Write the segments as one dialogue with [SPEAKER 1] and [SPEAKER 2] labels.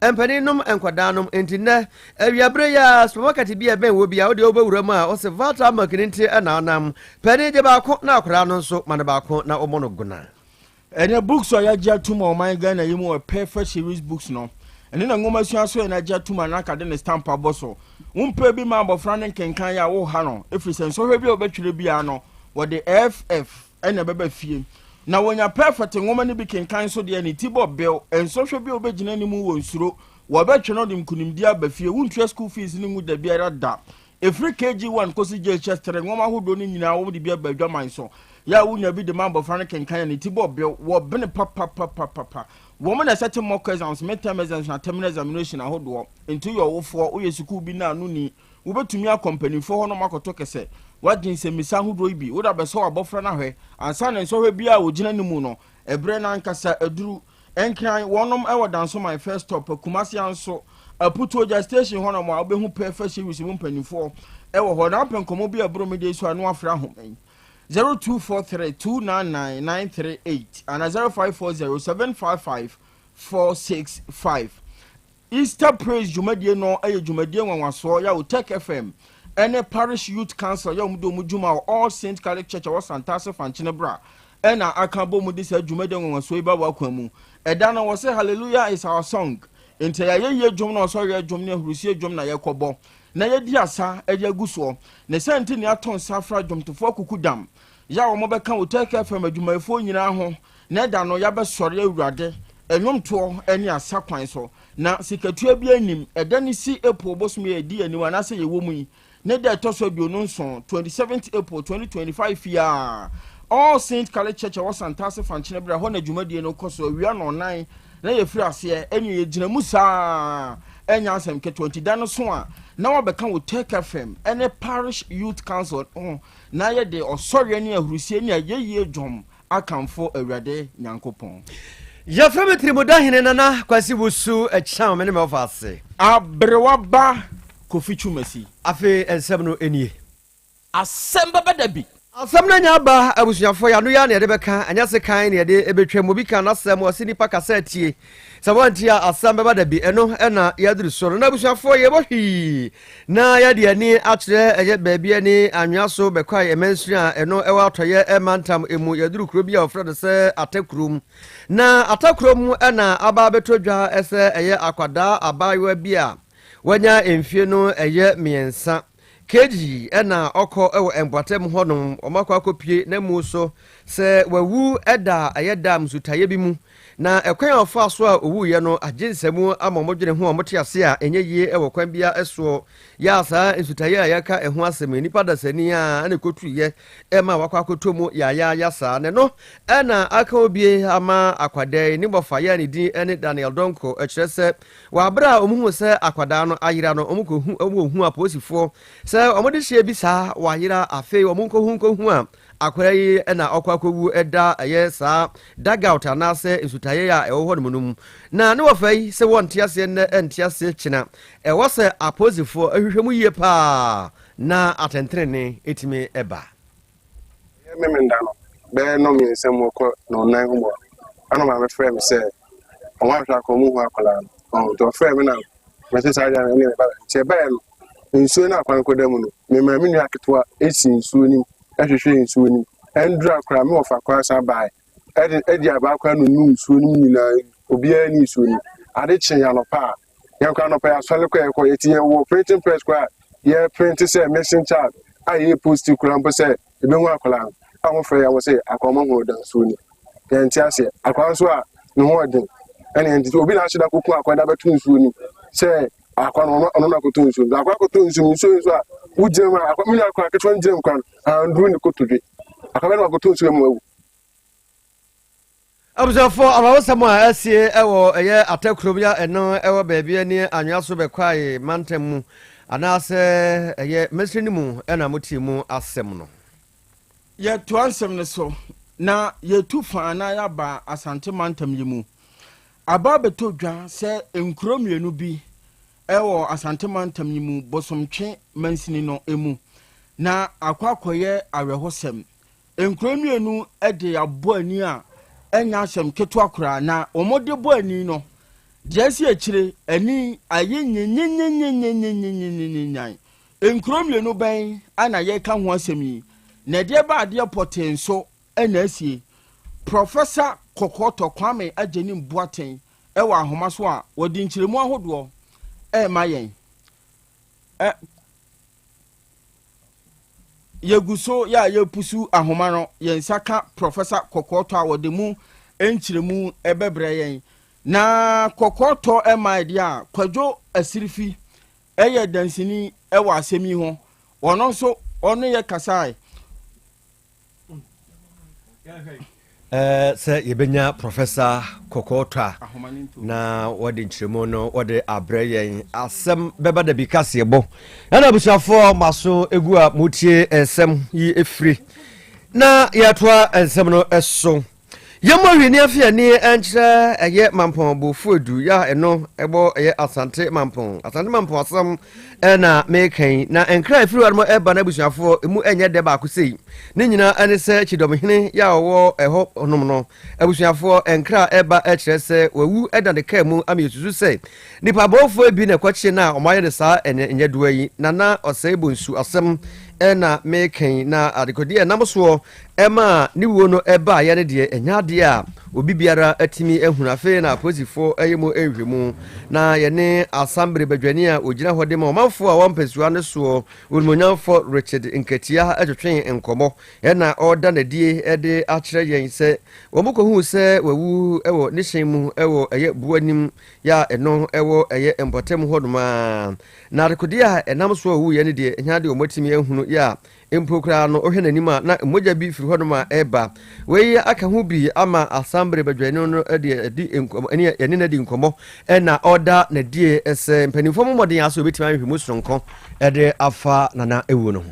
[SPEAKER 1] empaninom enkwadanom entine awiabre ya supermarket bi eben wo bia wo de obewura mu a o se vata makinti na anam pani je ba ko na akora no nso mane ba ko na omono guna
[SPEAKER 2] ene books o ya gya tuma o man Ghana yimu o perfect series books no ene na ngoma sua so na gya tuma na ka de ne stamp aboso umpe bi ma abofra ne kenkan ya wo ha no efrisen so hwe bi obetwire bia no wo de ff ene beba fie na wonya perfect ngoma ne bi kenkan so de ne tibo bill enso hwe bi obegina ni mu wo nsuro wo betwe no de mkunimdi abafie wuntua school fees ni mu da biara da efri kg1 kosi Chester ngoma hodo ni nyina wo de bia badwaman so ya wunya bi de mambo fa ne kenkan ne tibo bill wo bene papa wo mo na set mock exams midterm exams na terminal examination ahodo into your wofo wo yesuku bi na anu ni wo betumi a company fo ho no makoto kese wadin se misa hodo bi wo da be so abofra na hwe ansa na so hwe bi a wo gina ni mu no ebre na nkasa aduru enkran wonom e wodanso my first stop Kumasi anso Aputoja station ho no ma obehu perfect series mu mpanifo e wo ho na penkomo bi abro me de so anu afra ho 0243299938 and 0540755465 Easter praise jumadie no aye jumadie nwanwaso ya Tech FM ene parish youth council ya mudo mujuma all Saint Catholic Church wa Santase fanchine bra ena akabo mu disa jumadie nwanwaso iba wa kwamu eda na wo say hallelujah is our song ente ya ye dwom na so ye dwom na hurusie dwom na ye kobo na ye di asa eje guso ne senti ne aton safra dwomtofo kukudam ya wo mo beka wo Tech FM adwumayefo nyina ho na da no ya be sore awurade enwomto eni asa kwan so na sikatua bi anim eda ne si April bosom ye di ani wana se ye wo mu yi ne da toso bi onu nson 27th April 2025 ya all Saint Catholic Church wa Santase fanchine bra ho na dwumadie no koso awia no nan na ye firi ase eni ye gina musa enya asem ke 20 da no so a na wa beka wo Tech FM ene parish youth council na ye de osori ani ahurusie ni ayeye dwom akamfo awurade nyankopon
[SPEAKER 1] ya femetri modahine nana kwasi wusu echam me ofase
[SPEAKER 2] abrewaba kofichumasi
[SPEAKER 1] afi ensem no enie
[SPEAKER 2] Asem Beba Dabi
[SPEAKER 1] asem na nya ba abusuafo ya no ya na de beka anya se kan na de ebetwam obi kan asem o sini pa kasa tie sawantia Asem Beba Dabi eno na ya duru soro na abusuafo ye bohwi na ya de ani akyere eye baabi ani anwaso bekwa emensri a eno ewa atoye emantam emu ya duru Krobea ofra de se atakrum na atakrum na aba betodwa ese eye akwada abayewa bia wanya emfie no eye miensa keji ena oko ewo embwatem honom omakwa kopie na mu so se wawu eda ayeda msutaye bi mu na ekwan ofa so a owu ye no aginsemu amomodwene ho omote ase a enye yie ewo kwan bia eso ya sa nsutaye a yaka eho asem nipa da sani a na kotuye ema wakwa kotomu ya sa ne no ena aka obie ama akwada ni bofa ya ne din ene Daniel Donko ekirese wa bra omuhu se akwada no ayira no omuhu aposifo se omode hye bi sa wa yira afi omunkohu a akwara yi na okwakowu eda aye sa dagout anase nsutaye ya ewo ho munum na ne wofai se wontiase ne entiase kina ewo se aposifo ahwehwemu yie pa na atentrene etime eba
[SPEAKER 3] memenda no be no mi nsem okọ no nan ho ano ma me frame se o wa hwa ko mu ho akola no to frame na me se sa ya ne ba che ba no nsuo na akwan kodamu no me ma me nua ketwa esi nsuo ni ahwehwe nsuo ni endra kra me ofa kwa sa bai edi aba kwa no nsuo ni nyina obia ni nsuo ni ade chen ya no pa ya kwa no pa ya sole kwa ko etinye wo printing press kwa ye print say message chat aye post kura mpo say ebe nwa akola awon fe ya wo say akoma ho dan nsuo ni ya nti ase akwa nso a no ho den ene nti obi na achida koku akwa da betu nsuo ni say akwa no na kotu nsuo akwa kotu nsuo a ujema akwa mi akwa ketwa njem kwa andu ni kotudwe akwa na kotu nsuo mu awu
[SPEAKER 1] abuzafo abawosamo asie ewo eye Krobea eno ewo baabi ani anwaso bekwae mantamu anase eye mesrenimu ena motimu asem no
[SPEAKER 2] ye to ansem ne so na ye tu fa na ya ba Asante mantam yimu aba betodwa se enkromienu bi ewo Asante mantam yimu bosomtwe mansini no emu na akwakoye awehosem enkromienu ede abo ani a enya asem ketu akura na omode bo ani no Jesse Chile, any aye Encromie no bang, and I can once me. Nadia ba dear poten so, NSE. Professor Kokoto Kwame Ajenim Boateng, Ewa Homaswa, or Dinchilmo Hodwo, Mayen. Yeguso ya pusu ahomano yensaka Professor Kokoto wa de mu enchiremu ebebreye na Kokoto my dia kwadwo asirifi eye dansini ewa asemi ho ono so ono ye kasai
[SPEAKER 1] sɛ yɛbɛnya Professor Kokoto na wɔde nkyerɛmu no wɔde abrɛ yɛn asɛm bɛba da bi kaseɛ bɔ ɛna abusuafoɔ maso egu a mutie nsɛm yi efiri na yɛatoa nsɛm no ɛso yɛmmɔ hwini afiani ɛnkyerɛ ɛyɛ mampɔn bofuedu ya ɛno ɛbɔ ɛyɛ asante mampɔn asɛm ɛna mekan na nkra efiri wa no ɛba na abusuafoɔ emu ɛnyɛ dɛ baako sei ne nyina ɛne sɛ chidɔmhene ya ɔwɔ ɛhɔ onom no abusuafoɔ nkra ɛba ɛkyerɛ sɛ wawu ɛda ne kaa mu ama yesusu sɛ nipa bɔfoɔ bi na ɛkɔkye na ɔmayɛ ne saa ɛnyɛ doa yi nana ɔsɛe bonsu asɛm ɛna mekan na adekodi ɛnam soɔ ɛma ne wuo no ɛba yɛ ne deɛ ɛnya adeɛ a obi biara atimi ehunu afei na aposifoɔ ɛyɛ mu ehwemu na yɛne asambere badwani a ogyina hɔ de ma ɔmanfoɔ a wɔmpɛsua ne soɔ onimonyamfo Richard Nketia atwetwe nkɔmɔ ɛna ɔda na die ɛde akyerɛ yɛn sɛ wɔn kɔhu sɛ wawu ɛwɔ ne hyɛn mu ɛwɔ ɛyɛ buanim ya ɛno ɛwɔ ɛyɛ mpɔtam hɔ noma na adekodi a ɛnam soɔ owu yɛ ne deɛ ɛnya de wɔn atimi ehunu ya empokra no ohwe nanim a na mogya bi firi hɔ no ma eba wei aka ho bi ama asambere badwani no edi enkomo ene yene na di nkomo na oda na die ese mpanimfo moden aso obetima ahwe mu soronko ede afa nana ewu no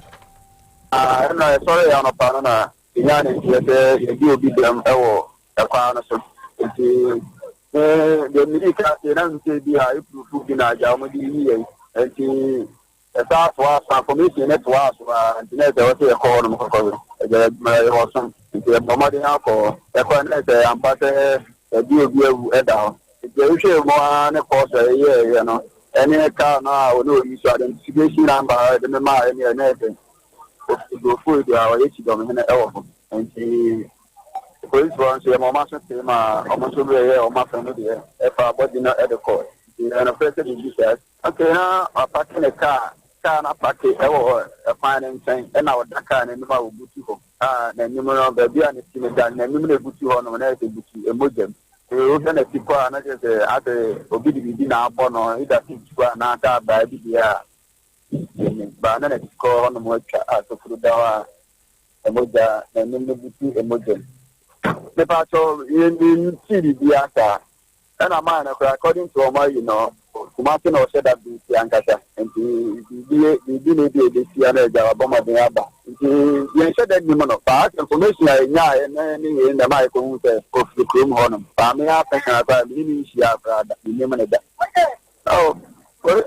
[SPEAKER 4] na sorry ya no pa no na nya ne tie edi obi dem ewo ekwa no so nti de milika te na nte bi ha ipufu bi na ja mo di yi nti esa for commission net was internet was a call no ko e was some the bomadi akọ ekwa net ampate di obi ewu eda e hwe mo na course ye no any car na o no use identification number the ma any net go for the our each dom na e wo nti police run say mo ma so say ma o mo so be ye o ma fa no de e fa body na e de call the president Jesus okay na apart the car na pake ewo fine nchen e na odaka na nima obutu ho na nyimu no ba bia ne timi da na nyimu na butu ho no na e butu emojem e o na tikwa na je se ade obidi bi na abo no ida tikwa na ata ba bi bia ba na tikwa no mo twa asofuru da wa emoja na nyimu butu emojem me pa so yin tiri bia ta na man according to my Kumasi no said that the Ankasa and the the Siana Java de Abba. You said that you know, past information in the Michael of the Crum Honum. Pamela Pekana, Linia, brother, the Yemenida. Oh, for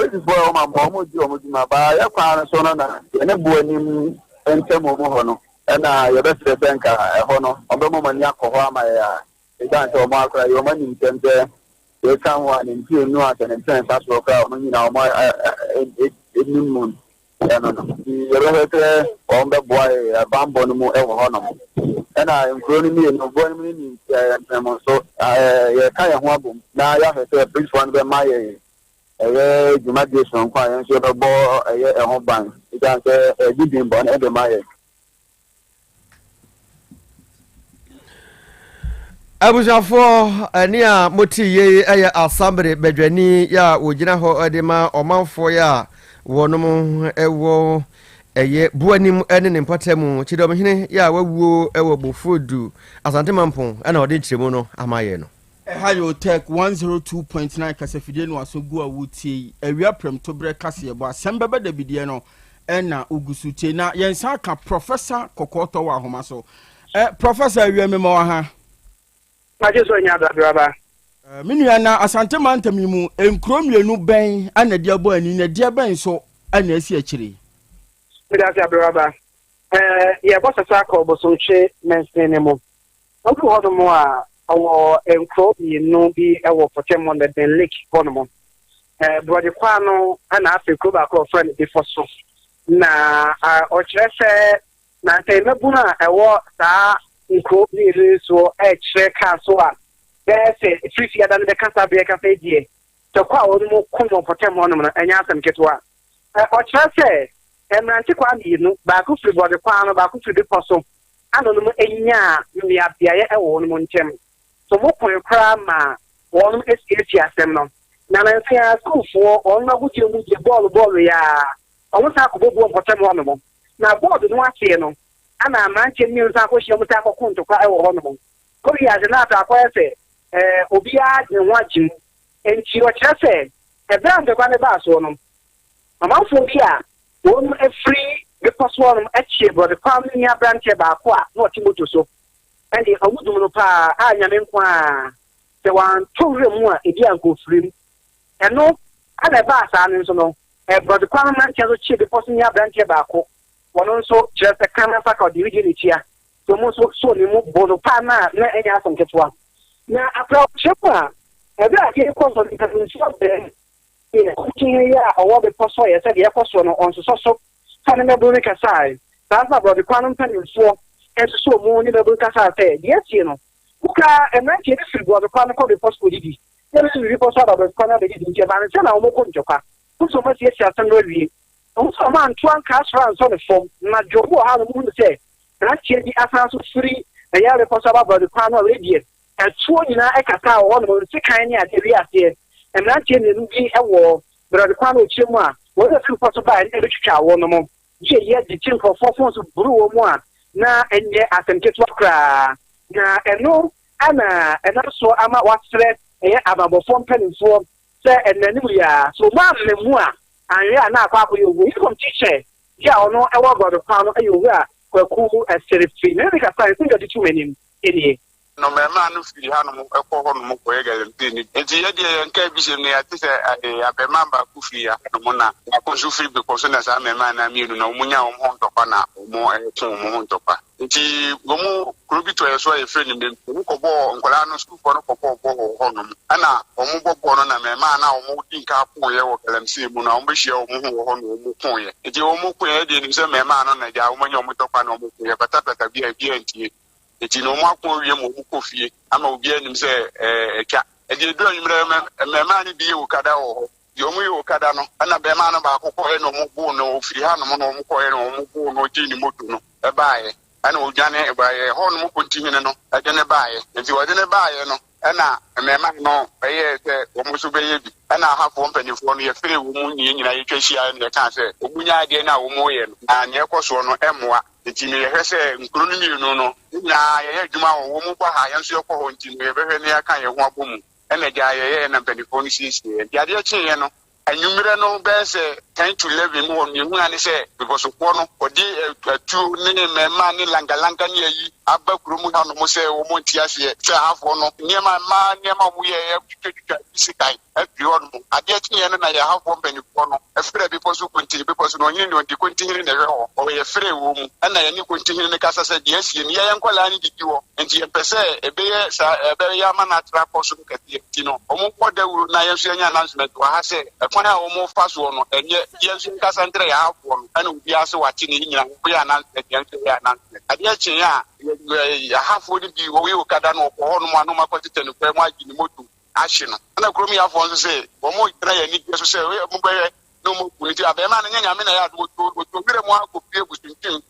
[SPEAKER 4] it is well, my Momo, by a crown of Sonana, and a boy and Temo Mohono, and your best banker, a honor, on the moment Yako, my dance or mark, your money in there. They come one in few nuance and ten fast work out, you know, my moon. The on the boy, a bamboo no ever honor. And I am growing me and avoiding me, so I kind of wobble. Now I have a big one by my imagination, quiet, so the ball a home bank. It has a good born every my.
[SPEAKER 1] Abushafo ani a moti ye eye asambere bedwani ya wogina ho edema omanfo ya wonom ewo eye buanim ene ne mpatamu chidomhene ya wawuo ewo bofodu asante mampon ena ode nchiremu no amaye no
[SPEAKER 2] Hayo Tech 102.9 kasafidie no asogu a wutie awia prem to bre kase bo Asem Beba Dabi no ena ugusutie na yensa ka Professor Kokoto wa homa so Professor awia memo ha
[SPEAKER 5] Majeso nya dadraba
[SPEAKER 2] minua na Asante mantamimu enkromlenu ben anade abo ani na dia ben so ana asi akire
[SPEAKER 5] Midasi adraba ye bossa saka obosonche mensenemo onto hodo mo a our Krobea no be our Potemon the Ben Lake Bonomo. Brother Quano and after Krobea friend before so. Na or na Temabuna, a war Krobea so a check castle. There's a 3 year than the Casabia Cafe. So, quite more common for 10 monument and Asem Ketwa. Or say, and Rantiquan, you know, back to the Quano, back to the Possum. I don't know any we have the air one montem. So, what point of crime, one is Asem. Now, I say, school for all my good you with your ball, ya. Almost have to go for 10 monument. Now, board is not here, no. And I'm 19 years ago, she was a conto to cry ornament. Korea is not a question. Obia, and watching. And she was just said, a brand of one of us on them. A month from here, one a free because one at cheap, but the family near branch about what, not to so. And the Amudupa, I am in qua. The one 2 room more, a dear go free. And no, and a bass, and so no. But the parliament can cheap because near branch about one also just a camera fact or division here. So most so you move Bonopana, not any other get one. Now, approach Chapa. I get a because there. Cooking or what the post I said, the apostle on so Fanny aside. That's about the quantum penny for and so more in the book as I said. Yes, you know. Uka and 19 was the chronicle of the post would be. There is a report of the corner of the Japan and Mokonjoka. Put so much yes, and review. Also, a man, 1 cash rounds on the phone, not Joe, how the moon say. And I change the assans free, a year report about the corner radiant. And 2 in a cacao, 1 of the kind of the here. And not in be a war, but the Quano Chima, what a few possible and every cow one more. Yet the chin for 4 phones of blue or more. Now and yet I can get what cry. Now and no, Anna, and also I'm at what's threat, and yet I'm about 4 pennies for, sir, and then we are. So, ma'am, and yeah, now, Papa, you come teacher. Yeah, or no, I want the pound of you were cool as Serif. Maybe I think of the 2 million in
[SPEAKER 4] no man no fi ha no ekọ no mo ko yega mpeni enti ye de nka bi sem ne ati se abemamba ku fi ya no mo na ko su fi be ko so na sa mema na mienu na omunya wo ho ntokwa na mo tun mo ho ntokwa enti gomu krobi to yeso ye fe ni me ko bo nkola no school for no ko bo ho no ana omu bo no na mema na omu di nka ko ye wo kalamsi mu na omu hia omu ho no omu ko ye enti omu ko ye de ni se mema no na ja omu nya omu ntokwa na omu ko ye patata bi enti eti no makwo wie mo kofie ama obi anim se etwa e de do nwumre mema ni bi ukada wo di omu yi ukada no ana be ma no ba akokọ e no mo bu no ofiri ha no mo no mo ko e no mo bu no ji ni moto no e baaye ana odwane e baaye ho no mo kontihine no e de ne baaye enti wo de ne baaye no ana mema no ye se wo mo so be ye bi ana ha fo mpanifo no ye fere wo mu ni nyina ye twahia ne ka se obunya ade na wo mo ye no na ne ekoso no emoa eti me ye hwese nkuru ni no no na ye adwuma wo mu kwa ha yenso yekọ ho nti me behwe ne aka ye ho abomu ene ja ye na mpanifo no siesie de ade che ye no anwumre no be se 10 to 11 mu won hu ani se because ko no odi atu ne mema ne langalanga ne yi abakuru mu ha no mo se wo mo ntiase se hafo no niema mu ye twetwa isikai afi on mu ade che ye no na ye hafo mpanifo no efre bi poso konti bi poso no nyini ndi konti hiri ne hwe o ye fre wo mu ana ye ni konti hiri ne kasa se de asie ne ye nkola ni didi wo enti ye pese ebeye sa ebe ya ma na tra poso kati ti no o mu koda wuru na ye so anya announcement wa ha se ekwana o mu faso no enye ye so kasa ntre ya hafo no ana obi ase wati ne nyina wo ya announcement ye ya announcement ade che ya hafo ni bi wo wi okada no ko ho no ma no ma kwatete no kwa mu agini moto ashino ana kromi ya fo nso se wo mo tra ya ni so se mo be no mo kuniti abema na nyanya me na ya do to mire mo akopie busuntin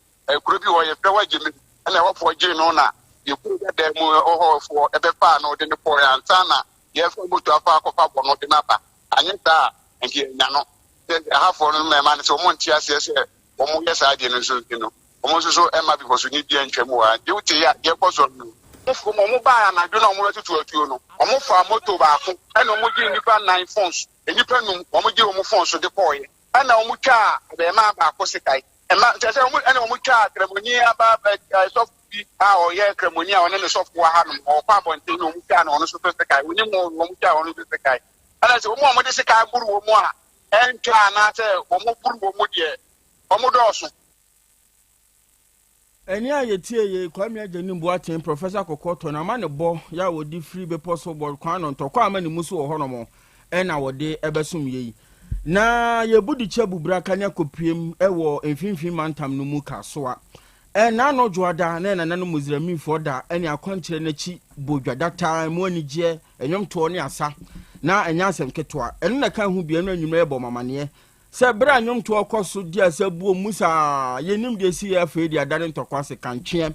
[SPEAKER 4] krobi wo ye fɛ wagye ana wo fo gye no na ye ku da mu ho fo ebe pa no de ne po ya nsana ye fo moto afa akofa bo no de na ba anyeta enki nya no ha fo no me ma ne so mo ntia se wo mo ye sa de no so no wo mo so e ma bi fo so ni bia ntwam wa de uti ya ye ko so no efo mo ba na do na mo tutu atuo no mo fa moto ba ko ena mo gye nipa 9 phones enipa num mo gye mo phones de koye ana mo twa be ma ba ko sekai ema tese mo ana mo twa kremoni aba soft bi a o ye kremoni a one ne soft wa ha no o pa bonte no mo twa na ono so sekai woni mo twa ono so sekai ana se mo de sekai buru wo mo a entwa na se mo buru wo mo de o mo do so
[SPEAKER 2] Eni a yetie ye Kwame Agyenim Boateng Professor Kokoto na ma ne bo ya wodi free be possible kwan no ntokwa ama ne musu wo hono na wode ebesum ye na ye budi chabubra kanya kopiem ewo mfimfim mantam no mu kasoa na no joada na na no muzrami fo da eni akwankyere na chi bodwada time mu anigye enyom to ne asa na enya asem ketwa eno na kan hu bia no anwumre ebo mamane se bra nyom to okoso di asabuo musa yenim de si afa di adane ntokwa se kanche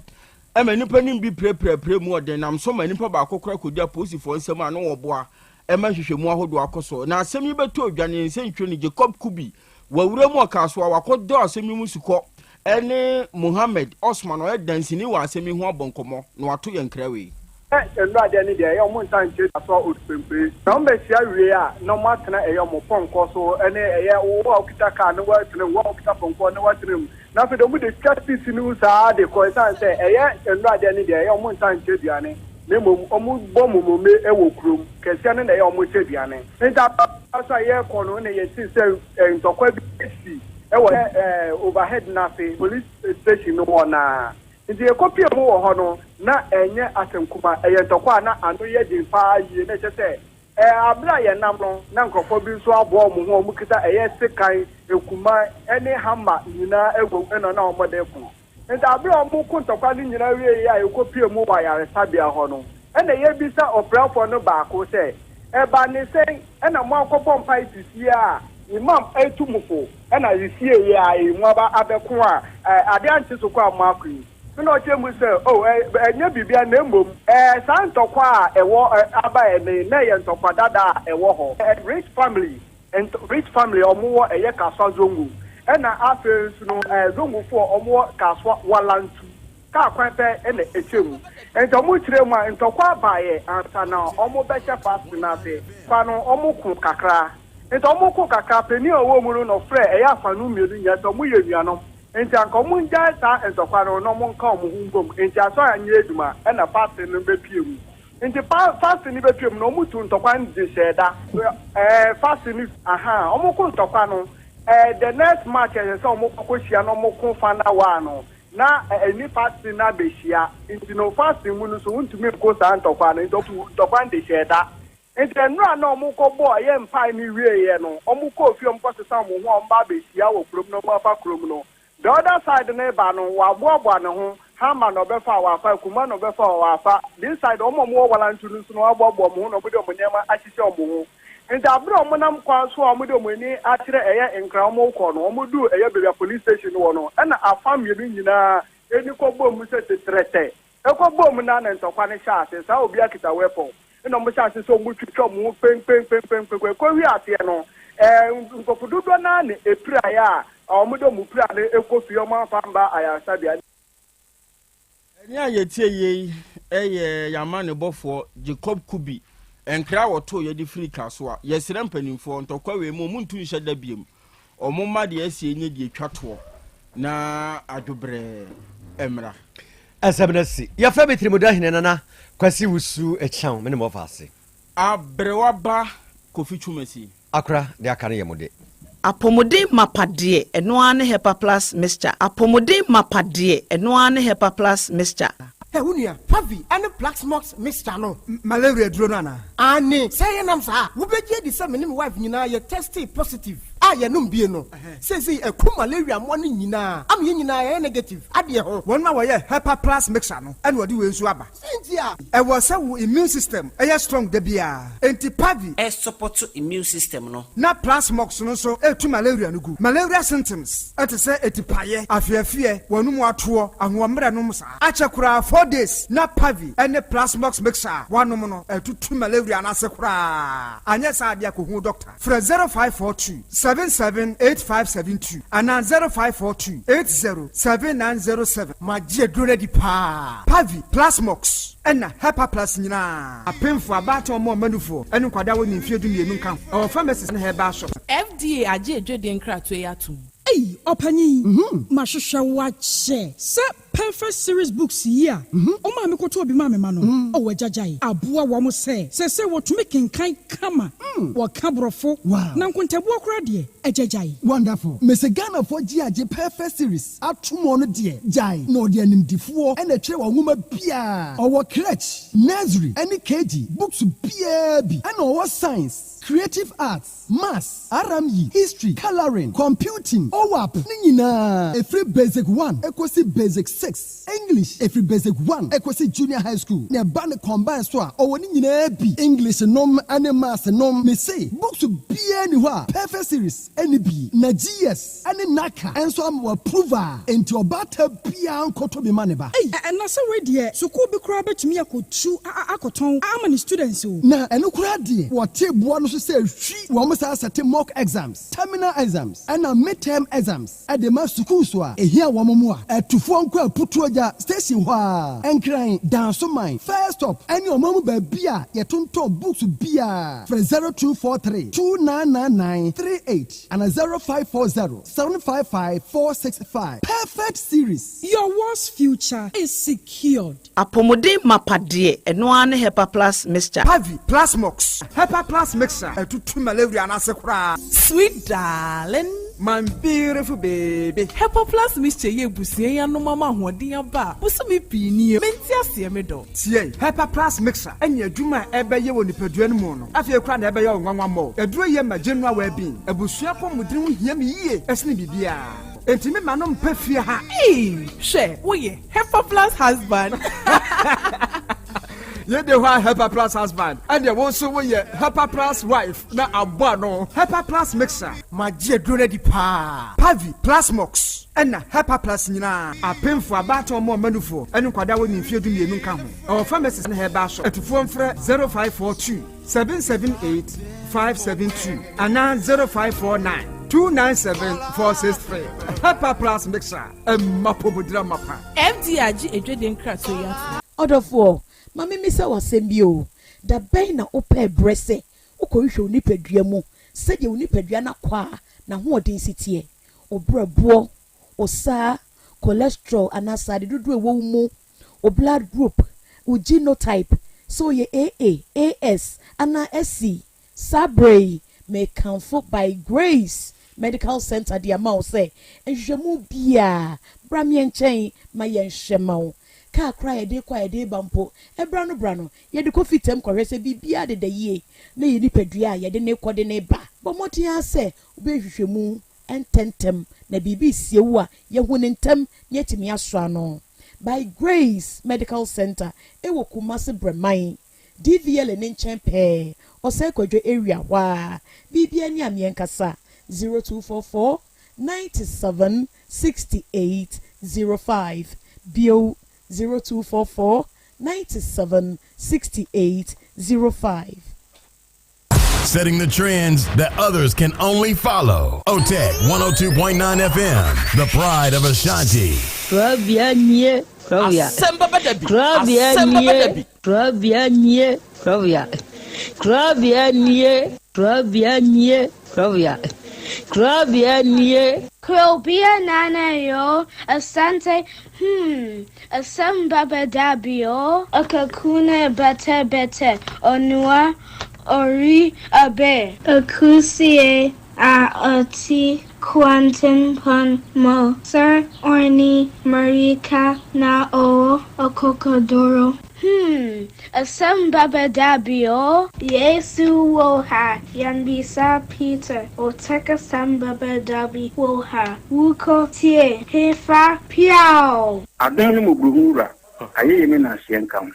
[SPEAKER 2] nipa nim bi pre mu ode nam so nipa ba akokora kodi aposifo nsem ano wo boa hwehwemu ahodo akoso na asem yi beto odwane nsentwe ni Jacob Kubi wawura mu akaso awakodo asem mu sukọ ene Muhammad Osman o dansini wa asem hu abonkomo na wato yenkrawe
[SPEAKER 5] endo ade ni de yo mo ntan che aso odpempe na mo sia wie a no matena eyo mo ponko so ene eye wo okita ka no wa tene wo okita ponko no wa tene na fe do mu de chati sinu sa de ko san se eye endo ade ni de yo mo ntan che duane me mo omu bo mo me ewo krom kese ne na ye omu che duane nta asa ye ko no ne ye ti se ntokwa bi si ewo overhead na fe police station no na nti ekopi mu wo ho no na enye atenkuma ntokwa na anu ye din pa yi ne chese abra ye nam no na nkofo bi so abo mu ho mu kita sekan ekuma ene hama nyina egwo eno na omode ku nti abra mu ku ntokwa ni nyina wie ya ekopi mu wa yare sabia ho no ene ye bisa oprafo no ba ko se ba ni se ena mo akobom pa isisi a imam etumufo ena yisie ya mu aba abeko a ade anti so kwa makui no chemu se enya bibia na emom santokwa ewo aba ene na ye ntokwa dada ewo ho rich family omo eye kaswa zongu na afensu no zongu fo omo kaswa walantu ka kwanpe ene echemu ento mu kiremu ntokwa baye ansana omo beche fast na se kwano omo ku kakra ento omo ku kakra peni owo mu no fre eya afanu mienu nya to mu ye nuanom enti anka omu nja ta ntokwa no mu nka omu hungom enti aso anya eduma na fast no bepiem enti fast ni bepiem no mu tu ntokwa ndi sheda fast ni omu ku ntokwa no the next match is so omu kokohia no mu ku fana wa no na eni fast na behia enti no fast mu no so untumi ko sa ntokwa no ntokwa ndi sheda enti enura na omu ko bo ye mpa ni wie ye no omu ko ofi omu ko sesa omu ho omba behia wo krom no ma fa krom no. The other side neighbor no wa boa no ho hama no befa wa fa kuma no befa wa fa this side omo mo wala ntunu so no wa boa mo no bode omnyama ahihye omo ho nti abro omo nam kwa so omo de omani akire eye nkra omo ko no omo du eye bebia police station wo no na afam yedu nyina eni ko bom se tetrete e ko bom na ntokwa ne sha ase sa obi akita weapon eno mo sha ase so mo twitwa mo pen ko wi ase no nkofududo na ne epira ya omudo mupira ne ekofi omo famba ayasabia
[SPEAKER 2] eni ayetie ye eye yamane bofo Jacob Kubi enkra woto ye di free kaso a yesere mpanimfo ntokwa we mu muntu nhye da biem omo ma de asie nye di etwato na adobre emra
[SPEAKER 1] asabnasi ya fa betrimoda hinena kwasi wusu echaw me ne mo faase
[SPEAKER 2] abrewaba kofi chumasi
[SPEAKER 1] akra de aka ne yemode
[SPEAKER 6] apomode mapade eno ane hepa plus mixture apomode mapade eno ane hepa plus mixture
[SPEAKER 7] Hunia, Pavi, and the Black Smokes Mr. No, Malaria Dronana. Annie, say an answer. Who be the same wife, you know, you're tested positive. I am no. Says he a cool malaria morning, you know. I'm in negative. Adia, 1 hour, Hepa Plus Mixano, and what do you swabber? Cynthia, I was so immune system, a strong debia, anti Pavi,
[SPEAKER 8] a support to immune system, no.
[SPEAKER 7] Not plus mox, no, so to malaria no good. Malaria symptoms, at a say, at paye, I fear, one more tour, and 1 numsa. Achakura 4 days, not Pavi, and the plus mox mixer, 1 nominal, 2 malaria and asakura. And yes, I be a doctor. For 0542 778572 and 0542 807907. My dear Grady Pa Pavi Plasmox and Hepa Plus Nina. A pen for about or more manufo and Quada in Fidu Nunca. Our pharmacist and her bar shop.
[SPEAKER 9] FDA aje Jodin Cratway atum.
[SPEAKER 10] Hey, Opani, Mashusha watch, sir.
[SPEAKER 9] perfect series books here. Oma me koto obi ma me ma no. O wajajai. Aboa wa mo se wo to make kinkan kama. Wa kabrofo. Na nkontabu akura de ejajai.
[SPEAKER 10] Wonderful. Mese Ghana for GAJ perfect series. Atumo no de jai. No de animdifuo ene kire wa nwoma bia. Owo crèche, nursery, any KG, books bia bi. And owo science, creative arts, maths, RME, history, coloring, computing, OWAP, nina. Every basic 1, equals basic 6. English, every basic 1, equals junior high school. Ne band combine so or nina bi. English nom and maths nom me say books be anywhere. Perfect series, any B, na GS, any naka, and so I'm approver into a batter pian koto be maneba.
[SPEAKER 9] And na so we there, so ko be kura bet me akotu akoton. How many students o?
[SPEAKER 10] Na eno kura de what table no so say we must mock exams, terminal exams, and midterm exams. At the mass school so here wamamua at to phone call putuaja station wa and crying down so mine. First up, and your mama beer, your tonto books beer for 0243 299938 and a 0540 755 465. Perfect series.
[SPEAKER 9] Your worst future is secured.
[SPEAKER 6] Apomode mapade eno ane Hepa Plus mixture.
[SPEAKER 7] Pavi Plus Mox. Hepa Plus mixture. To malaria and asekra.
[SPEAKER 11] Sweet darling.
[SPEAKER 7] My beautiful baby.
[SPEAKER 11] Hepa Plus mixture ye busie ya no mama hoden aba. Busumi pini menti ase me do.
[SPEAKER 7] Tie Hepa Plus mixture. Enya adwuma ebe ye woni padua no mu no. Afie kra na ebe ye nwanwa mo. Aduro ye ma general well-being. Abusua pomudin hia me yie. Esne bibia. Enti me manom pafie ha.
[SPEAKER 11] She, wo ye Hepa Plus husband.
[SPEAKER 7] Ye de wa Hepa Plus husband. And ye won so wo ye Hepa Plus wife na abua no. Hepa Plus mixer. Ma je dure di pa. Pavi Plus Mox. Ena Hepa Plus nyina. Apemfo abato mo manufo. Enu kwada wo ni mfie du mienu nka ho. Our pharmacist na heba so. Etufo mfre 0542 778 572 ana 0549 297-463. Hepa Plus mixer. Mapobudra mapa.
[SPEAKER 11] MDRG edwede nkra so ya.
[SPEAKER 12] Odofo, mami misa wasem bi o. Da ben na ope brese. Ukohwe onipadua mu. Sede onipadua na kwa na ho odin sitie. Obrabo, osa, cholesterol anasade dudu ewo mu. O blood group, o genotype. So ye AA, AS, ana SC, Sabre, may comfort by grace. Medical Center di amount say enhwemu bia bramien chen mayen hwemao ka kra ye de kwa ye de bampo ebra no ye de kofitem kwese bibia de ye na ye nipadua ye de ne kode ne ba bomotia se obehwehwemu ententem na bibi siewu a ye hunentem ye timi aso ano by grace Medical Center ewo Kumasi Breman DVL ne nchen pe ose kwadwo area wa bibia ni amienkasa 0244 97 68 05 Bio 0244 97 68 05.
[SPEAKER 13] Setting the trends that others can only follow. OTEC 102.9 FM, the pride of Ashanti.
[SPEAKER 14] Krobea nye, Krobea.
[SPEAKER 8] Asem Beba Dabi.
[SPEAKER 14] Krobea nye, Krobea nye, Krobea. Krobea nye, Krobea nye, Krobea. Krobea nye.
[SPEAKER 15] Krobea nana yo, Asante, Asem Beba Dabi yo, Akakune bete, Onua, Ori abe. Akusie a oti quantum pon mo. Sir orni marika na o okokodoro. Asem Beba Dabi o. Yesu woha. Yanbisa Peter. O teka Asem Beba Dabi woha. Wuko tie. Hefa piao.
[SPEAKER 4] Adani mubuhura. Aye me na sienkam.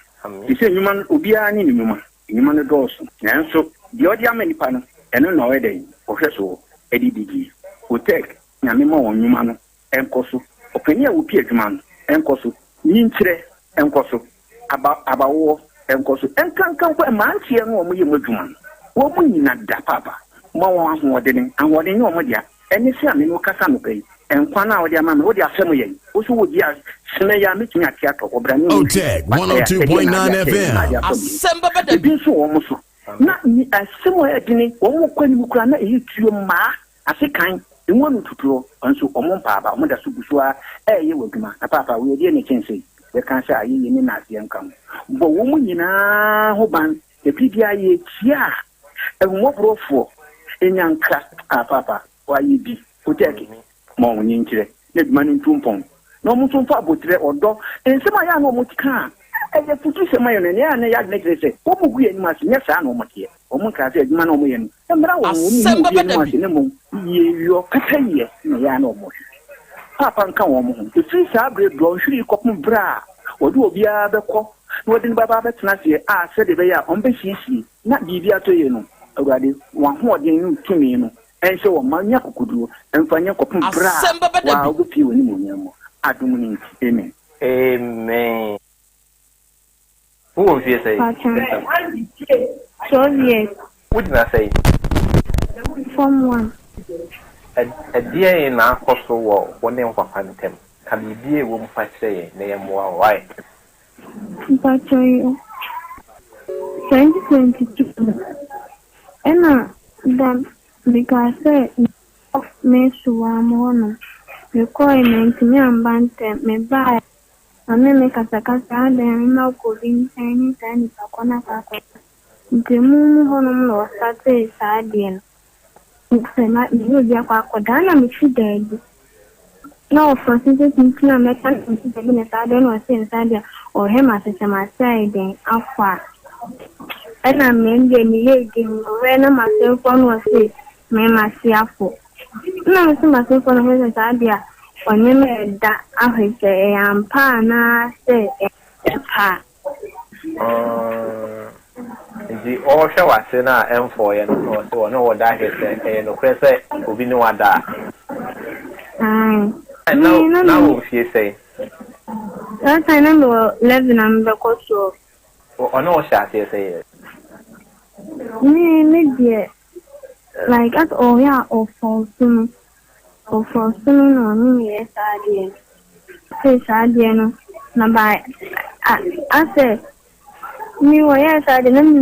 [SPEAKER 4] Ise nyuma obia ni nyuma. Nyuma no doso. Nanso di odi amanipa no eno na wede ohweso edidigi. Otek nyame ma won nyuma no enkoso. Opani a wo pie adwuma no enkoso. Nyinkyire enkoso. Abawo enkoso. Enkankan kwa mantie no mo ye madwuma no. Wo mu nyina da papa. Mo won ahoɔden ahoɔden yo mo dia. Eni se ame no kasa no kai. Enkwa na wo dia ma me wo dia asɛm ye. Wo so wo dia Semeya mitumi atiato obrani
[SPEAKER 13] OTEC 102.9 FM.
[SPEAKER 8] Asem Beba Dabi.
[SPEAKER 4] Bi so wo muso. Na ni asɛm o edini wo mo kwani mu kura na eyi tuo ma asekan
[SPEAKER 16] One to pro, and so on papa, Mother Subusua, you will come. A papa, we are the chance. The cancer I in Nazi income. But woman in a hoban, the PPI, yeah, and what brought for in young class, papa, why you be, protect me, Mom Nintre, let money tumpon. No more to far but or dog, and some I know what can. And the Putus Mayon and Yan next say, what will we must yes, I know what here. Omonka said, man, and
[SPEAKER 8] Asem Beba Dabi.
[SPEAKER 16] Your Catania, Yano Mosh. Papa come home. The three sabre blow, should cotton bra, or do be a beco. What in Baba Betnasi, said they are on BCC, not Divia to you. Already one more than to me, and so on my could do, and find your cotton bra, while the few in I do mean, amen.
[SPEAKER 17] Amen. Who will you say?
[SPEAKER 15] So yes.
[SPEAKER 17] What did I say?
[SPEAKER 15] Form 1.
[SPEAKER 17] A dear in our coastal wall, one name for Phantom. Can you be a woman for saying, name more right?
[SPEAKER 15] But 2022. And then because of me, so I'm on requirement, me and Bantam, me buy. And then make a sakasa, then no cooling, tiny, corner. The moon honor started Sardian. It's not you, dear Quadana, me she dead. No, for since it's not making a sardine or saying Sardia or him as a side, then afar. And I mean, the when myself on was say, me must see a fool. No, I see myself on a Sardia. On me that I say, I am pana, say, pa.
[SPEAKER 17] The all show us in our M4 and so on. No, what that is, and no crescent will be no one that. And now, she say,
[SPEAKER 15] that I know 11 and the coach.
[SPEAKER 17] Or no, shall say,
[SPEAKER 15] me, like at all, yeah, or false. Or for soon on me, yes, I did. Say, I didn't. Now, by I said, me, yes, I didn't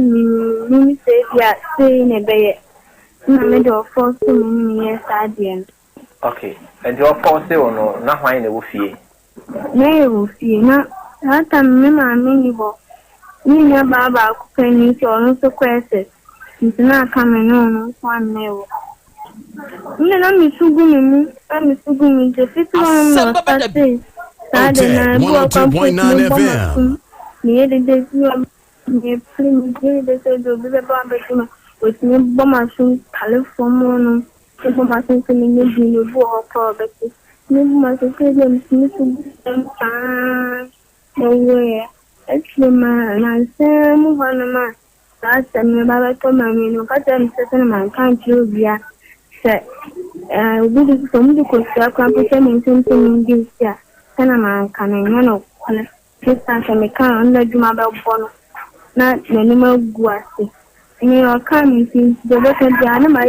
[SPEAKER 15] mean say, yeah, saying a bay. No, middle for soon, yes, I didn't.
[SPEAKER 17] Okay, and your false or no, not mine, it will fee.
[SPEAKER 15] Nay, will fee, not that time, me, my miniable. Me, your Baba, penny, or no so questions. It's not coming on one nail. I'm Sugumi, the 51 Saturday, 102.9 FM. Near the day you with me, Bomasun, California, Bomasun, filling the war product. Never nowhere. Actually, my son, one last time, my told my men, but I'm certain my country. We did some because I can't put them in something in this year. Can a man can I know? This time I can't under my bonus. Not the animal guasi. And you are coming since the better the animal.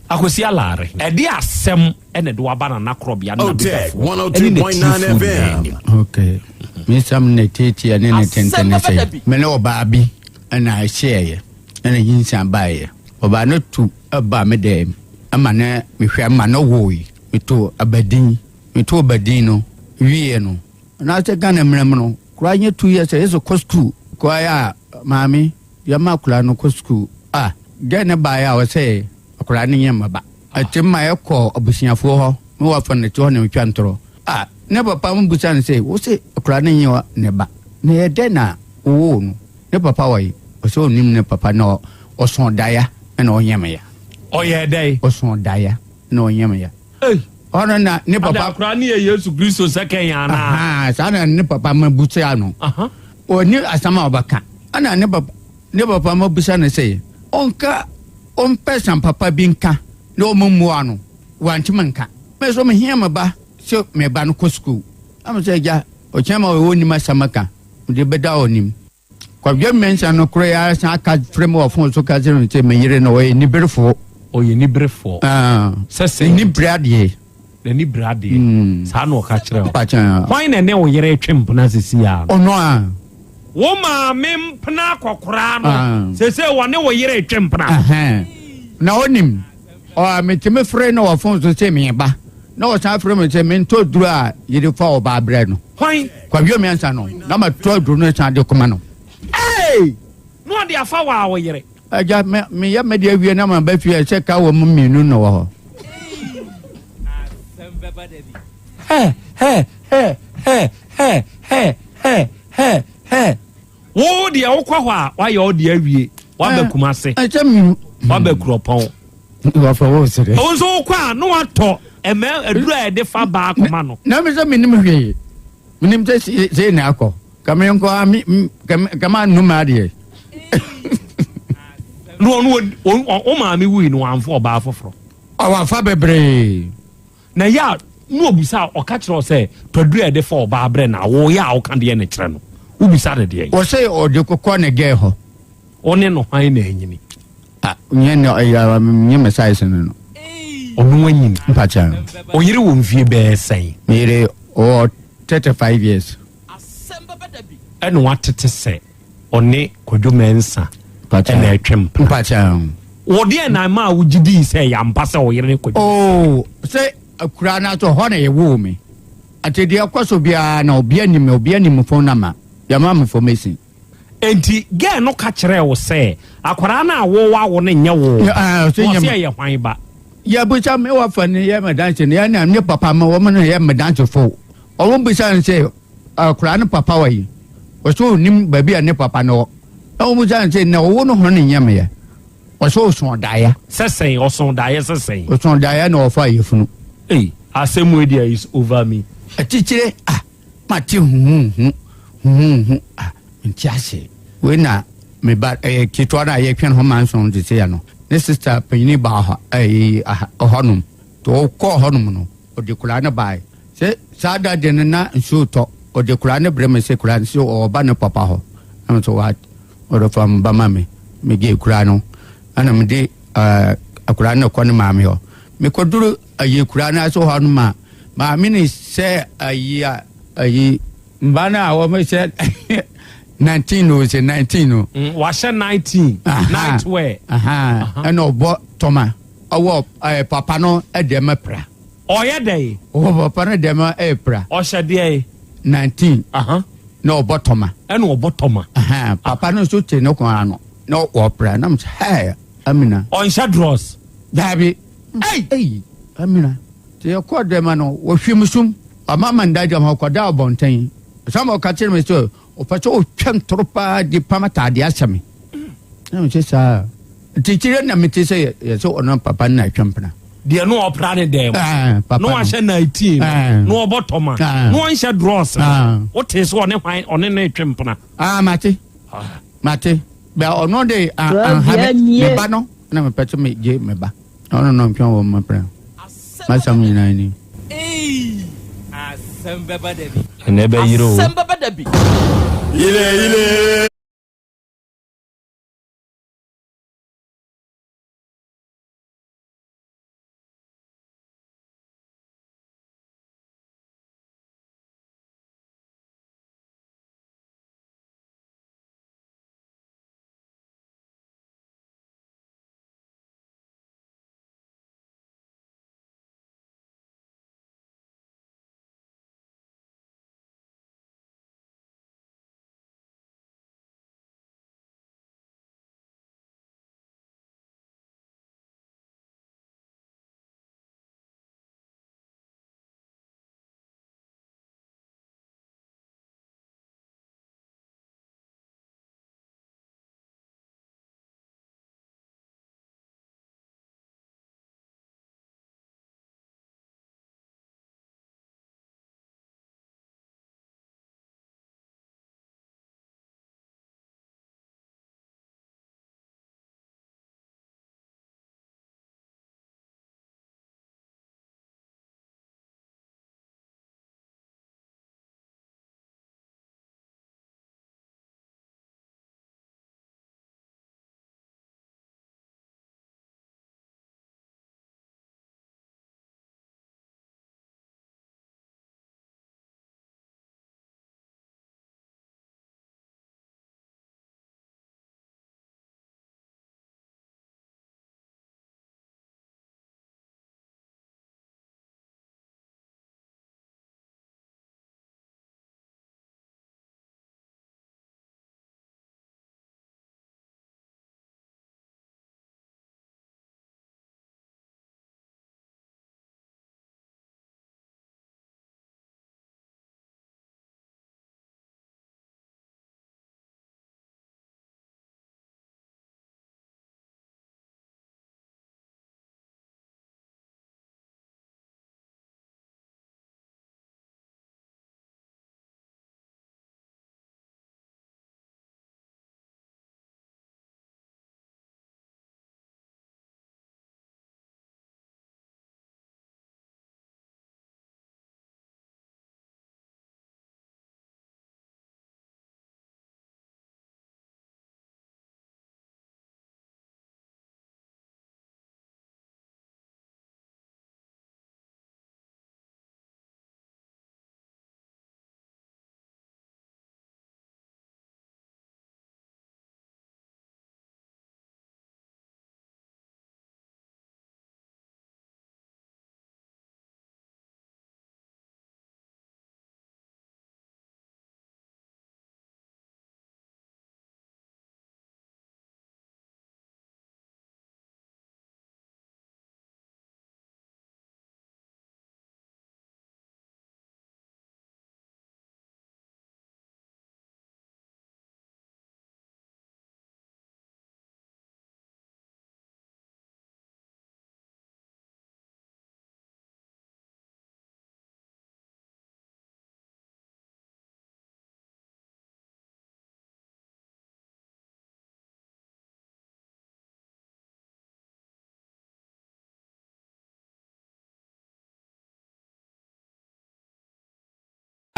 [SPEAKER 8] Akosi alare edi asem ene do abana na Krobea na
[SPEAKER 13] Otek 102.9 FM.
[SPEAKER 18] Okay. Me some netiti and any tenten say. Me no baby and I share. And a yinsan buy. Oba no to aba me dem. Amane me hwe ama no woi. Me to abadin. Me to abadin no. Wie no. Na te kan emrem no. Kura nye 2 years e so ko school. Kwa ya mami ya makula no ko school. Ah, gene ba ya o say akura ne yema ba. Atima ekọ abusiafo ho. Me wa fa ne to ne twa ntoro. Ah, ne papa mo busa ne say wo say akura ne yewa ne ba. Ne ye de na wo no. Ne papa wa yi. O so nim ne papa no o son daya na o yema ya.
[SPEAKER 8] Oye day
[SPEAKER 18] o son daya na o yema ya.
[SPEAKER 8] Eh.
[SPEAKER 18] Ono na ne papa
[SPEAKER 8] akura ne Yesu Kristo second ya na.
[SPEAKER 18] Ah, sa na ne papa mo busa no.
[SPEAKER 8] Aha.
[SPEAKER 18] O ni asama obaka. Ana ne papa mo busa ne say onka on person papa binka no mumua no wantimanka me so me hiama ba so me ba no ko school am say ja o chama o woni masamaka de beda onim kwa gwe mention no kura sa aka frame of phone so ka zero te me yire no ni berefo
[SPEAKER 8] o ye ni berefo
[SPEAKER 18] se ni brade
[SPEAKER 8] ni brade sa no ka kire
[SPEAKER 18] o
[SPEAKER 8] why na ne o yire twem na sisi ya
[SPEAKER 18] ono a
[SPEAKER 8] wo ma me mpna kokora no se wo ne wo yire twempna
[SPEAKER 18] na onim o me te me frɛ no wa phone so say me ba na o san frɛ me say me to duru a ye de fa o ba brɛ no
[SPEAKER 8] hwan
[SPEAKER 18] kwa bi o me ansa no na ma to duru no san de koma no
[SPEAKER 8] hey no ade afa wa wo yere
[SPEAKER 18] aja me ya me de awie na ma ba fie se ka wo mu minu no wo ho
[SPEAKER 8] Asem Beba Dabi he wo de wo kwa hɔ a wa ye o de awie wa ba kuma se
[SPEAKER 18] aja mi
[SPEAKER 8] wa ba kuropɔn
[SPEAKER 18] wa fa wo sere
[SPEAKER 8] o so kwa no wa tɔ eme adura de fa ba akoma no
[SPEAKER 18] na me se me nim hwe me nim se na akɔ kama nko kama numa de
[SPEAKER 8] no o ma mi wi no amfo ba afoforo
[SPEAKER 18] awa fa bebre
[SPEAKER 8] na ya no obisa o ka kire o se todua de fa ba abre na wo ya o kan de ne kire no obisa de de
[SPEAKER 18] o se o de kokɔ ne ge ho
[SPEAKER 8] one no hwan na anyini
[SPEAKER 18] nye ne ya nye message no
[SPEAKER 8] ono anyini
[SPEAKER 18] mpacha
[SPEAKER 8] o yire wo mfie be sen
[SPEAKER 18] mere o 35 years
[SPEAKER 8] eno watete se one kodwomensa
[SPEAKER 18] mpacha
[SPEAKER 8] na atwem
[SPEAKER 18] mpacha
[SPEAKER 8] wo de na ma wo gidi se ya mpa se o yire ne kodwo
[SPEAKER 18] oh se akura na to ho na ye wo me ate de akwaso bia na obi anim phone number ya ma information
[SPEAKER 8] enti ge no ka kire wo se akwara na wo wa wo ne nye wo se ye hwan ba
[SPEAKER 18] ya bucha me wa fa ne ya madanche ne ya na ne papa ma wo me ya madanche fo o wo bucha se akwara ne papa wa yi o so nim ba bia ne papa no o bucha se na wo no ho ne nyame ya o so so daaya
[SPEAKER 8] sesen o so daaya sesen
[SPEAKER 18] o so daaya na o fa yefunu
[SPEAKER 8] Asem Beba is over me
[SPEAKER 18] atichire mati ntiase we na me ba kitwa na ye twen ho manson de se ya no ne sister panyini ba ha honum to ko honum no o de kula na bai se sada de na nsu to o de kula na breme se kula nsu o ba na papa ho am to wa o do fam ba mame me ge kula no ana me de akula na ko ne mame ho me ko duru ayi kula na so honum ma mini se ayi mbana awo me se 19 no se 19 no
[SPEAKER 8] wa she 19 night wear
[SPEAKER 18] and obo toma owo papa no e de mapra
[SPEAKER 8] oye dey
[SPEAKER 18] papa no de ma epra
[SPEAKER 8] o she dey
[SPEAKER 18] 19 no obo toma
[SPEAKER 8] and obo toma
[SPEAKER 18] papa no so te no kwa no no opra na hey amina
[SPEAKER 8] on she draws
[SPEAKER 18] dabi hey amina te ko de ma no wo hwemsum amama ndaja ma ko da obonten sama ka tire me so o pacho o twem tropa di pamata di asami na se sa tikire na mete se ye so ono papa na twempna
[SPEAKER 8] de no opra ne dem no wa she 19 no obotoma no wa she draws o te so one hwan one na twempna
[SPEAKER 18] mate ba ono de me ba no na me pacho me je me ba ono no mpon wo me pra masam ni na ni
[SPEAKER 8] Asem Beba Dabi ene yiro Asem Beba Dabi
[SPEAKER 13] ile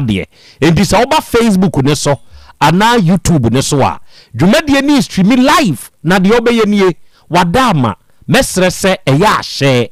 [SPEAKER 8] de enti sa oba Facebook ne so ana YouTube ne so a dwumadie ni stream live na de obeye nie wadama mesre se eya ahye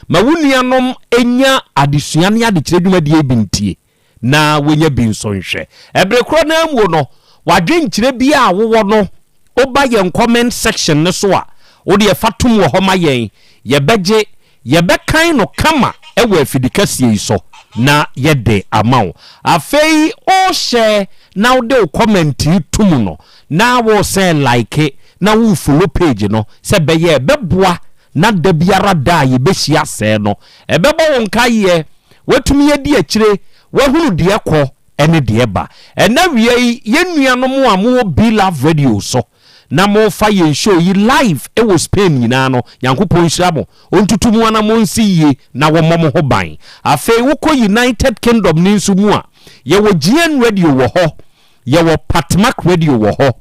[SPEAKER 8] ma wunianom enya adesua ne ade kire dwumadie bintie na wonya bi nso nhwe ebre kro na amuo no wadwen kire bi a wowo no oba ye comment section ne so a wo de fatum wo homa yen yebeje yebekan no kama ewo afidikasie so na yede amaw afei o share na wo de comment tum no na wo say like na wo follow page no se beye beboa na da biara da ye behia se no ebebo won kaye watumi yedi akire wahunu de ekọ ene de ba ena wie yenuanom a mo be love radio so na mo fa ye show yi live e wo Spain nyina no yankopon hyiramo ontutumu ana mo nsi ye na wo momo ho ban afei wo ko United Kingdom ni nsu mu a ye wo GN radio wo ho ye wo Patmak radio wo ho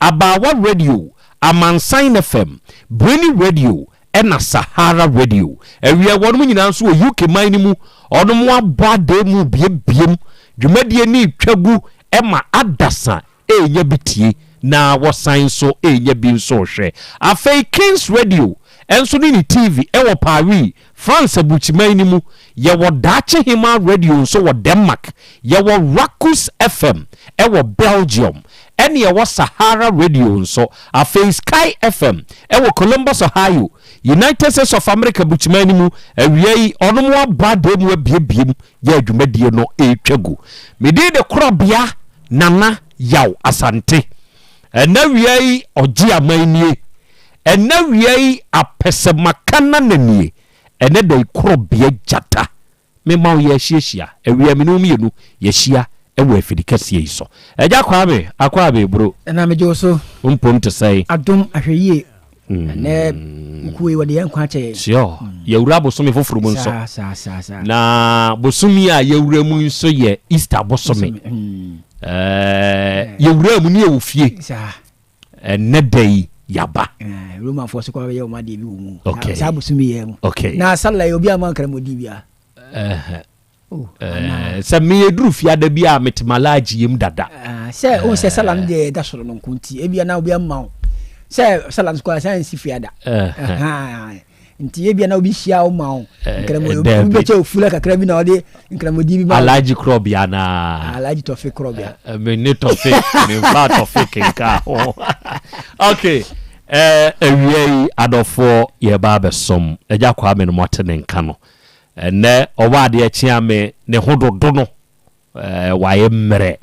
[SPEAKER 8] Abawa radio Amansan FM Brini radio ena Sahara radio ewie wonum nyina nso wo UK man ni mu onum aba de mu biem dwumadie ni twagu ema adasa enya bitie na wasan so enya bi nso hwe afei Kings radio enso ni TV ewo Paris France abuchiman ni mu ye wo Dache Hima radio nso wo Denmark ye wo Rakus FM ewo Belgium ene ye wo Sahara radio nso afei Sky FM ewo Columbus Ohio United States of America buchiman ni mu awie onum abade mu abiebiem ye adwumadie no etwagu mede de Krobea Nana Yaw Asante ena wiei oji amanie ena wiei apesemakana nanie ene de Krobea jata me ma wo ye hyiehia ewie me no mienu ye hia ewo afidikasie so eja akwa be bro
[SPEAKER 19] ena me joso
[SPEAKER 8] umpom to say
[SPEAKER 19] adom ahweye ne kuwe wade yankwa che
[SPEAKER 8] sio yewura bosome foforo mu nso
[SPEAKER 19] sa
[SPEAKER 8] na bosumi a yewura mu nso ye Easter bosome yewura mu ne ofie ne dai yaba
[SPEAKER 19] Roman force kwa ye o ma de bi wo mu
[SPEAKER 8] okay
[SPEAKER 19] sa bosumi ye mu
[SPEAKER 8] okay
[SPEAKER 19] na sala obi amankara modi bia
[SPEAKER 8] se me eduru fia da bia metemalaji yim dada
[SPEAKER 19] se o se sala de da soro no nkunti ebia na obi amma se sala skwa science fiada nti ebia na obi hia o ma o nkramo obi beche ofula kakra bi na ode nkramo di bi ma
[SPEAKER 8] Alaji Krobea na
[SPEAKER 19] Alaji Tofik Krobea
[SPEAKER 8] me ne Tofik me fa Tofik nka okay ewie adofo ye ba besom eja kwa me no motene nka no ne owade achia me ne hododo no waye mmere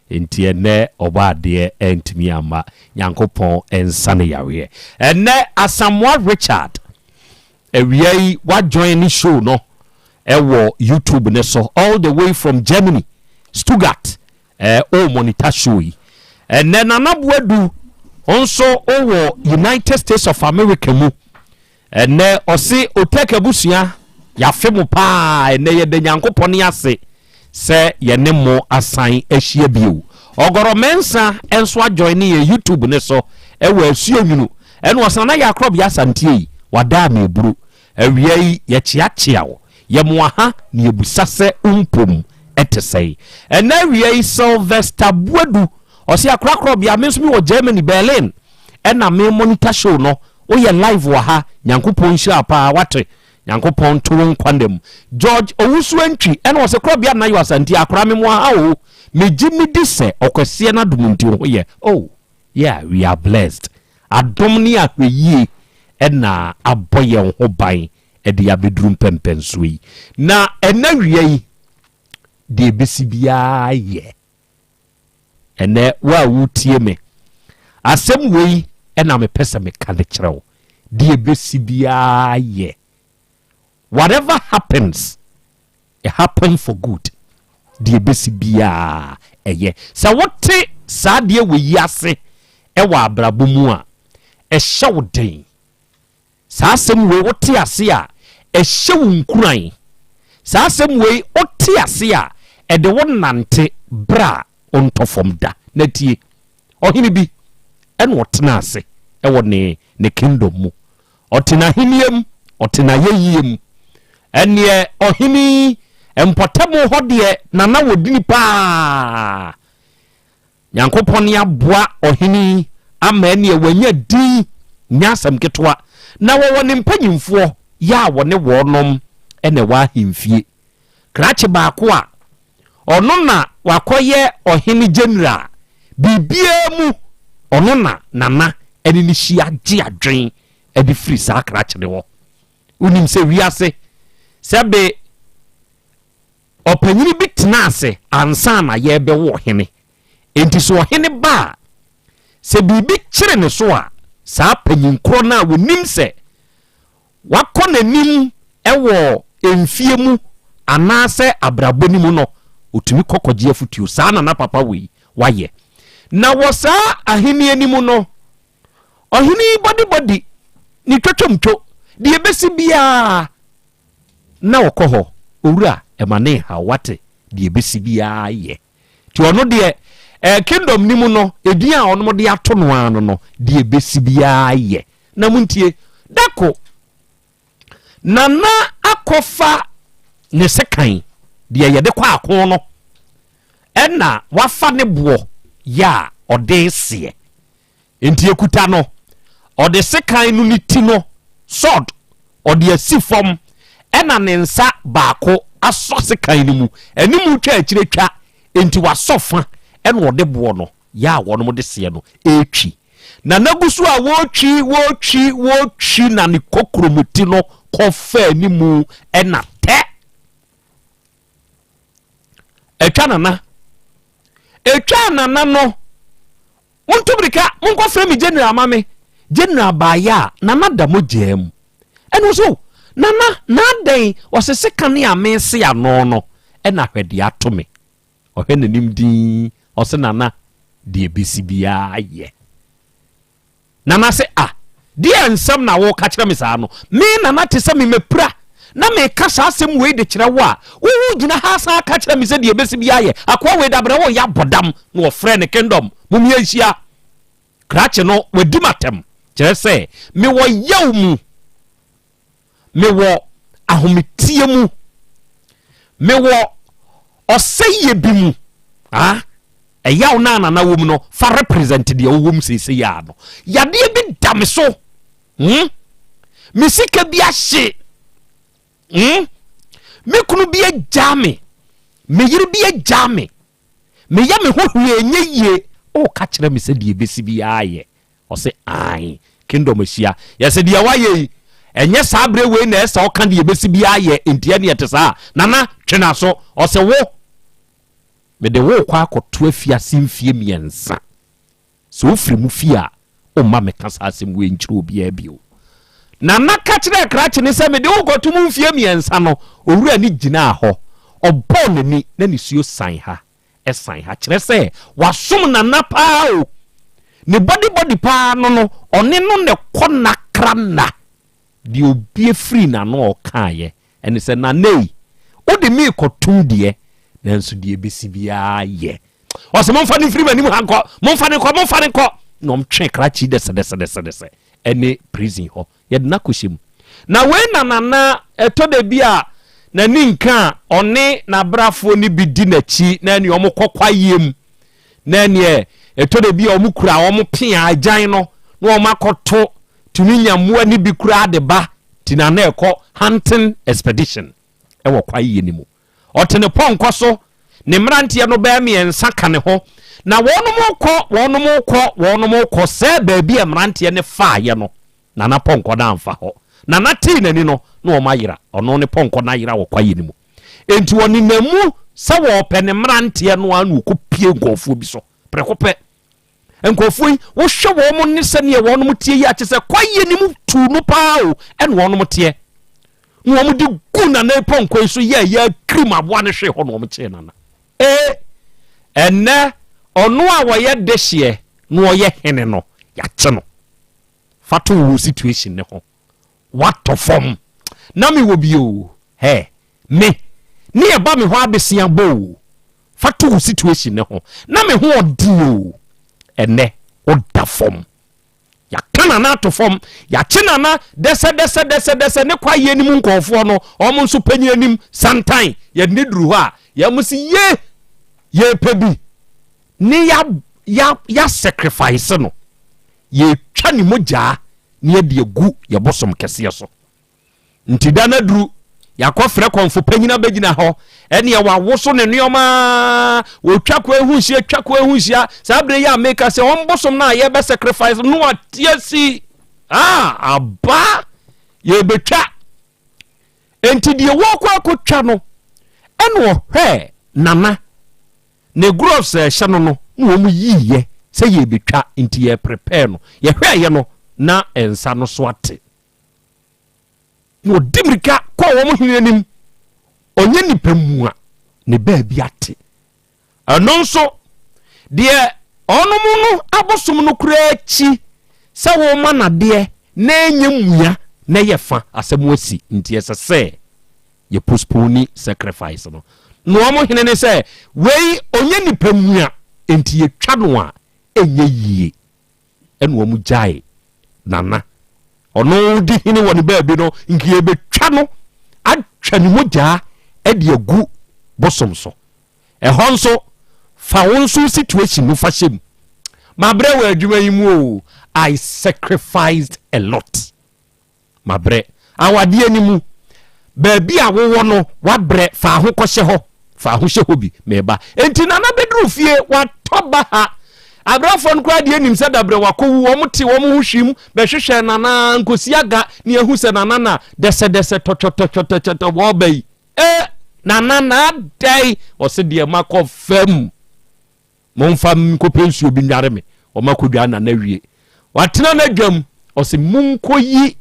[SPEAKER 8] nti ne obade entimi ama Nyankopon ensane yawe ene Asamwa Richard ewie wa join show no ewo YouTube ne so all the way from Germany Stuttgart o monitor show ene nanabuadu onso owo United States of America mu ene osi oteka busua ya femu pa ene ye de Nyankopon ase se ye ne mo asan ahia bio ogoro mensa enso join ye YouTube ne so ewo asuonwunu ene osana ya Krobea Asante wada me buru awie ye chiachia wo ye mo aha ne ebusase umpom etesei ene awie Sylvester Buadu osi akra Krobea menso mi wo Germany Berlin ena me monitor show no o ye live wa ha Nyankopon hira pa wate Nyankopon turu nkwandem George Owusuantwi ena wo se Krobea na Yaw Asante akra me mo ha o me jimi dise okwese na dumunti ho ye oh yeah we are blessed adom ni ahweye ena aboye ho ban e de abedrum pempenso yi na ena wiei de besibia ye ene wa wutie me asem wei ena me pese me kale kirew de besibia ye whatever happens it happens for good de besibia eye sa wote sa de we yase e wa abrabomu a e hyew den sa asem we wote ase a e hyew nkuran sa asem we wote ase a e de wonante bra ontofom da na tie ohini bi ene wotena ase e wo ne kingdom mu otena hiniem otena yeyiem ene ohini empotemo ho de nana wodini pa Nyankopon ya boa ohini ama ne wanya din nyasam ketwa na wo ne mpanyimfo ya wo ne wonom ene wa himfie krache ba ko a ono na wakoye ohini general bibia mu ono na nana ene ni hia gye adwen edi free sa krache ne wo unim se wiase sebe opanyini bi tenase ansa na ye be wo hene enti so hene ba se bibi kire ne so a sa panyinkro na wonim se wakọ nanim ewo emfie mu anase abraboni mu no otumi kokogye afutuo sa na papa we waye na wo sa ahini animu no ohini body ni twetwomtwo de ebesi bia na wokoho owura emane ha wate de ebesi bia ye ti ono de kingdom ni mu no edin a ono de ato no ano no de ebesi bia ye na muntie dako nana akofa ne sekan de yede kwa akon no ena wafa ne bo ya ode sie enti ekuta no ode sekan no ni ti no sword ode asifom ena ne nsa baako aso sekan ni mu enimu twa achiretwa enti wasofa ena ode bo no ya wono mo de sie no etwi na nagusu a wotwi na ne kokromuti no kofa ni mu ena te etwa nana no untubrika munko fremi general mame general baya nana damo jem eno so nana na den osese kan ya mense ya no ena hwede atome ohwe nanim din ose nana de ebesi bia ye nana se dia nsam na wo ka kira me saa no me nana te se me mepra na me ka saa asem we de kira wo a wo gina ha saa ka kira me se de ebesi bia ye akwa we da bra wo ya bodam no ofre ne kingdom mumia hia krache no wadi matem kire se me wo yaw mu me wo ahometie mu me wo oseye bi mu yaw na wo mu no fa represent de wo mu sese ya no yade bi dame so misika bi ahye me kunu bi ajame me yiri bi ajame me ya me hohwe nye o ka kire me se de ebesi bi aye o se ai kingdom ahia ya se de waye enye sabre we na esa o ka de ebesi bi aye entia ne yetesa nana twena so o se wo me de wo kwa akoto afia simfie miensa so ofri mu fia o ma me kasa asem we nchiro obi abio nana ka kire krache ne se me de wo goto mu mfie miensa no owura ni gina ho obon ni na ni suo san ha esan ha kire se wasom nana pa o ne body pa no one no ne kona krana di obi free na no okaye ene se na nei o de mi kotum de nanso de ebesi bia ye o se monfa ni free mani mu hanko monfa ne ko no mtwe krachi dese ene prison ho ye na koshim na we nana etode bia na ninka one na brafo ni bidi na chi na ne omukokwa yem na ne etode bia omukura omupia ajan no na omakoto tuni nyamua ni bi kura de ba tinana eko hunting expedition ewo kwa yie ni mu otene ponko so ne mrantie no ba mi ensa ka ne ho na wonom ko se ba bi mrantie ne fa ye no nana ponko na amfa ho nana ti nani no na o mayira ono ne ponko na yira wo kwa yie ni mu enti woni namu se wo pe ne mrantie no anu ko pie nkofo bi so prekope nkofo wo hwe wo mo ne se ne wonom tie yi ache se kwa yie ni mu tu no pa o ene wonom tie no mo di guna na ponko so ye ya krim aboa ne hwe ho no mo che nana ene ono a wo ye dehye no wo ye hene no ya che no fato wo situation ne ho what form na me wo bio me ne e ba me ho abesia bo fato wo situation ne ho na me ho odi o ene o da form ya kana na to form ya china na dese ne kwa ye ni mu nkofo no o mo nso panyi anim santan ye nidru ha ye musi ye pebi ni ya sacrifice no ye twa ni mogya ni ye de gu ye bosom kese so nti da na duru yakofre konfo panyina begina ho ene ye wawoso ne nneoma wo twako ehunhia sabre ya make say on bosom na ye be sacrifice no atiasi aba ye betwa enti de wo kwa akotwa no ene wo hwe nana ne groves hye no wo mu yiye se ye betwa enti ye prepare no ye hwe ye no na ensa no so ate no dimrika kwa wo mu hwenim onye nipamua ne baabi ate ano nso de onomu no abosom no kura chi se wo ma na de na enyamua na yefa asem asi nti esese ye postpone sacrifice no no mo hene se wei onye nipamua enti ye twa no a enye yie eno mu jae nana ono di hini woni baabi no nkiye betwa no atwa ni mogya e de agu bosom so ehon so fa won so situation no fa shem mabre wa adwuma yi mu o I sacrificed a lot mabre awade ani mu baabi a wo no wabre fa ho kɔhye ho fa ho hye ho bi meba enti nana bedru fie watoba ha abrafon kwa de anim sadabre wakowu wo mte wo mu hwim be hwehwe nana nkosiaga ne ehu se nana na dese totototototo wo bai nana na dai o se de makɔ fam momfam ko pensuo bi nyare me o makodwa nana wie watena na dwam o se munkoyi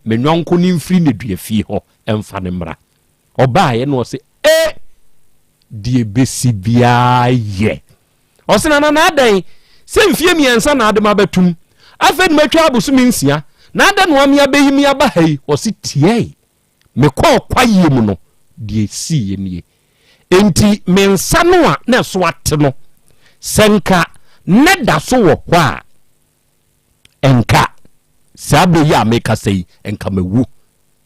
[SPEAKER 8] menwonko ni mfiri ne dua fie ho emfa ne mra oba ye no o se die besi bia ye o se nana na dai se mfie miensa na adema batum afed matwa abusumi nsia na ada no amia behimi aba hai o se tie me kwaye mu no die si ye nie enti mensa no a na so ate no senka ne da so wo hɔ a enka sabe ya meka sei enka mawu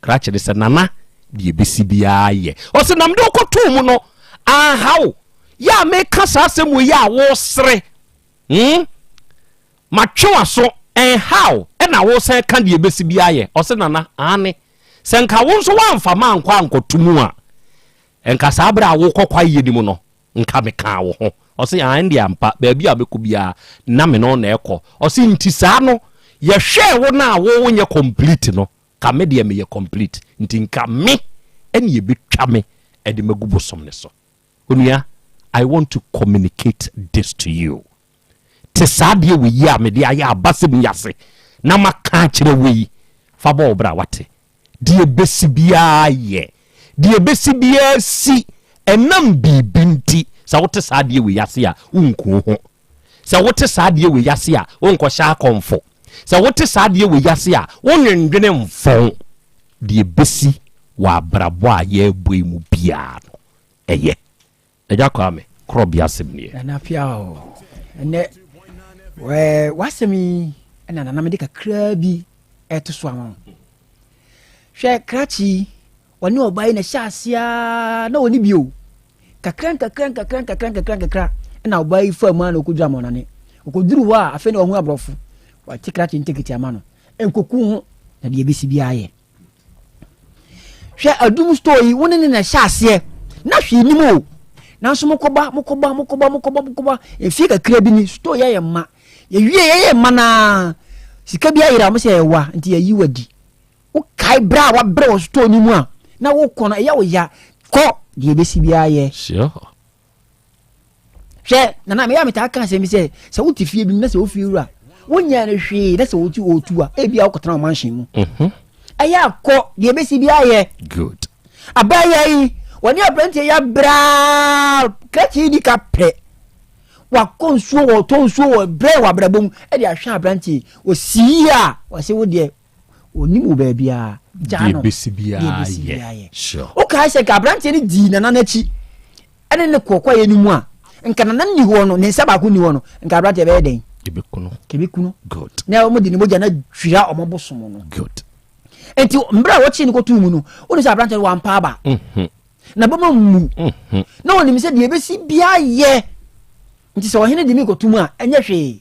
[SPEAKER 8] krache de se nana die besi bia ye o se nam de okoto mu no ahaw ya meka sa asem ya wo sere matwa so how na wo se ka de besi bia ye o se nana ane senka wo so wamfa ma ankwa ankotumu a enka sabra wo kokwa yedi mu no nka meka wo ho o se ande ampa baabi a bekobia na me no na ekɔ o se ntisa no ye hwe wo na wo nye complete no ka me de me ye complete nti nka me ene ye betwa me e de magubo som ne so onua I want to communicate this to you te sadie we yi a me de aya abasem yase na maka kire we fa bo bra wate de besi bia ye de besi bia si enam bibinti sa wote sadie we yase a unku ho sa wote sadie we yase a onko sha konfo sa wote sadie we yase a wonwendwene mfon de besi wa brabo a ye boimu bia no eye eja kwa me Krobea semnie
[SPEAKER 19] na pia o ene wasemi ena na me de kakra bi eto so amon hwe krachi woni obai na hyasia na woni bio kakran ena obai fa mu na okudwa amon na ne okuduru wa afa na ohu abrofo wa tikrachi ntekiti amano enkoku ho na de besi bia ye hwe adum story woni ne na hyasia na hwe ni mo na so mokoba efie kakra bi ni sto ye ma ye wie ma na sika bi ayira mo se wa nti yayi wadi wo kai bra wa bra wo sto ni mu a na wo kono ya wo ya ko de besi bi aye
[SPEAKER 8] sure
[SPEAKER 19] she na me ya me ta kan se mi se wo ti fie bi na se wo fie wura wo nya na hwe na se wo ti otu a e bia wo kotana mansion mu aya ko de besi bi aye
[SPEAKER 8] good
[SPEAKER 19] abaya yi wani apprentice ya bra kachi di kapre wa konsuo wo tonsuo wo bre wa brabom e di ahwa apprentice o siya wa se wo de onimu ba bia jano
[SPEAKER 8] bia ye sure
[SPEAKER 19] o ka se ka apprentice ni di na nachi ene ne kokwa ye ni mu a nka na ni ho no ne nsa ba ko ni ho no nka apprentice be den kebekuno
[SPEAKER 8] good
[SPEAKER 19] na o mo di ni moja na dwira o mo bosom no
[SPEAKER 8] good
[SPEAKER 19] enti mbra wo chi ni ko tu mu no o ni sa apprentice wa mpa ba na bama mu na woni me se de besi bia ye nti se ohene de mi kotum a enye hwe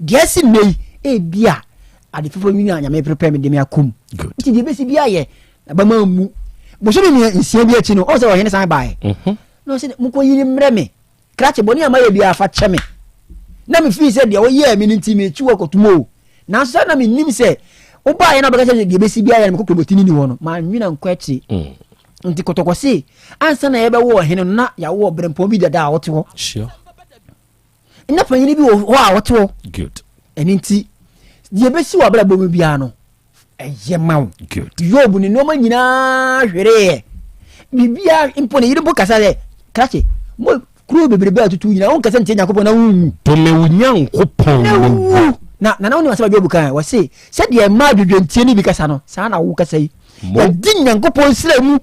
[SPEAKER 19] de si mei e bia ade fofo mi anya me prepare me de me akum nti de besi bia ye na bama mu bo so mi nsia bia chi no o se ohene san bae no se mu ko yini mre me krache boni amaye bia fa che me na me fi se de wo ye mi nti me chi wo kotum o na so na me nim se o ba ye na baka se de besi bia ye me ko probotini ni wo no ma nwina nkwachi nti kotokwase ansa na ye be wo ohene na ya wo brempo bi dada a wote ho
[SPEAKER 8] sure
[SPEAKER 19] ina panyini bi wo a wote ho
[SPEAKER 8] good
[SPEAKER 19] eni nti de besi wa bra bomu bia no eye mawo
[SPEAKER 8] good
[SPEAKER 19] yobu ni no ma nyina hwere bibia impo ne yiri bo kasa de krache mo kuro bebrebe atutu nyina won kasa ntia yakopon na wu
[SPEAKER 8] to me wunyankopon
[SPEAKER 19] na woni wasa ba bukan wo se de ma dwedwe ntie ni bi kasa no sa na wu kasa yi ya din yankopon sira mu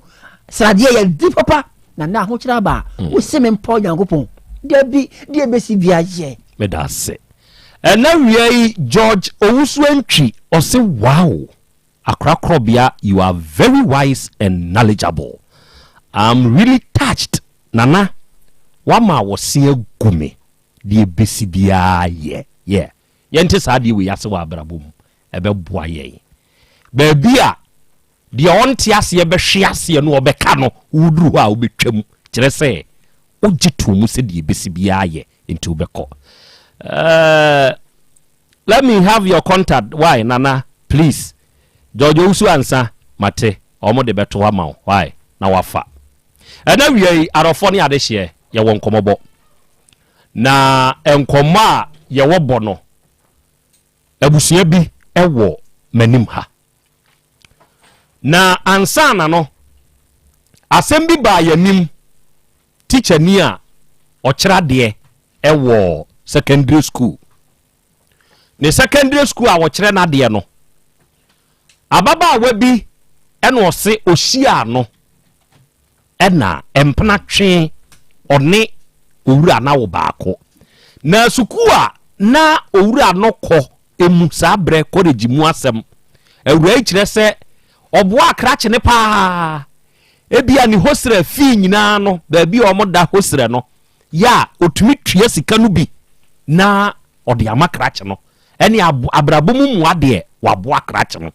[SPEAKER 19] srade ya di papa na ho kira ba wo se me mpo yankopon de besi bia ye
[SPEAKER 8] me da se na wiei George Owusuantwi o se wow Accra Krobea, you are very wise and knowledgeable. I'm really touched. Nana, wama wasiye gume die besi bia ye. Yeah. Yente sadi we yase wa abrabom. Ebe boa ye. Bebia die onti ase ebe hwe ase no obeka no uduru a obetwam. Kire se ogitu mu se die besi bia ye enti obeko. Let me have your contact. Why, Nana? Please. George Usu answer mate omo de beto wa ma why na wafa ena wie arofo ne ade hye ye won komobo na enkoma ye wo bono abusua bi ewo manim ha na ansana no Asem Beba yanim teacher ni a okira de ewo secondary school ne secondary school a wo kire na de no ababa wabi eno se ohia no ena empna twe one owura na wo baako na sukua na owura no kɔ emu sabre college mu asem ewura kire se oboa krache ne pa ebia ni hosra fi nyina no ba bi omoda hosra no ya otumi tue sika no bi na ode amakrache no ene abrabomu mu ade waboa krache no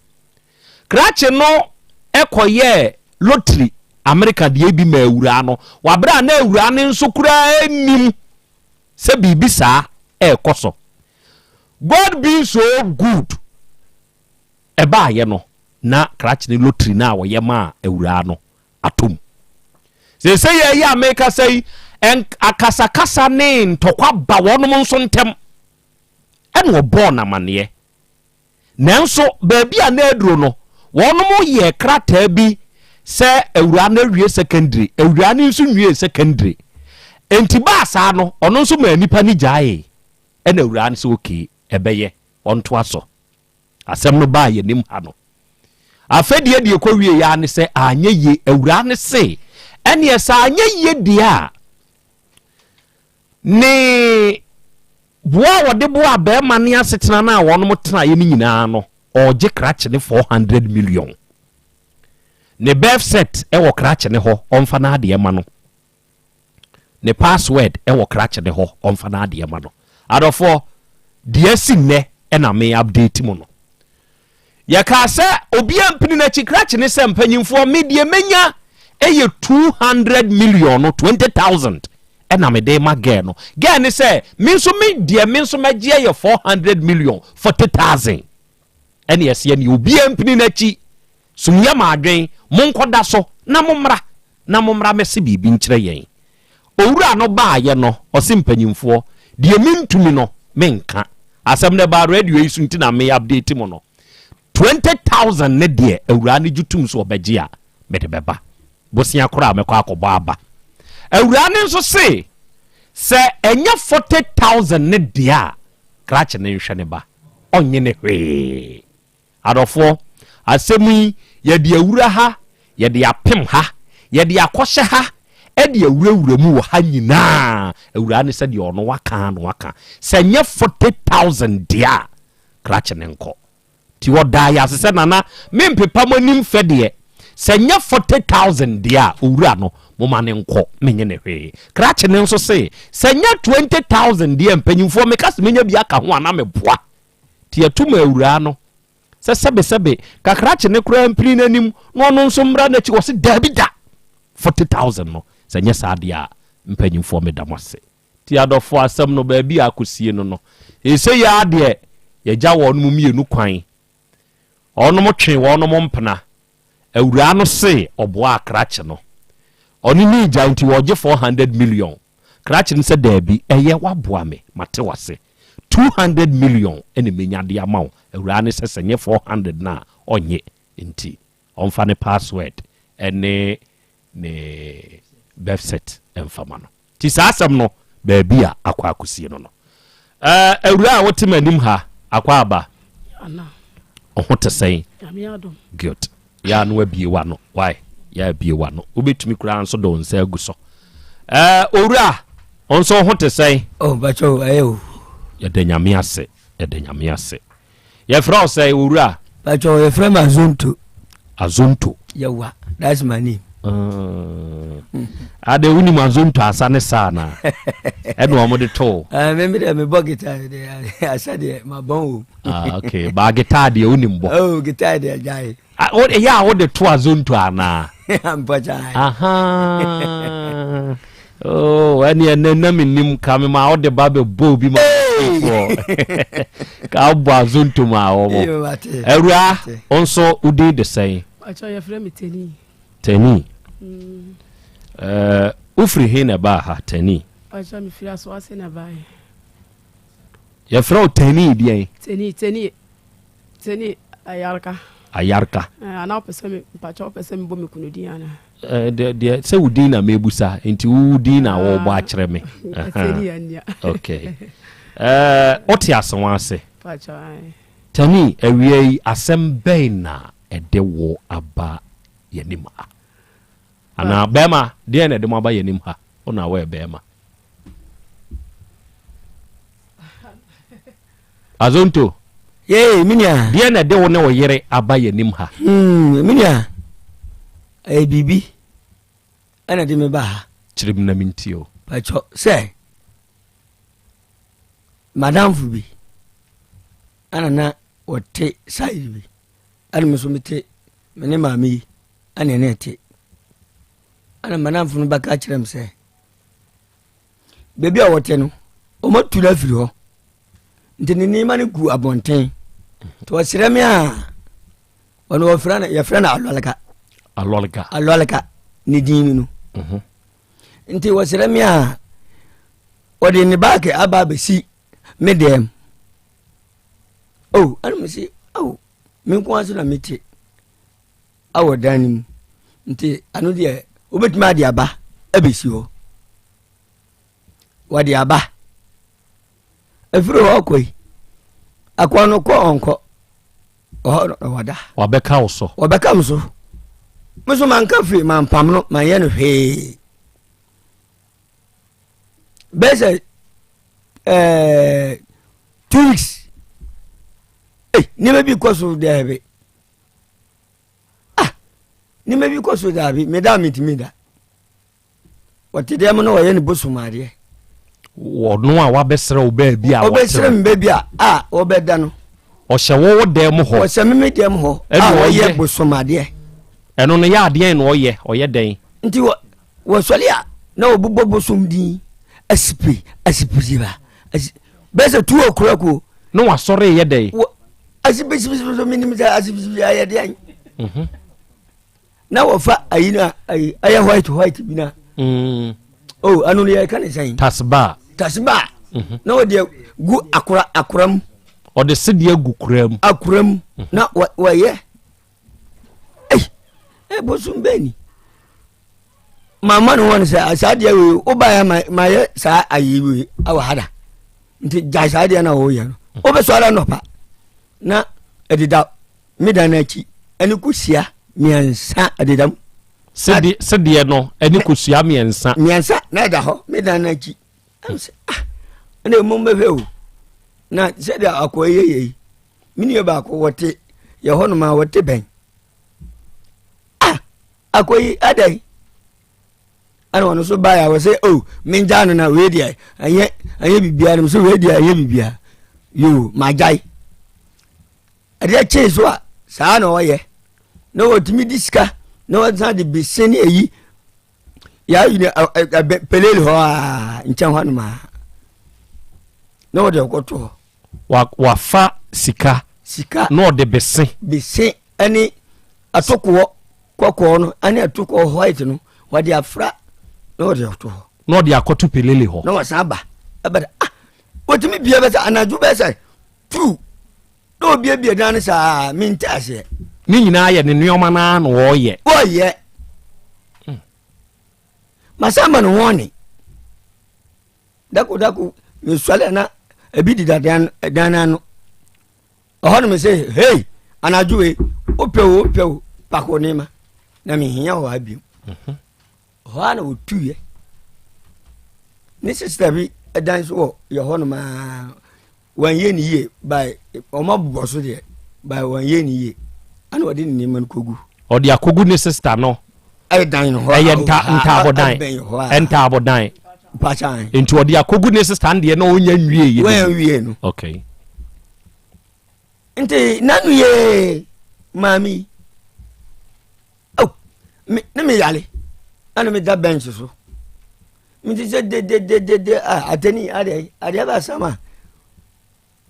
[SPEAKER 8] krache no ekoye lottery America de bi ma ewura no wabra na ewura ne nso kura enim se bibisa ekoso God being so good eba ye no na krache ne lottery na wo ye ma ewura no atom se ye ya America say en akasakasa ne ntokwa ba wonom nso ntem en wo born amane nanso baabia na aduro no wonom ye krata bi se ewura na wie secondary ewura ni nso wie secondary enti ba sa no ono nso ma nipa ni jae ena ewura ni so okay ebeye onto aso asem no ba ye nim ha no afedie die ko wie ya ne se anye ye ewura ne se ene esa anye ye dia ne boa wode boa be mane asetena na wonom tena ye ni nyina no oje krache ne 400 million ne birth set ewo krache ne ho omfa na ade ma no ne password ewo krache ne ho omfa na ade ma no adofo de asinne ena me update mu no ya ka se obi ampini na chi krache ne se mpanyimfo me de menya eye 200 million no 20,000 ena me de ma ge no ge ne se minso me de minso magye ye 400 million 40,000 ene yesi ni obi ampini na chi sumya ma adwen monkoda so na momra mesi bibi nkyere yen owura no ba ye no osimpanyimfo de mintumi no menka Asem Beba radio isu ntina me update mo no 20,000 ne de owura ne jutum so obegye a me de beba bosia kora me kwa akobo aba owura ne nso se enya 40,000 ne de a krache ne nhwe ne ba onye ne hwe adofo asemi ye de awura ha ye de apem ha ye de akoshe ha e de awura mu wo ha nyina awura ne se de ono waka se nye 40,000 dia krache ne nko ti wo da ya se nana mempepa manim fe de senya 40,000 dia owura no moma ne nko menye ne hwe krache ne nso se senya 20,000 dia mpanyimfo meka se menya bia ka ho ana meboa ti atuma owura no se sebe kakrache ne kura mpiri nanim no no nso mra na chi wo se dabida 40,000 no senya sa dia mpanyimfo medamase ti adofo asem no ba bi akosie no ese ya de ye gya wo no mienu kwan ono mo twe wo no mo mpena awura no se oboa krache no oni ni gya nti wo gye 400 million krache no se dabi eye waboa me mate wase 200 million ene menya de amaw awura ne se senye 400 na onye nti onfa ne password ene ne website emfama no ti sasam no ba bia akwa akosie no awura a wote manim ha akwa aba ana ohote sei good ya no abie wa no why ya abie wa no obetumi kura nso do nsa aguso owura onso ohote sei
[SPEAKER 20] bacho ayo
[SPEAKER 8] ya denyame ase ya fra sei owura
[SPEAKER 20] bacho ya fra
[SPEAKER 8] azonto
[SPEAKER 20] yawa that's my name
[SPEAKER 8] ade uni mazonto asane sana eno amode to
[SPEAKER 20] me de me bo guitar de asade ma bon
[SPEAKER 8] okay ba guitar de uni mbo
[SPEAKER 20] guitar de jai
[SPEAKER 8] ya wo de to azonto ana
[SPEAKER 20] ampacha
[SPEAKER 8] aha ani enna minim kame ma wo de ba be bo bi ma ka bo azonto ma wo ewura onso udi de sei
[SPEAKER 11] acha ya frame
[SPEAKER 8] Teni. Ufri hina ba ha teni.
[SPEAKER 11] Acha mi fira so ase na ba.
[SPEAKER 8] Ya fra teni dia.
[SPEAKER 11] Teni ayarka.
[SPEAKER 8] Ana
[SPEAKER 11] pese mi bo mi kunu di ana.
[SPEAKER 8] De se udi na mebusa enti udi na wo bo akere me.
[SPEAKER 11] Teni anya.
[SPEAKER 8] Okay. Oti asonwa ase.
[SPEAKER 11] Acha.
[SPEAKER 8] Teni ewie asem ben na ede wo aba yenim ha ana bema de na de mo aba yenim ha ona we bema azonto
[SPEAKER 20] minia
[SPEAKER 8] de na de wo na wo yere aba yenim ha
[SPEAKER 20] minia bibi ana de me ba ha
[SPEAKER 8] chirim na mintio
[SPEAKER 20] pacho say madam fubi ana na wote sai bi ana mesomite mene mami ana nete ana manamfu no baka kirem se bebi a wote no o matula firi ho ntini ni mani gu abonten to wasireme a wono wofrana ya frana alolaka ni dinu no nti wasireme a wodi ni bake aba besi medem ana mesi min ko aso na meti awodanim nti anu de obetuma ade aba abesi ho wade aba efiro ho koi akwa no ko onko wada
[SPEAKER 8] wabeka oso
[SPEAKER 20] wabeka mso muso man kafi man pam no man ye no hwe bese 2 weeks ni me bi kwaso debe ni me bi kwaso dabi me da mitimida wote dem no waye ni bosumade
[SPEAKER 8] wono a wabesere oba bia
[SPEAKER 20] obesere mbe bia obeda no
[SPEAKER 8] ohye wo dem ho
[SPEAKER 20] ohye me dem ho oye bosumade
[SPEAKER 8] eno no ya ade en no oye den
[SPEAKER 20] nti wo solia na obubo bosumdi asipiziba bese tu okurako
[SPEAKER 8] no wasore ye den
[SPEAKER 20] asibisi minimisa asibisi ayade an na wofa ayina ay white bina anu ne kan say
[SPEAKER 8] tasba
[SPEAKER 20] na wode gu akuram
[SPEAKER 8] ode sede gu
[SPEAKER 20] akuram na waye bosum beni mama no won say asade we oba ma ye sa ayiwe awahada nti jasade na wo ye no obeso ala no pa na edida midanachi ani kusia miensa edidam
[SPEAKER 8] sede no ani kusia miensa
[SPEAKER 20] na da ho midanachi amse ene mumbe feu na sede akoyeye mini ba ko wote ye hono ma wote ben akoyi adai ana wono so baa ya say oh menja no na we dia anye bibia no so we dia anye bibia yo majai ade che so a saa na oye no otimi diska no what's the beseni eyi ya you pelele ho a nchan ho no ma no de okoto
[SPEAKER 8] wa fa sika no de bese
[SPEAKER 20] ani atoko kokko no ani atoko white no wade afra no de oto
[SPEAKER 8] no de akoto pelele ho
[SPEAKER 20] no wasaba abada otimi bia be sa anaju be sa tu no bia dan sa mintase
[SPEAKER 8] ni nyina ye ne nuoma na no oye
[SPEAKER 20] masamba no woni dako me swale na ebidi dadan no oho no me say hey anaju e opewo pako nima na me hia wa bi oho na otuye ni sister bi dan so ye ho no ma wan ye ni ye by omabugo so de by wan ye ni ye ana wadi ni man kogu
[SPEAKER 8] odi akogu ni sister no
[SPEAKER 20] ay dan no
[SPEAKER 8] ay enta abodan
[SPEAKER 20] pacha
[SPEAKER 8] enti odi akogu ni sister ande na onya nwie ye
[SPEAKER 20] wan wie no
[SPEAKER 8] okay
[SPEAKER 20] enti nanu ye mami oh me yale ana me da bench so mi ti se de ateni ade ba sama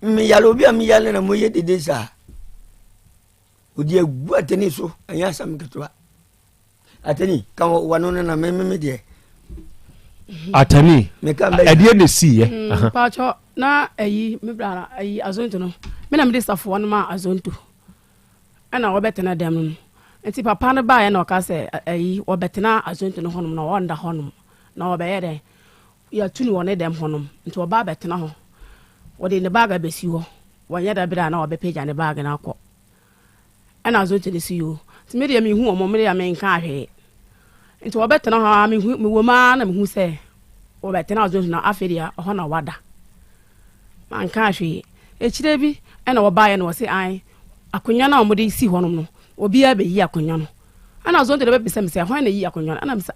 [SPEAKER 20] mi yale obi am yale na mo ye de sa odi agu ateni so anya sam ketwa ateni kan wano na me de
[SPEAKER 8] ateni ade ne si ye
[SPEAKER 21] pacho na ayi me bra ayi azonto no me na me de safo no ma azonto ana obetena dem no enti papa no ba ye na o ka se ayi obetena azonto no honom na wonda honom na obeye de ya tuni woni dem honom nti oba betena ho wode ne baga besi ho wanya da bira na obepeja ne baga na akọ ana azonto de si yo ti me de me hu omo me ya me nka ahwe nti obetena ho me hu me wo ma na me hu se obetena azonto na aferia ho na wada man ka ahwe echire bi ana oba ye na wo se ai akonya na omo de si honom no obi a be yi akonya no ana azonto de be pese me se ho na yi akonya ana me se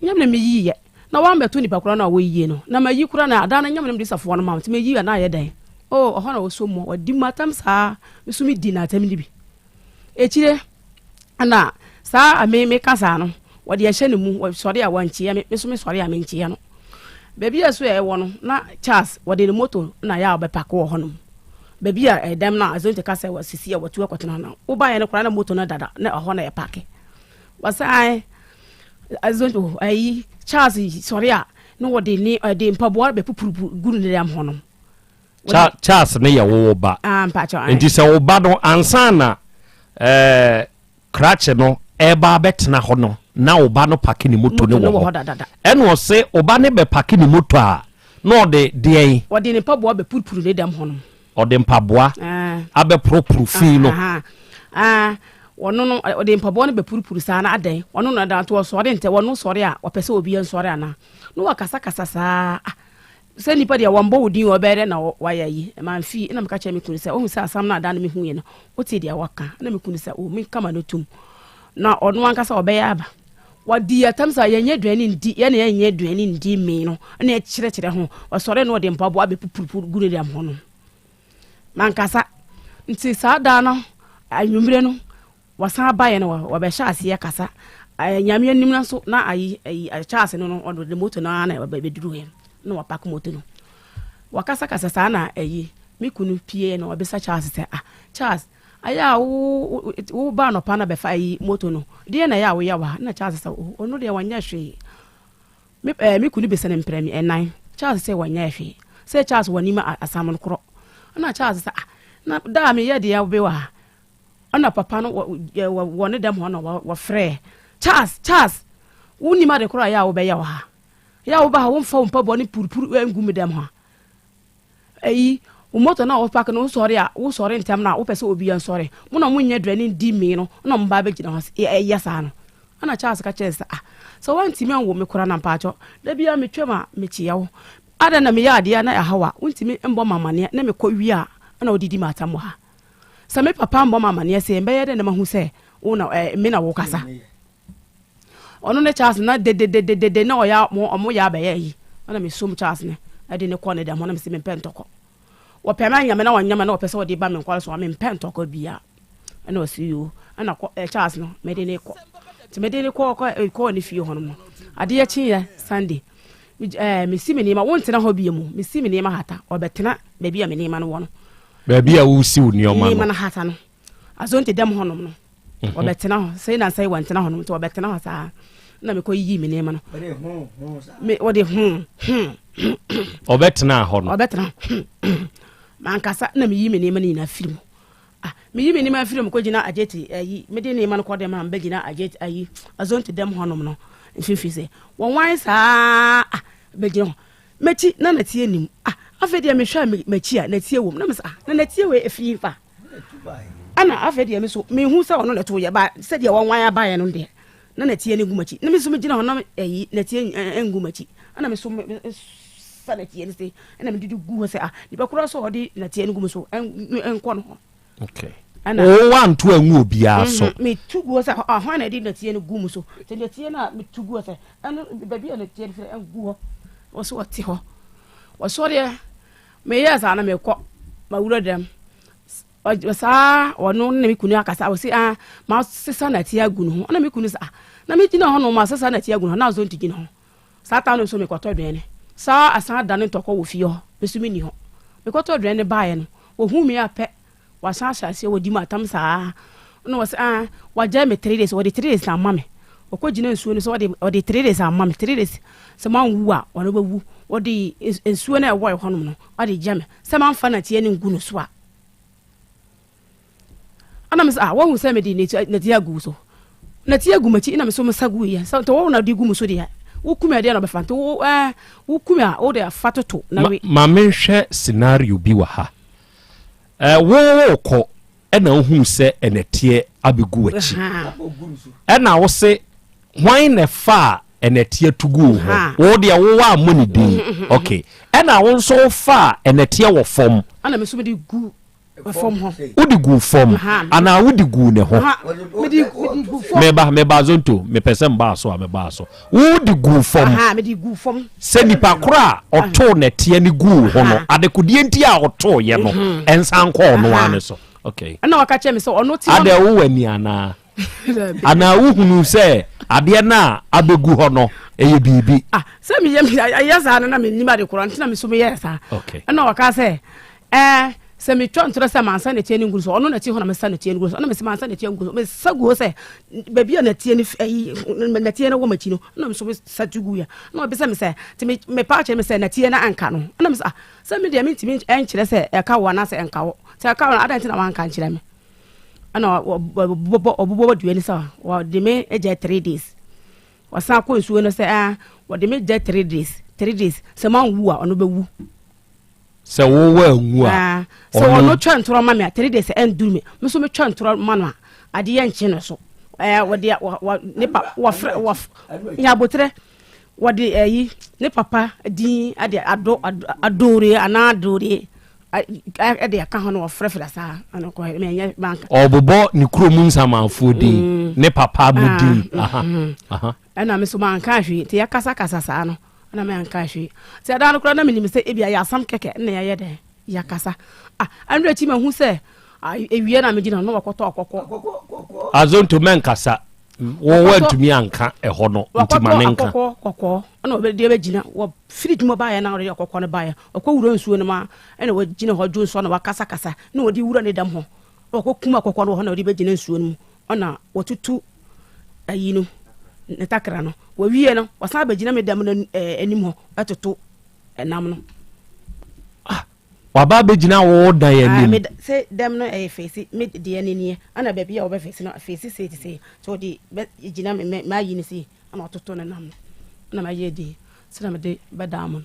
[SPEAKER 21] nyam na me yi ye na wa mbeto ni pakura na wo yi no na mayi kura na ada na nyam na me safo no ma me yi na ye dan oh ho na wo so mo wadi matam sa me so mi di na atam ni bi echire ana sa ame kasa no wadi ahye ne mu sori a wanchi ya me so me sori a me nchi ya no bebi eso e wo no na Charles wadi ne moto na ya obepaka wo ho no bebi a edem na azonte kasa wa sisi ya watu akwatena na wo ba ye ne kura na moto na dada na ho na ye pake wasa ai azonto ai Charles sorry a no wode ni de mpaboa be pupuru guru ne am honom
[SPEAKER 8] Charles ne ye wo ba
[SPEAKER 21] mpacho
[SPEAKER 8] enti se wo ba no ansana crash no e ba betena ho no na wo ba no pake ni moto ne wo eno se wo ba ne be pake ni moto a no de den
[SPEAKER 21] wode ni mpaboa be pupuru ne dem honom
[SPEAKER 8] ode mpaboa abe propuru fi no wono no ode mpaboa no be purupuru saa na adan wono no da to so ode nte wono sori a opese obi en sori ana no wakasa kasa saa se nipa dia wambo wodi obere na waya yi man fi na meka che me kunu se o hu se asam na adan me hu ye no o ti dia waka na me kunu se o me kama no tum na ono ankasa obeya aba wadi atamsa yenye duani ndi ye na yenye duani ndi me no na e kire ho osori no ode mpaboa be purupuru guru dia ho no man kasa nti saa da no anwumre no wasan baye no wabehya ase kasa nyame anim na so na ayi Charles no on the motor na na beduru he no wapak motor no wakasa kasa sa na ayi mikunu pie no wabesa Charles se Charles aya wo ba no pa na be fa ayi motor no de na ya wo ya wa na Charles se ono de wanya hwe mikunu be sene mpremi enan Charles se wanya hwe se Charles wani ma asam no kro na Charles se na da me ye de ya be wa ana papa no wone dem ho no wa frɛ Charles woni ma de kora ya wo be ya wa ya wo ba wo mfa wo mpabo ne purupuru engu me dem ho ayi wo moto na wo pak no wo sori ntem na wo pese obi an sori mo na mo nya drani di me no na mo ba be gina ho ya sa no ana Charles ka chese so wanti me wo me kora na mpacho da bia me twema me chia wo ada na me ya ade na ya hawa wonti me mbo mamane na me kɔ wi a na odidi matam wo ha sa me papa mbo mama ne se mbeye de na mahu se una me na wo kasa
[SPEAKER 21] ono ne Charles na de na oya mo ya ba yi ana me som Charles ne ade ne kɔ ne dem ho na me se me pentoko wo pɛ ma nyame na wanyama na wo pɛ sɛ wo de ba me nkwale so wa me pentoko bia ana o si yo ana Charles no me de ne kɔ ti me de ne kɔ ne fie ho no ade ya chi ya Sunday me si me ne ma wo ntena ho bia mu me si me ne ma hata obetena ba bia me ne ma no wo no
[SPEAKER 8] ba bia wo si wo ne o ma
[SPEAKER 21] no na hata no azonte dem ho no obetena ho sei na sai wantena ho no to obetena ho saa na me kɔ yi me ne ma no me wo de
[SPEAKER 8] obetena ho no
[SPEAKER 21] obetena man kasa na me yi me ne ma ni na film me yi me ne ma film ko gina ageti ayi me de ne ma no kɔ de ma ba gina ageti ayi azonte dem ho no mfifi se won saa be gina mechi na tie nim afedi me hwa mechi a na tie wom na me sa na tie we efi fa ana afedi me so me hu sa wono leto ye ba se de won aba ye no de na tie ne gumachi na me so me gina hono ayi na tie ngumachi ana me so sa na tie ne se ana me dudu gu se ni ba kura so odi na tie ne gum so enko no
[SPEAKER 8] okay o wan to anwu obia so
[SPEAKER 21] me tugu se ho na di na tie ne gum so te na tie na me tugu se ana ba bia na tie ne engu wo so oti ho wo so de me yes ana me ko ma wura dem saa wono na me kunu akasa wo se ma sesa na tie agu no ana me kunu sa na me tina ho no ma sesa na tie agu no na zo ntigi no saa ta no so me kwato dwen ne saa asan da ne ntoko wo fie ho besumi ni ho me kwato dwen ne baaye no wo hu me apɛ wa san hyase wo di ma tam saa no wo se wa ja me 3 days wo de 3 days na mame wo ko gina nsuo no so wo de 3 days na mame 3 days se man wu a wo no bawu wo de nsuo na ɛwɔ ho no wo de ja me se man fa na tie ne ngu no so a ana me se wo hu se me di na tie agu so na tie agu machi ina me so me sagu ya so to wo na di gu mu so de ya wo kuma de na be fa to wo kuma o de afatoto na we
[SPEAKER 8] ma menhwɛ scenario bi wa ha wo ko na hu se enetie abegu achi na wo se hwan na fa enetie tugu ho wo de wo wa amoni din okay na wo nso fa enetie wo fom
[SPEAKER 21] ana me so me di gu fom ho
[SPEAKER 8] udi gu fom ana udi gu ne ho me ba zonto me person ba so me ba so udi gu fom
[SPEAKER 21] me di gu fom
[SPEAKER 8] se nipa kora oto na tie ni gu ho no adekodie nti a oto ye no ensan ko no ane so okay
[SPEAKER 21] ana waka che me so ono ti
[SPEAKER 8] ade wo wani ana wo hunu se ade na abegu ho no eye bibi
[SPEAKER 21] se me yesa na me nima de kora ntina me so me yesa
[SPEAKER 8] okay
[SPEAKER 21] ana waka se se me twa ntoro se mansa na tie ni nguru so ono na tie ho na me sa na tie ni nguru so ono me se mansa na tie nguru so me saguo se ba bia na tie ni na tie na wo machi no ono me so me satugu ya na obi se me se ti me pa che me se na tie na anka no ono me se me de me ti me enkyere se e ka wo na se enka wo se ka wo na adanti na wanka nkyere me ana obobo duani sa wo de me eje 3 days wasa ko nsuo no se wo de me je 3 days se man wu a ono be wu
[SPEAKER 8] se wo wa nwu a
[SPEAKER 21] so ono twa ntoro ma me 3 days endu me me so me twa ntoro ma no ade ye nche no so wo de ne pa wo ya botre wo de ne papa din ade adore ana adore ade aka ho no wo frefra sa ana ko me nya banka
[SPEAKER 8] obobo ni kromu nsamanfo din ne papa mu din aha
[SPEAKER 21] ana me so man ka hwe te yakasa kasa sa no na me anka hwe se da no kura na me nim se ebia ya sam keke na ya de yakasa andu achi ma hu se ewie na me gina no wakoto okoko
[SPEAKER 8] azonto men kasa wo wantumi anka eho no ntima ne nka
[SPEAKER 21] kokko na obedi be gina wo fridge mo ba ya na ore okoko ne ba ya okowuro nsuo ne ma na wo gina ho jo nsuo na wakasa kasa na odi wura ne dam ho okokuma kokko no ho na odi be gina nsuo no ona wotutu ayi no ne takra no wo wie no wasan ba gina me dam no anim ho atoto enam no
[SPEAKER 8] waba be gina wo da ya ni
[SPEAKER 21] se dam no face me de ani ana ba bia wo be face no face say so di gina me ma yi ni si ana atoto ne nam na ma ye di se na me de ba dam no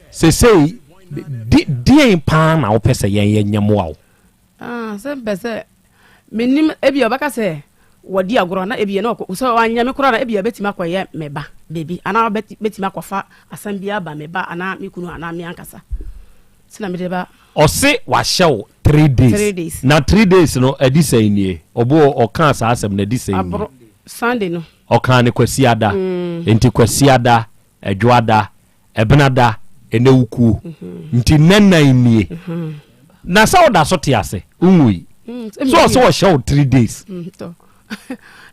[SPEAKER 8] se di pa na wo pese yen nyamo awo
[SPEAKER 21] se pese menim ebia baka se wodi agoro na ebia na so wanya me kora na ebia betima koye meba baby ana betima kofa asam bia ba meba ana mikunu ana me ankasa sina me deba
[SPEAKER 8] ose wa show 3 days na 3 days no edi say nie obo o kan sa asem na edi say
[SPEAKER 21] abro Sunday no
[SPEAKER 8] ɔka kwasiada enti kwasiada adwoada ebenada enewuku nti nannan nie na sa oda so te ase unwi so show 3 days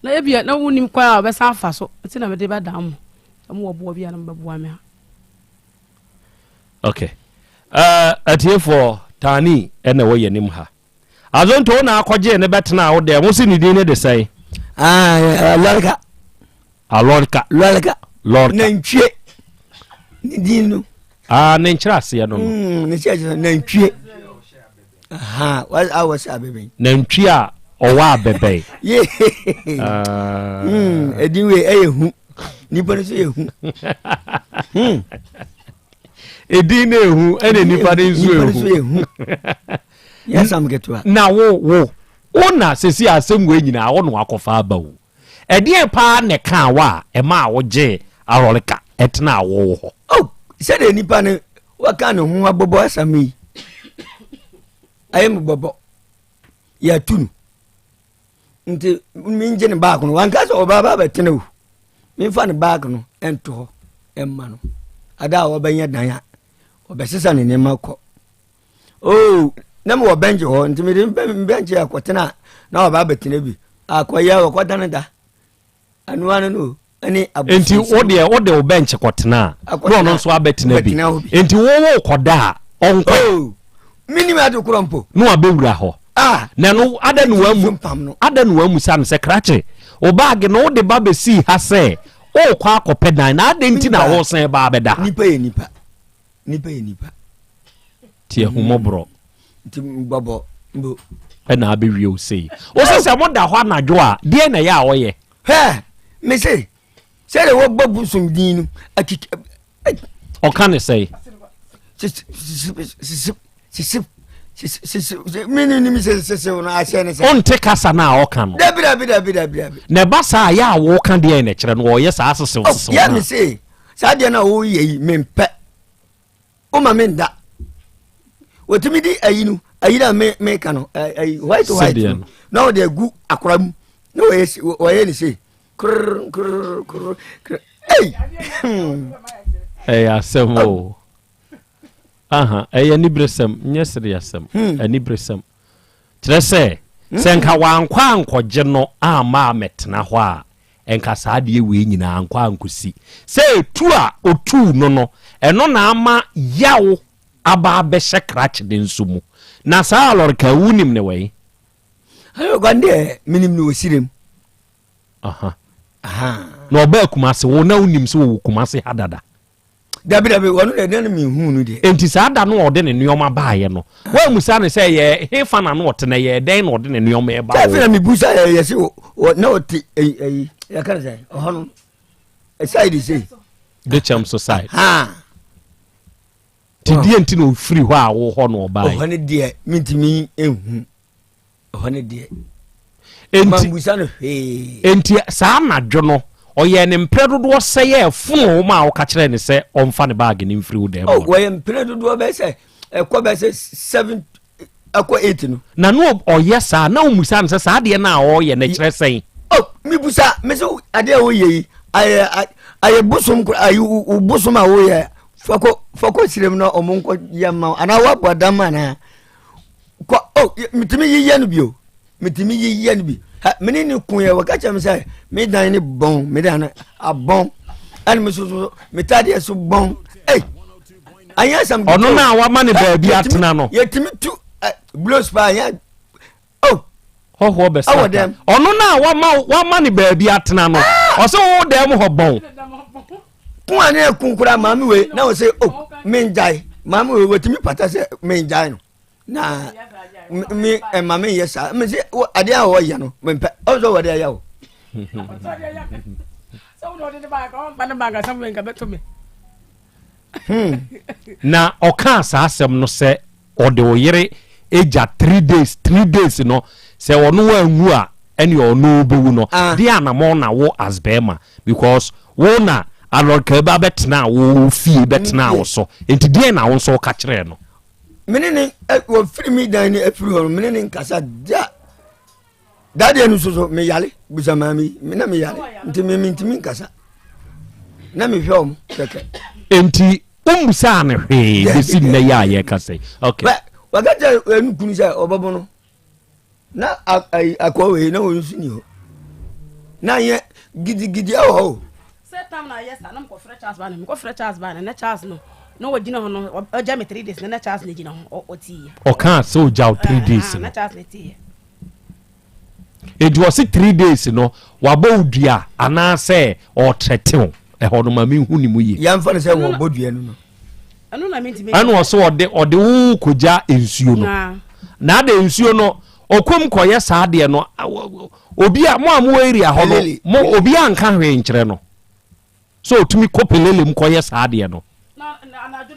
[SPEAKER 21] na ebia na wonim kwa obesa afa so enti na mede ba dam mo obo bia na mbabua me
[SPEAKER 8] okay atiefo tani ene wo yenim ha azonto na akɔgye ne betena wo de mo si ne din ne de sai lorika
[SPEAKER 20] nantwie ne din no
[SPEAKER 8] ne nkyira ase no
[SPEAKER 20] ne kyerɛ nantwie I was abebe
[SPEAKER 8] nantwie a ɔwa abebe
[SPEAKER 20] edinwe ehu nipa no so ehu
[SPEAKER 8] edin na ehu ene nipa no so ehu
[SPEAKER 20] yes am getwa
[SPEAKER 8] na wo na sesi asem we nyina wo no akɔfa abawo ɛdeɛ pa ne ka wa ɛma wo gye arolika ɛtena wo ho
[SPEAKER 20] oh sɛ de nipa ne waka ne ho abobo asami ayem bobo ya tunu nti mi nje ne back no wanka so obaba betene wo mi fa ne back no ento emma no ada wo banya dan ya obesesa ne nema kɔ oh na mo benje ho nti mi benje akotena na obaba betene bi akoya wo kɔdane da anuano no ani abu
[SPEAKER 8] enti wo de bench kɔtena no no so abetena bi enti wo kɔda onko
[SPEAKER 20] minimum adu kurompo
[SPEAKER 8] no abewura ho na no ada no wamu san se krache o bag no de ba be si ha se o kwa akɔpɛ dan na ada nti na wo san ba beda
[SPEAKER 20] nipa ye nipa
[SPEAKER 8] tie humobro
[SPEAKER 20] nti mbabo mbo
[SPEAKER 8] na abewie o sei o se mo da ho anadwo a de na ya wo ye
[SPEAKER 20] he me say le wo gbobu sum din no akik
[SPEAKER 8] o kan ne say
[SPEAKER 20] minimum se na ashene se
[SPEAKER 8] on take kasa na o kan
[SPEAKER 20] dabi
[SPEAKER 8] na ba sa ya wo kan de na kire no o ye sa asese
[SPEAKER 20] so ya me say sa de na wo ye mempe o ma menda wotimi di ayinu ayina me kano ay white na o de gu akoram na o ye ni say krr
[SPEAKER 8] hey asemo ni bresem nyesere yasem ani bresem trese senka wankwa ankɔgye no ama metena hɔ a enka saade we nyina ankwa ankosi se tu a otu no ɛno na ama yawo aba bɛhyɛ krach de nsumu na saa lorika wunim ne wei
[SPEAKER 20] ayo gande minim no osirem
[SPEAKER 8] na oba kumase wo na unim so wo kumase hadada
[SPEAKER 20] dabi wonu de na mi hu nu de
[SPEAKER 8] enti saa da no ode ne nioma baaye no wa musa ne say ye hefa na no otene ye den na ode ne nioma e baawo
[SPEAKER 20] ta na mi busa ye se na oti ya kan say ohon side say
[SPEAKER 8] the cham society ti die enti no free hɔ a wo hɔ no baaye
[SPEAKER 20] ohon de mintimi ehu ohon de
[SPEAKER 8] enti saa na dwo no oye ne mpredodo seye funu ma wo ka kire ne se omfa ne bag ne mfiri wo dem
[SPEAKER 20] oye mpredodo be se ekɔ be se 7 akɔ 8 no
[SPEAKER 8] na no oye saa na umusa ne se saa de na oye ne kire sen
[SPEAKER 20] mi busa me so ade wo ye aye busum aye busum a wo ye fako sirem na omonko yamma ana wa bodama na ko mitimi yiye no bio mitimi yiye no bi mini ni kun ye wakacha mi say mi dan ni bon mi dan a bon an mi so mi tade so bon anya sam
[SPEAKER 8] ono na wa mani ba bi atena no
[SPEAKER 20] yetimi tu blows pa anya
[SPEAKER 8] ho be sa ono na wa mani ba bi atena no o se wo dem ho bon
[SPEAKER 20] kun ani kun kura mami we na o se mi njai mami we wetimi pata se mi njai no na mi mami yesa mi se ade a wo ya no me pe o so wade ya wo
[SPEAKER 8] na oka sa asem no se ode oyere eja 3 days no se ono wa anwu a ene ono bewu no dia anamo na wo as bema because wo na alorka ba betena wo fie betena wo so enti dia na wo so ka kire no
[SPEAKER 20] menene wo free me dan ni afiri ho menene nkasa Daddy no so me yale busa mami me na me yale ntimi nkasa na me hwom keke
[SPEAKER 8] enti umusa ne hwe besi na ya ye kase okay
[SPEAKER 20] wagaja enkunu say obobo no na akwawe na won suni ho na ye gidi awo
[SPEAKER 21] set time na yes na ko fresh Charles ban ko fresh Charles ban na Charles no we gina ho no o ja me 3 days na Charles na gina ho o ti
[SPEAKER 8] o kan so ja 3 days
[SPEAKER 21] na Charles na ti
[SPEAKER 8] it was 3 days no wabo udua ana say o tretew ho no ma mi hu ni mu ye
[SPEAKER 20] yamfa ne say wo bodua no
[SPEAKER 21] anu na menti me
[SPEAKER 8] anu so ode wo koja ensuo no na de ensuo no okom koye saade no obi a mo amu area ho no mo obi anka hwe nkyere no so otumi kopelele m koye saade no
[SPEAKER 21] anadwo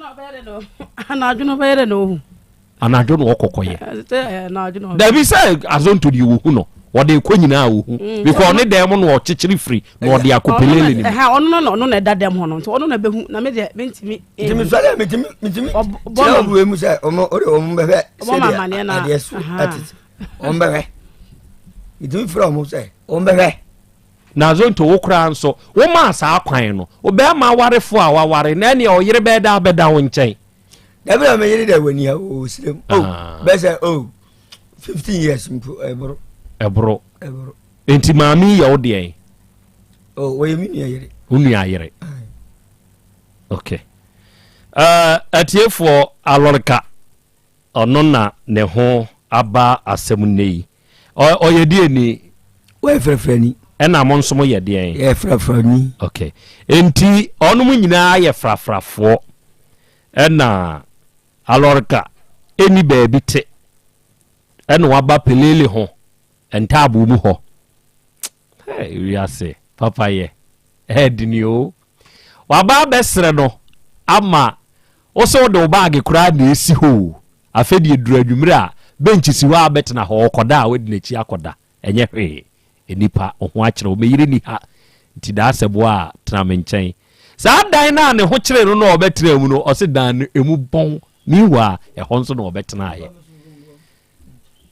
[SPEAKER 21] no bayere no
[SPEAKER 8] anadwo no okokoye
[SPEAKER 21] anadwo no
[SPEAKER 8] da bi say azonto di wo hu no wode ko nyina wo hu because ne dem no ochechiri free no wode akopelele ni
[SPEAKER 21] ha ono no na da dem ho no so ono na behu na me de mentimi
[SPEAKER 20] mitimi sale mitimi tira buwe mu say omo bebe say na adesu atit ombere mitimi from mu say ombere
[SPEAKER 8] na azonto wo kra nso wo ma sa akwan no obe ma warefo a waware na ne oyire be da beda wo nchen
[SPEAKER 20] da be me yiri da wani ha o sirem be say 15 years mpo
[SPEAKER 8] ebro enti mami ya ode
[SPEAKER 20] we mi yire
[SPEAKER 8] unu ayire okay atiefo alorika ono na ne ho aba asem nei oyedie ni
[SPEAKER 20] we frefrani
[SPEAKER 8] ena mo nso mo yedie
[SPEAKER 20] ye frefrani
[SPEAKER 8] okay enti ono mu nyina ye frafrafo ena alorika eni baabi te ena waba pelele ho entabu mu ho we ase papa ye edini o waba besre no ama oso de bag kura na esi ho afedi eduru adwumire a bench si wa betena ho koda a wedi nachi akoda enye hwe enipa ho akere o meyire ni ha nti da asebo a tena menchen sa dan na ne ho kire no no obetena mu no ose dan emu bon niwa ho nso no obetena aye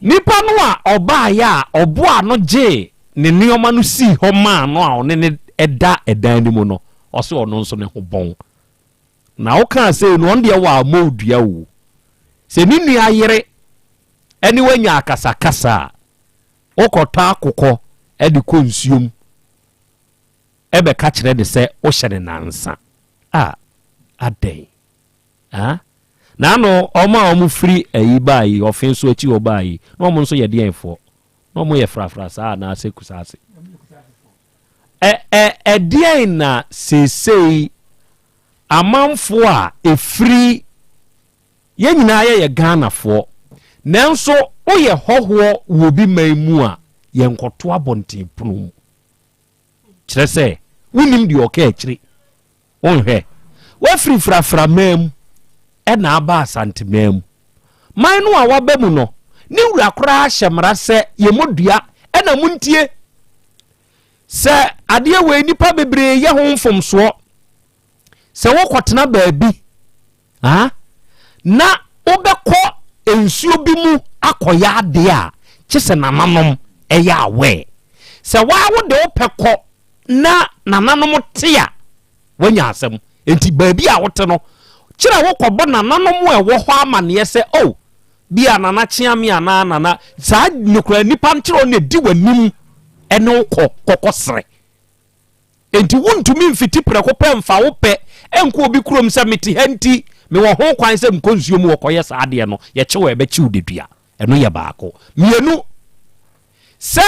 [SPEAKER 8] nipa no a oba ya obo ano je ne nioma no si ho ma no a one ne eda edan ni mu no ose ono nso ne ho bon na wo kan say no on de wa modua wo se ni nua yere eni wanya akasakasa okota akokọ edi konsuom ebe ka kire de se wo hyene nansa adai na no omu free ayi bai ofenso achi obai no omu nso ye de enfo no omu ye frafra sa na asekusase de na sesei amanfo a efri ye nyina ye Ghana fo nanso oye hoho wo bi maimu a ye nkoto abonten punu kire se wonim de oka akiri onhwe wa free frafra mam ena aba asante mam man no a wabam no ne wura kora hyemra se ye modua ena muntie se ade we nipa bebre ye ho mfomso se wo kwotena baabi na obekọ ensuo bi mu akoya ade a kyese nananom eya awe se wawo de opekọ na nananom tia wanya asem enti baabi a wote no kira wo kọbọ nananom ewo ho amane se bia nana chiame ana nana sa nukura nipa nkyero ne di wanim ene kokosre enti wontumi mfiti preko pemfa wo pe enko obi kurom se meti hanti me wo ho kwan se mkonsuo mu okoye sa ade no ye chewe be chi udedua eno ye baako mienu se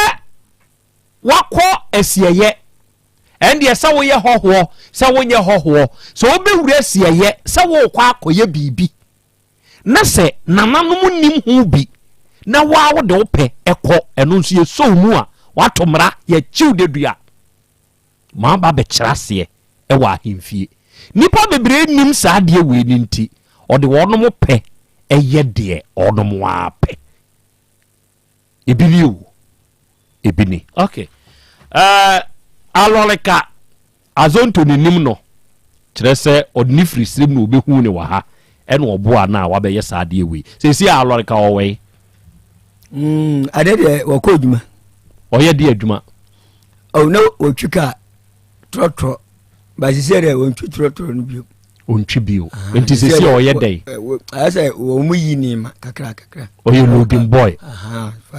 [SPEAKER 8] wakọ esieye ende se wo ye hoho se wo nye hoho so obewura esieye se wo kwa akoye bibi na se nananom nim hu bi na wawo de ope ekọ eno nso ye so mu a watomra ye chi udedua ma ba be kyerase wa ahemfie nipa bebre nim sa de we ni nti ode wonom pe eye de onom wa pe ebini okay aloleka azonto ni nim no kyerɛ sɛ ɔdni free stream no obehu ne wa ha ɛna ɔboa na wa bɛyɛ saade we sɛ si aloleka ɔwɛ
[SPEAKER 20] ade de wakɔ dwuma
[SPEAKER 8] Oye di adwuma.
[SPEAKER 20] Oh no, o twika trotro. Ba sisi re o twi trotro no bio.
[SPEAKER 8] Ontwi bio. Enti sisi oye dey.
[SPEAKER 20] I say wo mu yi ni ma kakra.
[SPEAKER 8] Oye loading boy.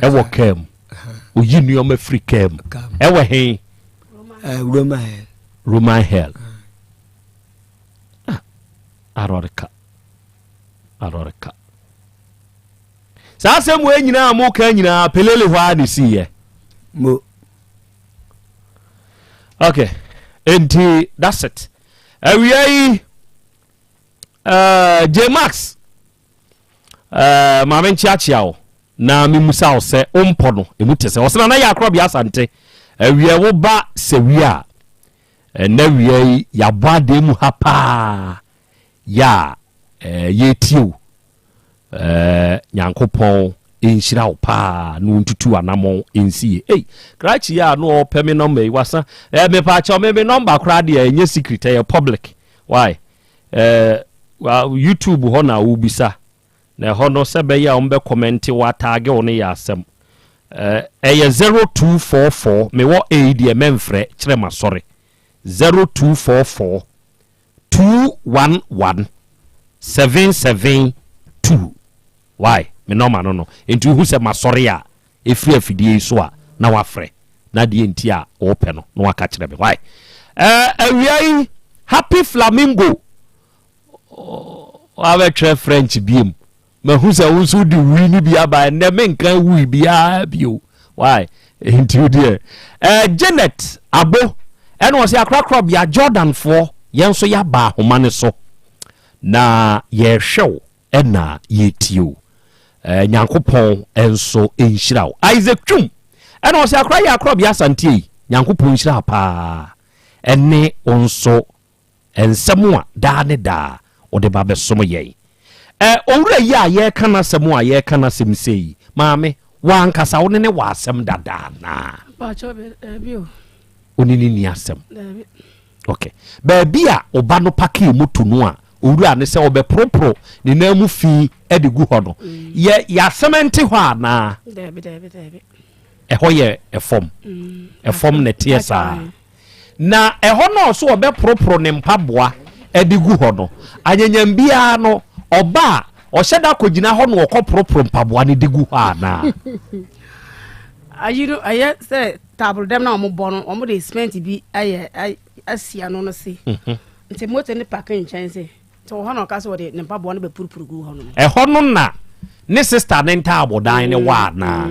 [SPEAKER 8] E wo kem. O yi ni o ma free kem. E wo he. Roman hell. Arorika. Sa asem we nyina mo ka nyina pelele hwa ni siye.
[SPEAKER 20] Mo.
[SPEAKER 8] Okay. Enti that's it. We J Max. Ma men chiachiao na mi musa o se ompo no emute se. Osena na ya Krobea Asante. We wo ba se wi a. Na we ya boade mu ha pa. Ya yetio nyankopon enhyira wo pa no ntutu anamo ensie krachi ya no peme number wasa me pa cha me number kra de enye secret e public why YouTube ho na ubisa na ho no se be ya ombe comment wa tag wo ne ya asem 0244 me wo de memfre kire ma sorry 0244 211 772 why me no man no enti hu se masori a efri afidie so a na wafre na de enti a ope no na waka kire me why awiai happy flamingo wa tre French biem ma hu se wo di wi ni bia ba na me nkan wi bia bio why enti de Janet abo eno wo se akrakro bia Jordan 4 yenso ya ba homane so na ye hwew ena yetio nyankopon enso enhyiraw Isaac Twum ena wo se akra ya Krobea Asante nyankopon hyira pa ene onso ensemu a da ne da ode ba besom ye owura yi a ye kana semu a ye kana semsei maame wankasa wo ne wasem dada na
[SPEAKER 21] ba cho bio
[SPEAKER 8] onini ni asem okay baby a oba no paki mutu no a owura ne se obe propro ne na mu fi edigu ho no ye ya sementi ho na
[SPEAKER 21] debi
[SPEAKER 8] ho ye efom ne tiesa na ho no so obe propro ne mpaboa edigu ho no anyanyam bia no oba o hyeda kogina ho no okopropro mpaboa ne digu ho na
[SPEAKER 21] ayiru aye say table dem na omo bono omo de cement bi aye asia no no se nti moto ne parking chance to ho no ka so de ne mpaboa no be purupuru gu ho no
[SPEAKER 8] ho no na ne sister ne nta abodan ne wa na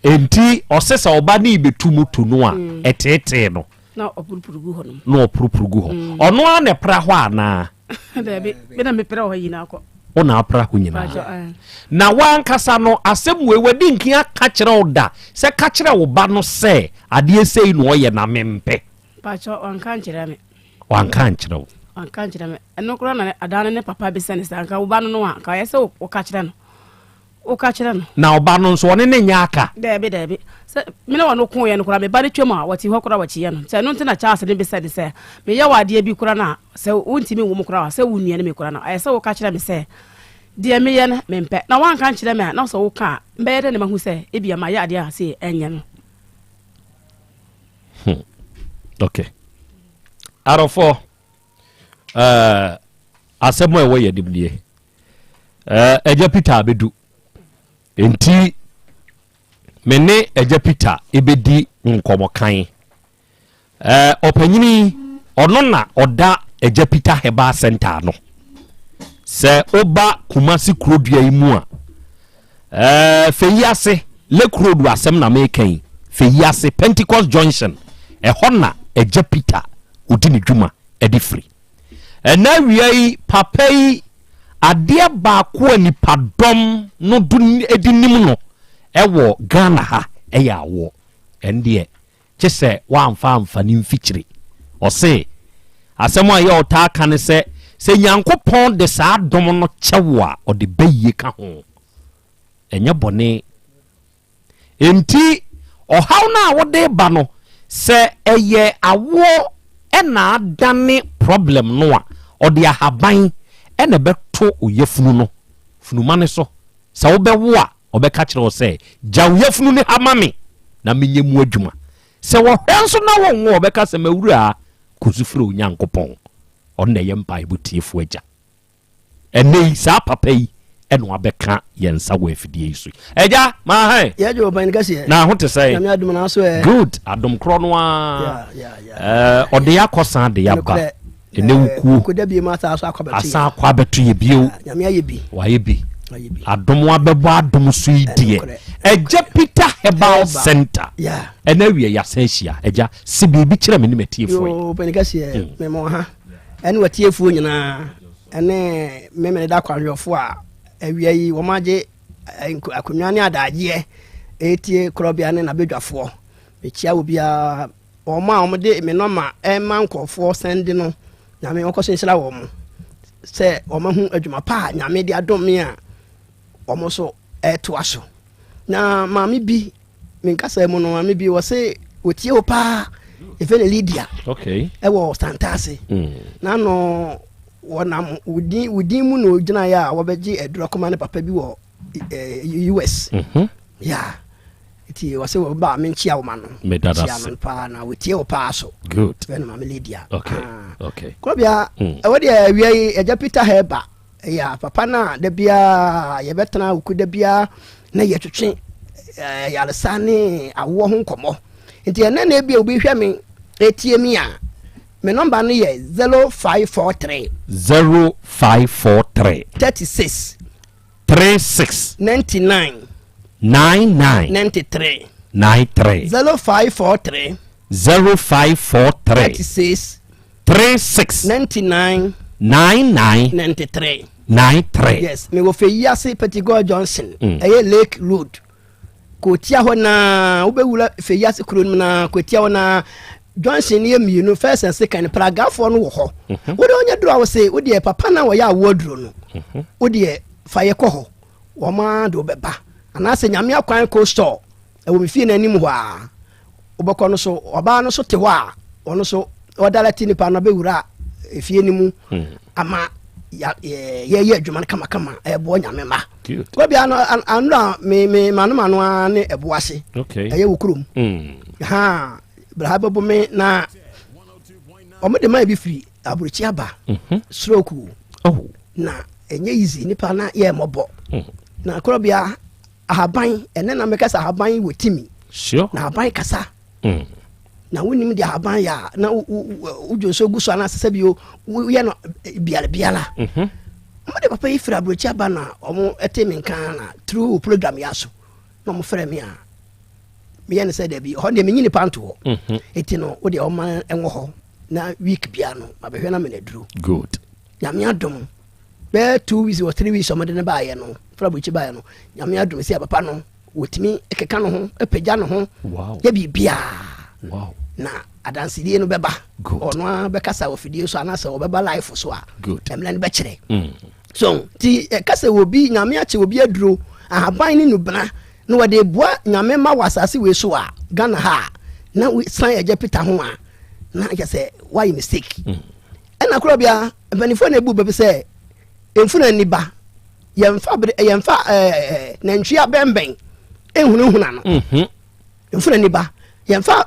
[SPEAKER 8] enti osesa oba ne betu moto no a etete no
[SPEAKER 21] na opurupuru gu ho no
[SPEAKER 8] no opurupuru gu ho ono a ne pra ho ana
[SPEAKER 21] debi be na me pra ho yina ko
[SPEAKER 8] ona apra ho nyina na wankasa no asem wewadi nkia ka kire oda se ka kire wo ba no se ade sei no ye na mempe
[SPEAKER 21] pacho wankan kire me
[SPEAKER 8] wankan kire
[SPEAKER 21] me eno kro na adane ne papa be sene sanka wo ba no a ka yese wo ka kire no
[SPEAKER 8] na oba no nso one ne nya aka
[SPEAKER 21] debi se me na wono ko ye no kra me ba ne twem a wati ho kra wachi ye no se no ntina Charles ne be sene se me ye wade bi kra na se wontimi wo mu kra se wo nua ne me kra na ayese wo ka kire me se de me ye na mempe na wankan kire me na so wo ka mbe de ne mahu se ebia ma ya ade a se enye no
[SPEAKER 8] okay arofo asemo ewo ye diblie eja Peter abedu enti mene eja Peter ebedi nkomokan opanyini ono na oda eja Peter Heba Center no se oba Kumasi Krobea imu a feyiase le Krodu asem na mekan feyiase Pentecost Junction ehona eja Peter odini dwuma edifri na wiai papai ade ba ko nipadom no du edinim no ewo Ghana ha eya wo ende kyese wamfa amfani mfikyire ose asem a ye ota ka ne se nyankopon de saa dom no kyewa ode baye ka ho enye bone enti ohaw na wode ba no se eye awo ena dane problem no a ode ahaban ena beto oyefunu no funuma ne so sa wo bewo a obeka kire wo say jawuyafunu ne hamame na menye mu adwuma se wo hwenso na wo wo obeka se mawura kusufre onyankopon onna ye mpa ibutiefo agya ene sa papa yi eno abeka yensa wo afidie isu agya ma hai
[SPEAKER 20] ye jo ban gase
[SPEAKER 8] na ho te say
[SPEAKER 20] na adum na so
[SPEAKER 8] good adum kro no a ode yakosan de yaba ene wuku
[SPEAKER 20] ko da bi ma sa so akwabetu
[SPEAKER 8] asa akwabetu ye bio
[SPEAKER 20] nyame aye bi
[SPEAKER 8] wa ye bi adom abebo adom so idie eje Peter Herbal Center ena wie ya sensia eja se bibi kire me ne matiefo
[SPEAKER 20] yo ban gase me mo ha ene watiefo nyina ene me me da kwanhwefo a awia yi wo maje akonwa ne adaje etie Krobea ne na bedwafo me chia obi a o ma o de me no ma e ma nkofo sende no nyame o kosenshira wo mo se o ma hu adwuma pa nyame de adom me a o mo so to aso na maami bi me nkasa mu no maami bi wo se otie o pa efele Lydia
[SPEAKER 8] okay
[SPEAKER 20] e wo Santase na no wonam wudi mu no gina ya wo beji eduro koma ne papa bi wo US yeah iti wo se wo ba me nchia wo ma no
[SPEAKER 8] me dada
[SPEAKER 20] pa na wotie o pa so
[SPEAKER 8] good
[SPEAKER 20] when maami Lydia
[SPEAKER 8] okay
[SPEAKER 20] Krobea e wo de awie eja Peter Herbal ya papa na da bia ye betena wuku da bia na ye twetwe ya lesane awo ho nkomo nti ene na bia obi hwe me etie mi a me number no ye 0543 36 99 93 0543 36 99 93 yes me wo fe yase Petigo Johnson eye Lake Road ko tia ho na wo bewula fe yase kuro na ko tia ho na Johnson ye mienu first and second paragraph no wo ho wo de onya duro wo se wo de papa na wo ya woduro no wo de fa ye ko ho wo ma do beba ana se nyame akwan ko store e wo me fie na anim ho a wo beko no so oba no so te ho a ono so odalati ni pa na bewura efie ni mu ama ye adwuma kama ebo nyame ma Krobea no anu me manu ane ebo ase eye wukurum ha bra babo me na omede ma bi firi aburuchi aba stroke na enye easy ni pa na ye mobo na Krobea ahaban ene na meka sa ahaban wotimi
[SPEAKER 8] sure
[SPEAKER 20] na ahaban kasa na wonim de ahaban ya na ujo so guso na sese bio ye no biala mo de papa ifra brocha ba na omo etemi kan na through program ya so no mo frɛ me a me ye ne se de bi ho de me nyini panto ho eti no wo de o man enwo ho na week bia no abehwe na me na duru
[SPEAKER 8] good
[SPEAKER 20] nyame adom be 2 weeks or 3 weeks o mo de ne ba ye no fra brochi ba ye no nyame adom si papa no wotimi ekeka no ho epagya no ho
[SPEAKER 8] wow
[SPEAKER 20] ye bibia
[SPEAKER 8] wow
[SPEAKER 20] na adansidie no beba ono be kasa ofidie so anasa wo beba life so a emle ne be kire so ti kasa wo bi nyame ache obi aduro ahaban ni nubna no wode bua nyame ma wasase we so a Ghana ha na we san eje Peter ho a na ya say why mistake ena Krobea benifo na ebu bebe say emfuna ni ba yemfa na ntwia bemben ehunahuna no emfuna ni ba yemfa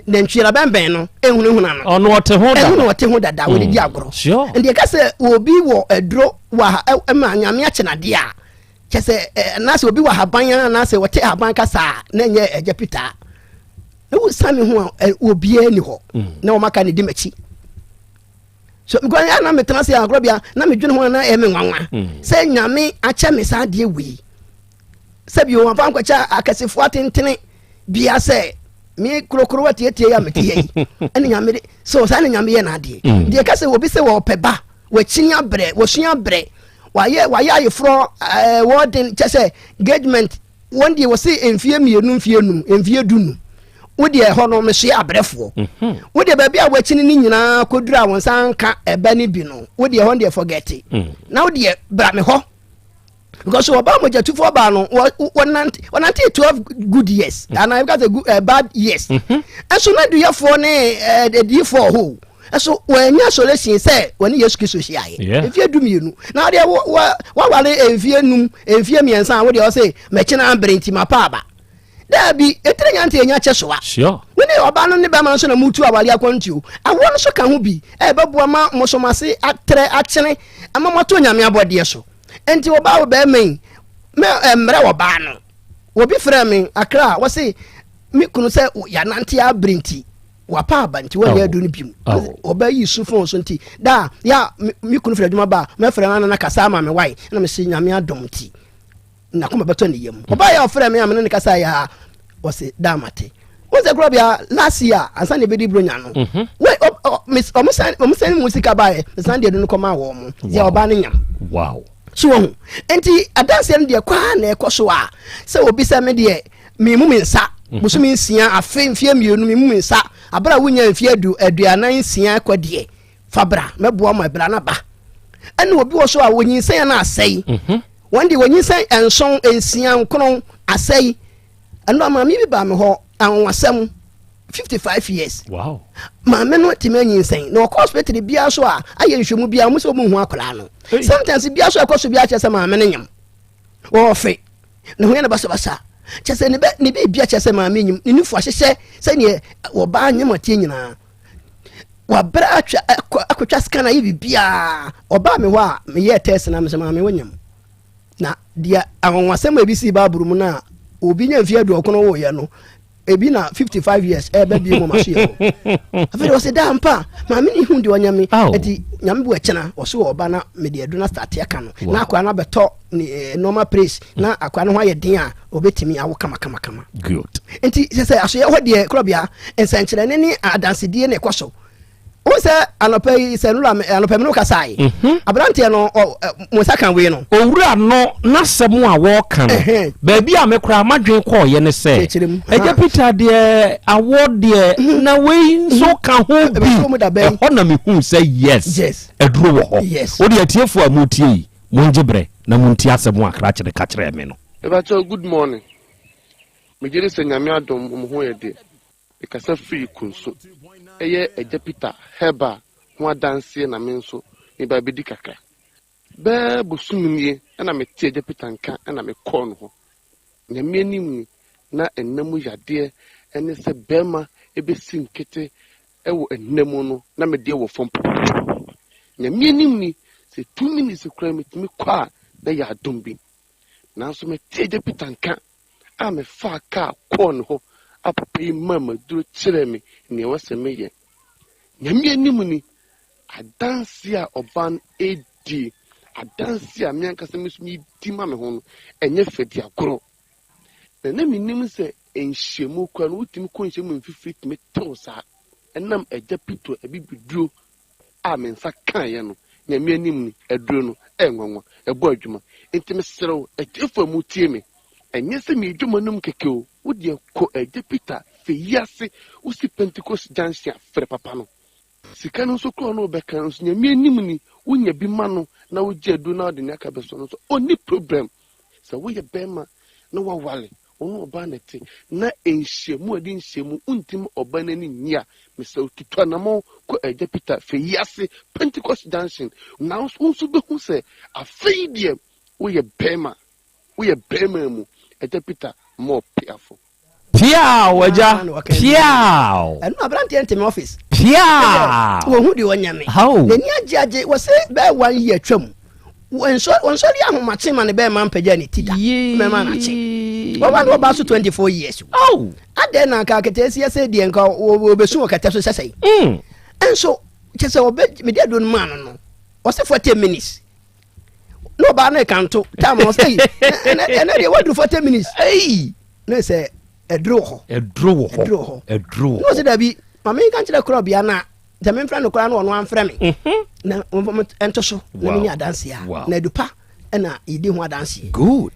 [SPEAKER 20] na ntwira bemben no ehunahuna no
[SPEAKER 8] ono wote
[SPEAKER 20] ho dada we di agoro ndi ka say obi wo edro wa ma nyame achenade a kese na say obi wa haban na say wote haban kasa na nye eje Peter e wo sami ho obi ani ho na o maka ne di machi so mi gwan ya na metena say Krobea na me dwene ho na e me nwanwa say nyame ache me sa de wi sabi o afan kwacha akasefo atentene bia say mi krokro watie ya metie ene nyame so sa ne nyame ye na de de ka say obi say wo peba wa chinya bre wo sua bre wa ye ayefro warden che say engagement one day wo say enfie enfie dunu wo de ho no me so abrefo wo de ba bia wa chini ni nyina kodura won san ka eba ni bi no wo de ho de forget na wo de bra me ho because Obama just 2 ba no 12 good years and I got a bad years and so na do you for ne the D4 who so when ya solution say when Yesu Kristo hia ye if you do me nu na de wa wale enfie num enfie miensa wo de o say mechi na brenti mapa aba da bi etrenya nte enya chesoa
[SPEAKER 8] sure
[SPEAKER 20] when e oba no ne ba man so na mutu awale akwantu awon so ka ho bi e beboa ma mosomase atre achene ama moto nyame abode so enti oba wo ba men me mre wo ba no wo bi frɛ me akra wo say me kunu say ya nante abrenti wapa aba nti wo ya do no bim oba yi su fon so nti da ya me kunu frɛ dwuma ba me frɛ na kasa ma me wai na me se nyame adom ti na kuma beto ne yam oba ya frɛ me amene ne kasa ya wo say da mate wo say Krobea last year ansa ne bedi bronya no we miss omusan musika ba e san de do no koma wo mo ya oba ne nyam
[SPEAKER 8] wow
[SPEAKER 20] so enti adanse ne de kwa na ekoso a se obi se me de me mu mensa busumi nsia afemfie mienu me mu mensa abra wonya mfie aduanan nsia kwade fabra meboa ma bra na ba ene obi wo so a wonyi nsia na asai wandi wonyi nsia enson ensia nkron asai eno ma mi ba me ho anwasam 55 years
[SPEAKER 8] wow
[SPEAKER 20] ma me no timanyi nsia no hospital bia so a aye nhwemu bia mo so mo hu akola no sometimes bia so akoso bia chese ma me nyam wo fe ne ho yana basa chese ne be bia chese ma me nyim ne nufu ahyehye se ne wo ba nyam tie nyina wa bra akotwa scan ayi bia oba me ho a me ye test na me se ma me wonyam na dia anwasam abisi baburu mu na obi nya mfia do okono wo ye no ebi na 55 years be bi mo maso ye afere o se da mpa ma me ni hu de onyame eti nyame bu echena o so oba na me de edu na start ya ka no na akwa na beto normal praise na akwa no ho ye den a obetimi awo kama
[SPEAKER 8] good
[SPEAKER 20] enti se aso ye ho de Krobea ensankyere ne ni adansedie na ekoso o se anopai se nula anopai no kasai abrante no mo saka we no
[SPEAKER 8] owura no nasem a wo kan no ba bia me kra madwen ko ye ne se eje Peter de award de na we so ka ho bi ho na me hu say yes edro wo ho o de atiefo amutie mo ngibre na munti asem akra kire ka kire me no
[SPEAKER 3] eba cho good morning me jere se nyame adom mo ho ye de e kasa free kunso eye eje Peter heba ho adanse na me nso me ba bedi kakra be busumnie na me tie eje Peter nka na me kɔ no ho nyame anim na ennamu yade ene se bema ebesi nkete ewo ennamu no na me de wo fom nyame anim ni se 2 minutes kura metimi kwa na ya dombi na so me tie eje Peter nka a me fa ka kɔ no ho apapai mama duro kyerɛ me ne wase me ye nyame anim ni adanse a oban edi adanse a me ankasa me sumi di ma me ho no enye fedi agoro na me nim se enhyemu kwa no utimi ko enhyemu mfifiri me tosa enam eja Peter ebibiduro a me nsa kan ye no nyame anim ni eduro no enwanwa ebo adwuma entime serew etiefo mu tie me enye se me adwuma num kekeo wodi ko eja Peter fe yase usi Pentecost junction afre papa no sika no so kro no be kan so nyame anim ni wonya bi ma no na wogi adu na ode nyaka be so no so oni problem so wo ye bema na wa wale ono oba na ti na enhyemu adi enhyemu untim oba na ni nya me se otutu anamo ko eja Peter fe yase Pentecost junction na so be hu se afei de wo ye bema mu eja Peter more piafo
[SPEAKER 8] piao waja piao
[SPEAKER 20] enu abrante ente me office
[SPEAKER 8] piao
[SPEAKER 20] wo hu de wonyame na ni ajaje wo se be 1 year twam wonso ri ahomate ma ne be ma mpaja ne tida me ma na chi wo ba so 24 years ade na ka ketesi ese de nka wo besu wo kete so sesei enso chese wo be me de do man no wo se 40 minutes no ba na kanto time wo say ene de wo do 40 minutes no say edro ho no se da bi mama kan kire Krobea na tame mfra no kora no amfra me na ento so na ni adanse a na edupa na idi ho adanse
[SPEAKER 8] good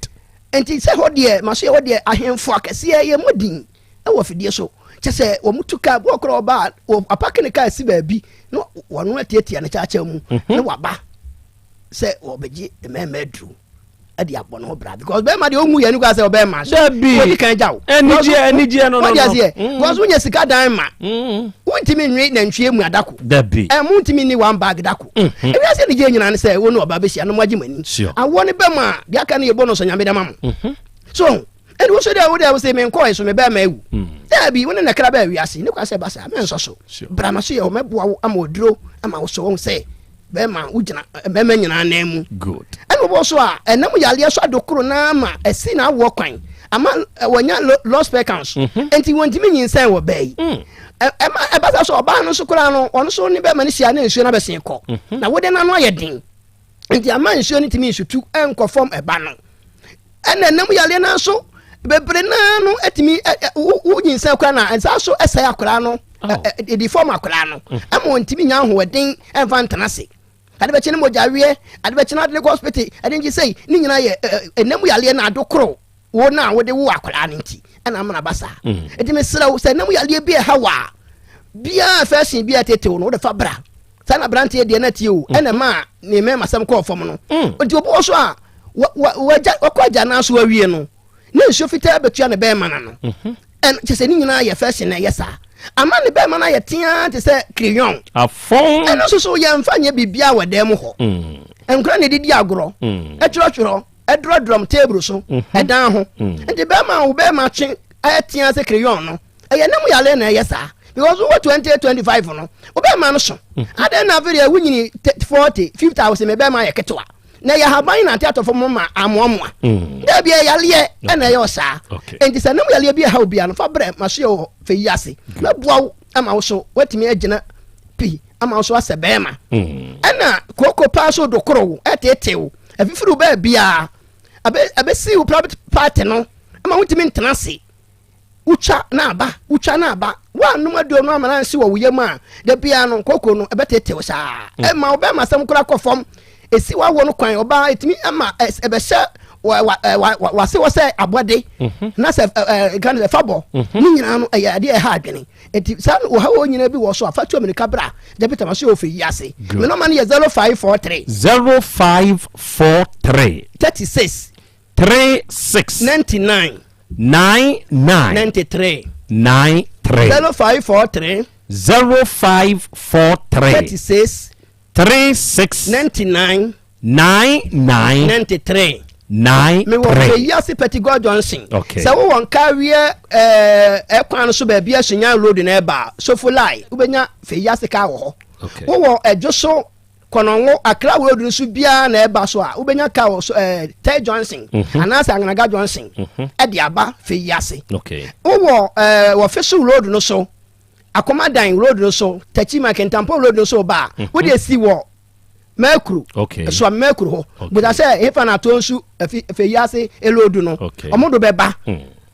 [SPEAKER 20] enti se ho de maso ye ho de ahemfo akese ye modin e wo fidie so chese wo mutuka bo Krobea wo apake ka si ba bi no wono atietia na cha cha mu na waba se wo beji ememedru adi abɔ no bra because be ma de omu ye ni kwa say be ma so
[SPEAKER 8] we
[SPEAKER 20] kan jaw
[SPEAKER 8] enije no
[SPEAKER 20] what you say because unya sika dan ma untimi nwi na ntwie mu adako
[SPEAKER 8] dabi
[SPEAKER 20] untimi ni one bag dako e wi say ni je nyina ne say wo no oba be hia no magye mani awo ne be ma bia ka ne ye bonus nyame de ma mo so and wo so dey wo dey say me nko so me be ma ewu dabi wo ne na kra ba wi ase ne kwa say ba say me nso so bra ma so ye o meboa wo ama oduro ama wo so wo say be ma ugina be ma nyina na mu
[SPEAKER 8] good
[SPEAKER 20] and wo so a enam yale so adokoro na ma esi na wo kwan ama wonya lost peccans enti wontimi nyinsan wo bai e ba so oba no so kura no ono so ni be ma ni sia na nsuo na be sen ko na wo de na no ayedin enti ama nsuo ni timi nsutu enko form e ba no enam yale na so bebre na no etimi wo nyinsan kura na ensa so esai akura no di form akura no ama wontimi nya ho wedin enfa ntanase ade be chine mojawie ade be chine ade hospital ade ngi sei ni nyina ye enam yale na adokoro wo na wo de wo akora ne nti ana amana basa edi me sira wo se enam yale bi e hawa bia fashion bia tete wo no de fa bra sana brante de na tie o ena ma ne me masam ko fom no odi obo so a wakwaja na so awie no na nso fita betua ne be mana no en chese ni nyina ye fashion na yesa ama ne be mana ye tia te se crayon
[SPEAKER 8] afon
[SPEAKER 20] eno so ye mfanye bibia wadem ho enkra ne didi agoro etworo edrodrom table so edan ho enti be ma wo be ma twen atia se crayon no eye nam yale na yesa because what 2025 no wo be ma no so ade na video wunyini 40 50,000 me be ma ye ketwa na ya haban na teato fo ma amoamoa da bia yale na ye osa enti se nam yale bia ha obia no fa bre ma so ye fe yase na boa ama wo so watimi agina pi ama wo so asebema ana koko pa so dokoro etetew afifuru ba bia abesi wo private party no ama wotimi ntenase ucha na aba wa no madu no amana nsi wo yem a da bia no koko no ebetetew saa ma oba masam kura kofom esi wa wo no kwan oba etimi ama ebehye wa se wo se abode na se kan fabo ni nyina no aya de ha adwene enti sa wo ha wo nyina bi wo so afatu amerika bra da beta ma so ofe yase me no man ye 0543 36 99 93 0543 36 99 93 me wo yase Petigo Johnson se wo won kawie ekwan so ba bia sunya road na eba sofulai ubenya fe yase ka wo wo ejoso kononwo akra road nso bia na eba so a ubenya ka wo Tay Johnson anasa Anganaga Johnson e de aba fe yase wo fesu road no so Akomadan road no so Tachima Kentampo road no so ba wo de si wo Mekru so Mekru ho but I say if na to nsu fe yase elodu no omodo beba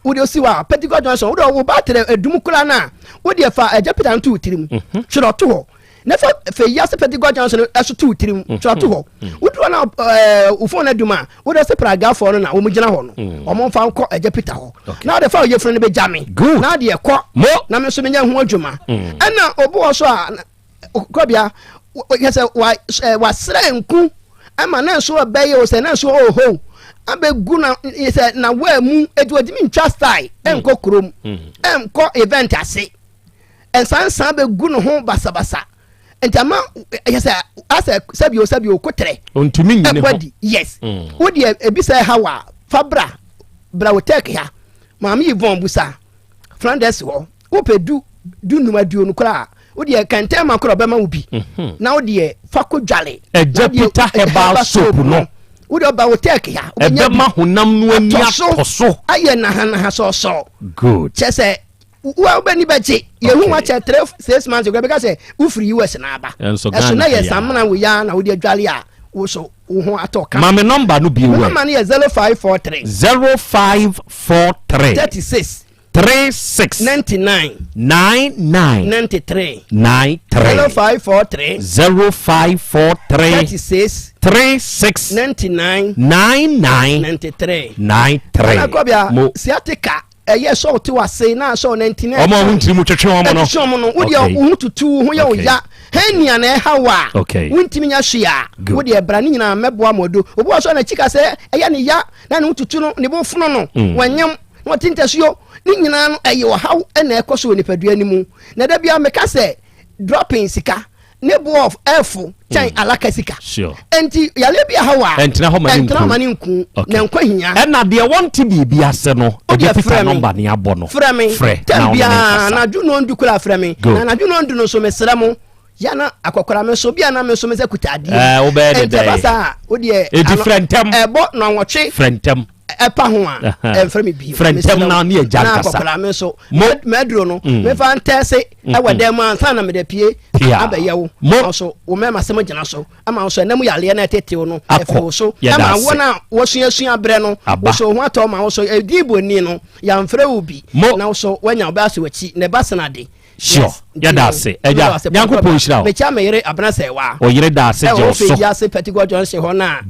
[SPEAKER 20] wo de si wa Petigo Johnson wo do wo battere edum kula na wo de fa Japitan 2 tirim chiro to ho na fa fe yase Petigo Johnson eso 2 tirim chiro to ho wo do na ufo na duma wo de se praga fo no na wo mu gina ho no omo fa nko Japitan ho na de fa ye fro ne be jame na de ko na me so menya ho adwuma ana obo so a Krobea yes wa srenku ama na so abaye o se na so oho abegu na yes na wa mu eduodimi ntwa style enko krom enko event ase ensansan abegu no ho basabasa entama yes asa sabio kotre
[SPEAKER 8] ontumi nyine ho
[SPEAKER 20] yes wo de ebisa hawa fabra brawotek ya maami Yvonne busa Flanders ho wo pedu numadu no kra wo de kantema kro be ma wo bi na wo de fako dwale
[SPEAKER 8] Ejapita herbal soap no
[SPEAKER 20] wo de ba wo tek ya
[SPEAKER 8] ebe ma honam no ani atoso
[SPEAKER 20] aye na ha so
[SPEAKER 8] good
[SPEAKER 20] chese wo be ni beje ye hu wa che 3-6 months go be ka say wo free US na aba eso na ye samna wo ya na wo de dwale a wo so wo ho atoka
[SPEAKER 8] ma me number no bi we
[SPEAKER 20] number na 0543 36 99 93 0543 36 99 93 Krobea siatika ɛyɛ sɛ ɔte wase na sɛ ɔnantini
[SPEAKER 8] ɔma wo ntiri mu twetwe ɔmo no
[SPEAKER 20] wodeɛ wo tutu ho yɛ wo ya hania na ɛha wa wontimi nya hwe a wodeɛ bra ne nyinaa mɛboa mɔdo obi wɔ so na kyika sɛ ɛyɛ ne ya na ne wotutu no ne bofono no wanyam na ɔte ntasuo ne nyinaa no ɛyɛ ɔhaw ɛna ɛkɔ so wɔ nipadua no mu na da bia meka sɛ dropping sika ne bo of ɛfo kyɛn alaka sika enti yale bia hawa
[SPEAKER 8] ɛntena hɔ
[SPEAKER 20] mane nku na nkwa hia
[SPEAKER 8] ɛna deɛ wɔnte biribi ase no ɛde pita number ne abɔ no
[SPEAKER 20] frɛ bia na dwo no ndu kula frɛ me na dwo no ndu no so mesrɛ mo yana akɔkora me so bia na me so me sɛ kutadeɛ
[SPEAKER 8] wo bɛ de
[SPEAKER 20] dɛ basa wo deɛ
[SPEAKER 8] edi frɛntɛm
[SPEAKER 20] ɛbɔ na wɔtwe
[SPEAKER 8] frɛntɛm
[SPEAKER 20] ɛpa ho a ɛmfrɛ me bio
[SPEAKER 8] frɛntɛm na ne agya nkasa
[SPEAKER 20] na akɔkora me so maduro no mefa ntɛse ɛwɔ dɛm ansa na mede pie abɛyɛ wo so wo mɛma sɛm gyina so ama wo so ɛnam yaleɛ na ɛtetew no ɛfɛ wo so ama wo na wɔsuasua berɛ no wo so ho atɔ ma wo so ɛdi boni no yɛmfrɛ wo bi na wo so woanya wobɛa so wakyi ne ba sena de
[SPEAKER 8] sure yada ase eja nyankopɔ nhyira wo
[SPEAKER 20] mecha meyere abena sɛ wa
[SPEAKER 8] o yere da ase je so
[SPEAKER 20] o ase petigo johnson hɔ na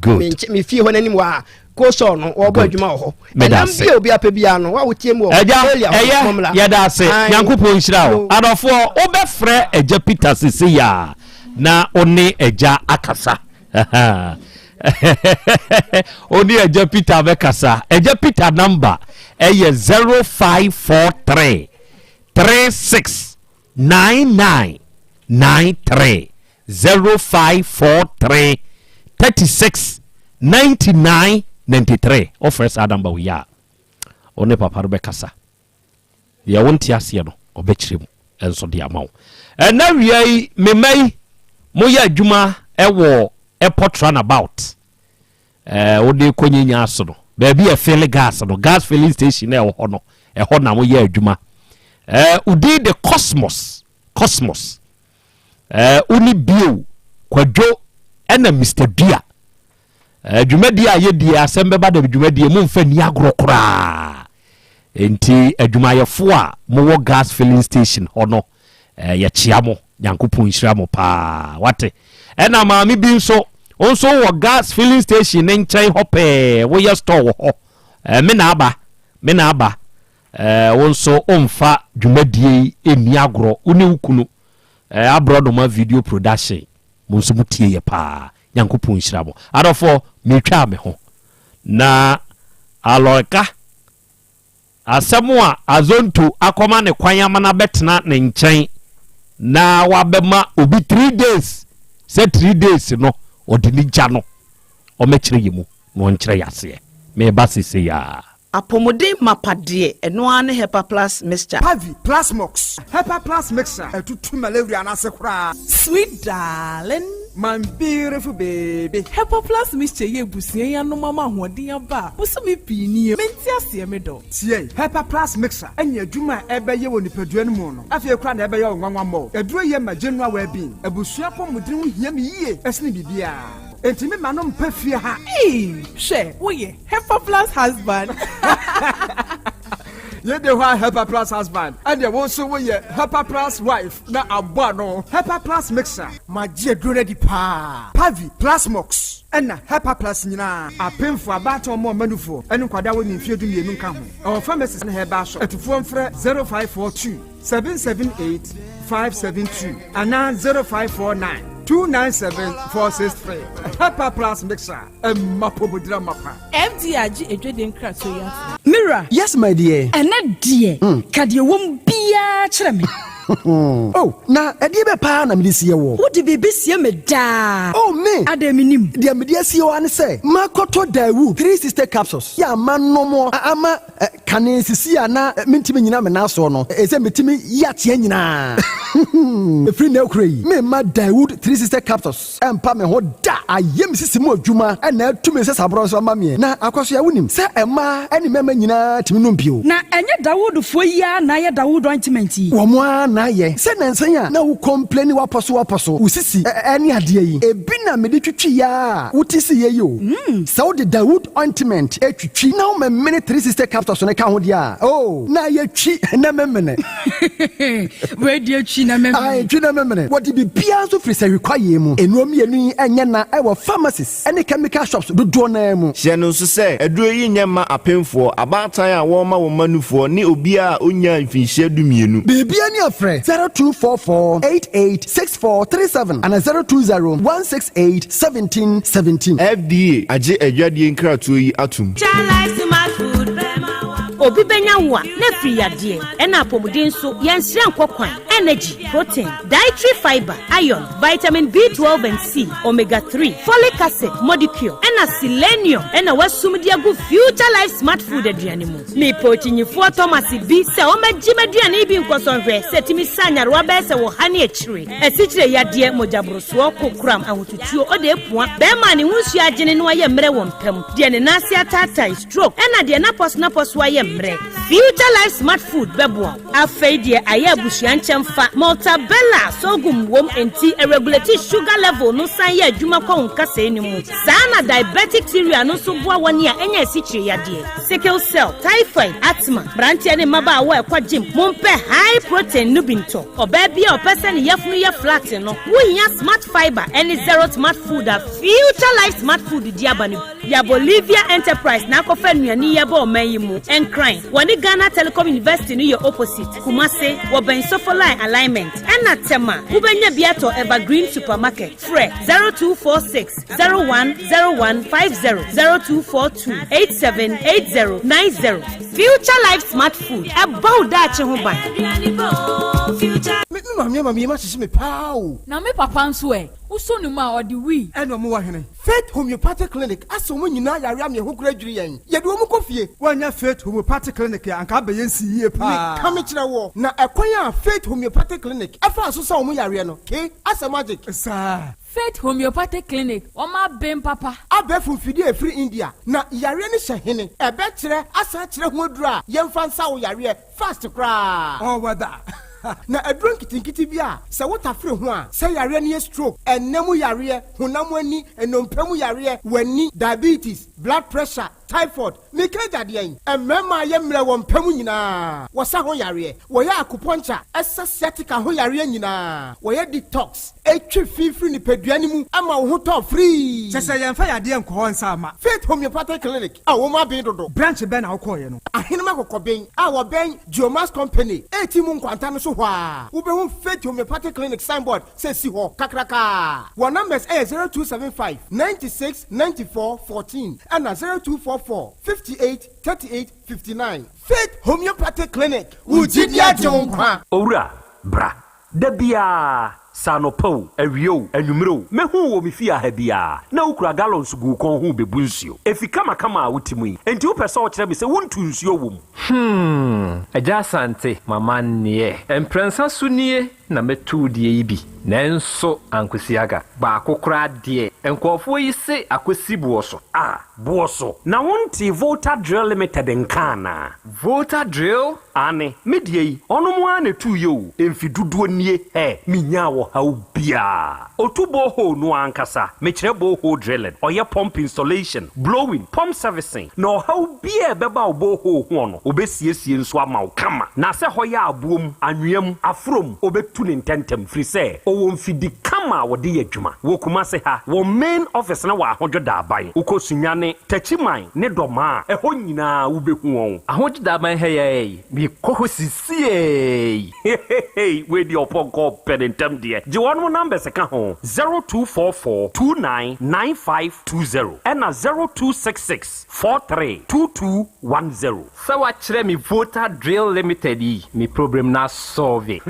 [SPEAKER 20] me fie hɔ nanim wa ko so no wo bɔ adwuma hɔ ɛnam bi obi apɛ bia no wa wotie mu
[SPEAKER 8] eja ɛyɛ yada ase nyankopɔ nhyira wo adɔfo wo bɛfrɛ eja peter sisi ya na one eja akasa oni eja peter bɛkasa eja peter number ɛyɛ 0543 369993 0543 369993 offers Adam ba wiya one papa ro bekasa ya wonti ase no obekire mu enso de amawo na wiai memai mo ya adwuma ewo airport runabout wode konyenya aso no ba bi e fill gas no gas filling station e ho no e ho na mo ya adwuma udi the cosmos uni bio kwadwo ena Mr. Dia adwumadi a yedi Asem Beba Dabi adwumadi mu mfa ni agro kra enti adwumayefo a mo wo gas filling station hono ya chiamo Nyankopon hyira mo pa wate ena maami bi nso onso wo gas filling station ne nkyɛn hɔ wo ya store ho me na aba wonso omfa dwumadie eni agro uni ukunu abroad ma video production monso mutie ye pa Nyankopon hyira mo adofo metwa me ho na alorka asɛm a azonto akɔma ne kwan amana betena ne nkyɛn na wabema obi 3 days say 3 days no odini gya no o mekyere yemu no nkyere yase me ba sese ya
[SPEAKER 6] apomode mapade eno ane hepa plus mixture
[SPEAKER 7] Pavi plus mox hepa plus mixture etutu malaria na sekura
[SPEAKER 11] sweet darling
[SPEAKER 7] my beautiful baby
[SPEAKER 11] hepa plus mixture ye busie ya no mama hoden aba busumi pinie menti ase me do
[SPEAKER 7] tie hepa plus mixture anya adwuma ebeye wo nipadua no mu no afie kura na ebeye wo nwanwa mo eduro ye ma general well-being abusua pomodin ho hia me yie esne bibia Entimi manom pefie ha.
[SPEAKER 11] She, woye, Hepa Plus husband.
[SPEAKER 7] Ye de wa Hepa Plus husband. And ye wonso woye Hepa Plus wife na abwa no. Hepa Plus mixer. Ma je drone di pa. Pavi Plus mox. Ena Hepa Plus nyina. Apemfo abato mo manufo. Enu kwada wo ni fie du mienu nka ho. Our pharmacist na heba so. Etufo mfre 0542 778 572 ana 0549 297-463. Hepa Plus mixer. Mapobudra mapa.
[SPEAKER 11] MDRG edweden krato ya.
[SPEAKER 10] Mira. Yes, my dear.
[SPEAKER 9] Ene dear. Kadi wom bia kyerɛ me.
[SPEAKER 10] Oh, na edi be pa na me sie wo.
[SPEAKER 9] Wo de bebe sie me da.
[SPEAKER 10] Oh me.
[SPEAKER 9] Adaminim.
[SPEAKER 10] De me die sie wo an say. Makoto Dawu 3 sister capsules. Ya manomo ama kane sisi ana mentimi nyina me na so no. Ese metimi ya tie nyina. Free na krai. Me ma Dawood 3 sister capsules. Empa me ho da. Ayem sisi mu adwuma na atumi se sabro so ama me. Na akoso ya wonim. Se ema eni mema nyina timi no mpio.
[SPEAKER 9] Na enye Dawood fo ya na ye Dawood ointment yi.
[SPEAKER 10] Wo mo na ye se nansan na wo complain waposo usisi eni ade yi ebi na me de twitwi ya wutisi ye yo so the Dawood ointment etwitwi na wo memene 3 sister capsules ne ka ho dia oh na ye twi na memene
[SPEAKER 9] we de twi
[SPEAKER 10] twina memene what be bia so free say require mu enuro mienu enye na e wo pharmacies any chemical shops do na mu
[SPEAKER 2] hye no so say aduro yi nyema apemfo abatan a wo ma wo manufo ni obi a onya mfinhye dumienu
[SPEAKER 10] bibia ni afre 0244886437 and 0201681717
[SPEAKER 2] FDA age adwadie nkratoyi atum
[SPEAKER 5] obi benya wo na free yade e na apomuden so yenhire nkokwan energy protein dietary fiber iron vitamin B12 and C omega 3 folic acid molecule and selenium and wasumdi agu future life smart food aduane mu me pochinyifo Thomas bi se o magime aduane bi nkosonhwe setimi sanyare wa be se wo hane akire asichire yade mojabroso kokram ahotutuo ode epua be ma ne hunsu agene no aye mre wo mpam de ne nase atata stroke and de na pos wa ye mre future life smart food bebo afeidie aye abusuanchemfa Maltabella sogum wom enti regulate sugar level no san ye adwuma kwa nkasa enimu sana diabetic theory no so boa woni a enya asichire yade sickle cell typhoid asthma branche ne maba awa ekwa gym mompe high protein nubinto oba bia opese ne yefunu ye flat no wohia smart fiber any zero smart food a future life smart food diabani ya Bolivia enterprise na kofa nuani ye ba omayimu encrine woni Ghana Telecom University no ye opposite Kumase wo ben sofoline alignment ena tema ubenya biato evergreen supermarket fre 0246 010150 0242 878090 future life smart food about that ho ban
[SPEAKER 10] mami ma sisi me pao
[SPEAKER 11] na me papa nso usonu ma odi wi
[SPEAKER 10] eno mo wahene Faith Homeopathic Clinic aso mo nyina yare am ye ho kura dwiri yen ye de mo kofie wanya Faith Homeopathic Clinic ya anka be yensi yie pa ka me kire wo na ekwan ya Faith Homeopathic Clinic afa so sa mo yare no ke asa magic sa
[SPEAKER 11] Faith Homeopathic Clinic oma bem papa
[SPEAKER 10] abefu fidie free India na yare ni hye ebe kire asa kire ho dura yemfa nsa wo yare fast kra oh wada na adron kitinkiti bia se wota free ho a se yare ne stroke enemu yare honam ani enompemu yare wani diabetes blood pressure typhoid mikaja de yen emema ye mre wo mpemu nyina wo sa ho yare wo ya acupuncture sciatica ho yare nyina wo ya detox etwe fifiri ni peduane mu ama wo ho to free se yemfa yade enko nsa ama Faith Homeopathic Clinic a wo ma ben dodo branch ben na wo koye no ahenema kokoben a wo ben Geomas Company etimu nkwanta no so ho a wo be ho Faith Homeopathic Clinic signboard se si ho kakraka wo numbers 0275 96 94 14 and 0244 58 38 59 Faith Homeopathic Clinic Ujidia Jonkwa
[SPEAKER 22] Owura bra dabia sanopo awio anwumro mehu wo mefia ha bia na ukura gallons gu kon hu bebu nsuo efika makama a wotimi enti wo pese o kire me se wontu nsuo wom Yaw Asante mama nie emprensa sunie na metu die ibi nanso ankwesiaga ba akokora de enkofo yi se akwesi buoso buoso na wonti Volta Drill Limited nkana Volta Drill ane medie yi onomo ane tu yo emfiduduo nie minya wo haubia otubo ho no ankasa mekire bo ho drilling oye pump installation blowing pump servicing no haubia beba obo ho no obesiesie nso ama kama na se hoya abuom anwem afrom obetu ne ntentem free say owo mfidi kama wode yadwuma wo kuma se ha wo main office na wa ahodwoda aban ukosunyane tachiman ne doma eho nyina wo behu won ahodwoda aban heye bi kohosisie we di oponko penentem de je won number se ka ho 0244 299520 and 0266 432210 sawa kire mi Volta Drill Limited mi problem na solve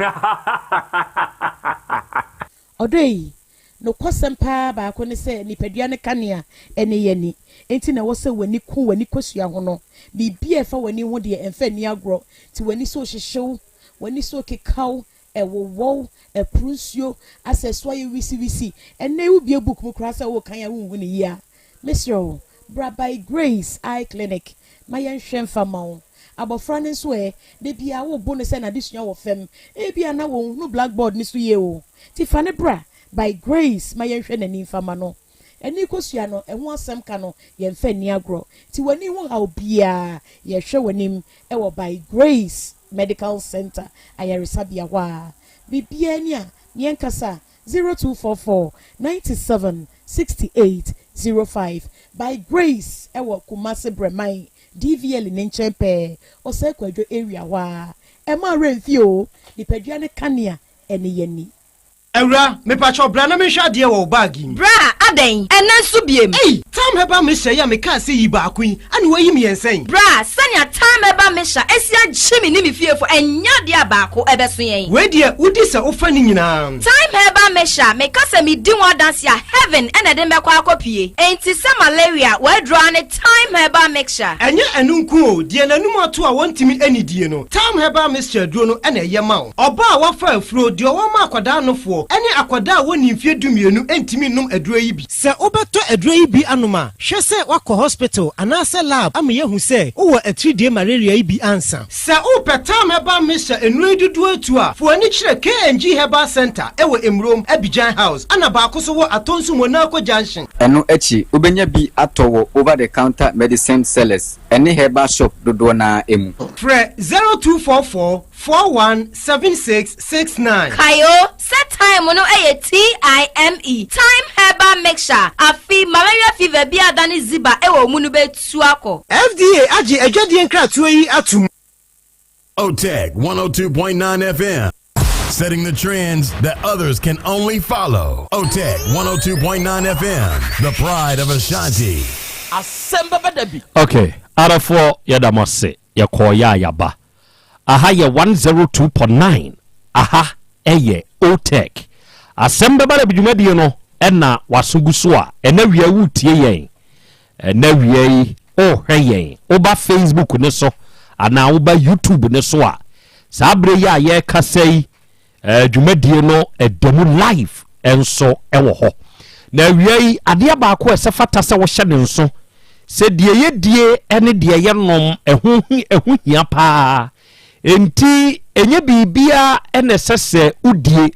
[SPEAKER 12] Odoi no kwasempa ba ko ne se nipadua ne kanea ene yani enti na wo se wani ku wani kosua ho no bibia fa wani ho de emfa ni agro ti wani so hyehyew wani so kekaw ewowo eprunsio aseswa ye wisi ene u bia book mu krasa wo kan ya wunwu ne ya Monsieur bra by Grace Eye Clinic mayen hwemfa mawo abofra ne so de bia wo bo ne se na disua wo fem e bia na wo no blackboard ni so ye o ti fa ne bra by Grace mayen hwe na ni fama no eni kosua no eho asem ka no ye mfa ni agro ti wani ho ha obia ye hwe wanim e wo by Grace Medical Center ayaresabia wa bibia ni a yenkasa 0244 97 68 05 by Grace ewo Kumasi Bremai DVL ne nchen pe ose kwadwo area wa e ma renfio nipadua ne kanea ene yani
[SPEAKER 1] Ewra me pacho bra na me hwa de wo bag yi
[SPEAKER 5] bra aden ena nso biem
[SPEAKER 1] tam heba me hye ya me ka se yi ba akun ane wo yi me yensen
[SPEAKER 5] bra sanya tam heba me hya esia gyimi ni me fiefo enya de abako ebeso yen
[SPEAKER 1] we de udi se ofa ni nyina
[SPEAKER 5] time heba me hya me ka se me di won dance ya heaven ena de me kwa akopie enti se malaria we draw ne time heba mixture
[SPEAKER 1] enye enunku o de nanum ato a wontimi anidie no time heba mixture duo no ena ye ma oba a wafa afuro de wo ma akwada nofo ene akwada woni mfie dumienu entimi num aduro yi bi se obeto aduro yi bi anoma hwe se wakọ hospital anase lab am ye hu se wo atridie malaria yi bi ansa se upeta meba misha enuro dudu atu a fo ani kire KNG Herbal Center ewo Emrom Abidjan House ana ba akoso wo atonsu Monaco Junction
[SPEAKER 14] eno echi obenya bi atowo over the counter medicine sellers ene herbal shop dodo na emu
[SPEAKER 1] fre 0244 417669
[SPEAKER 5] Kayo set time no TIME time herbal mixture afi malaria fever bi adani ziba ewo munu betu akọ
[SPEAKER 1] FDA agi adwade nkratoa yi atum
[SPEAKER 13] OTEC 102.9 FM setting the trends that others can only follow. OTEC 102.9 FM, the pride of Ashanti.
[SPEAKER 22] Asem Beba Dabi.
[SPEAKER 8] Okay, arafo yadamase yakoya yaba. Aha ye 102.9. Aha eye OTEC. Asem Beba Dabi dwumadi no ena wasunguso a ena wiya wutie yen. Ena wiya o hweyen. Oba Facebook ne so ana oba YouTube ne so a. Sabre ya ye kasei dwumadie no edemu live enso ewo ho. Na wiya ade ba ko esefata se wo hye ne nso. Se die ye die ene die ye nom ehu hia pa. Enti enye bibia ene sese udie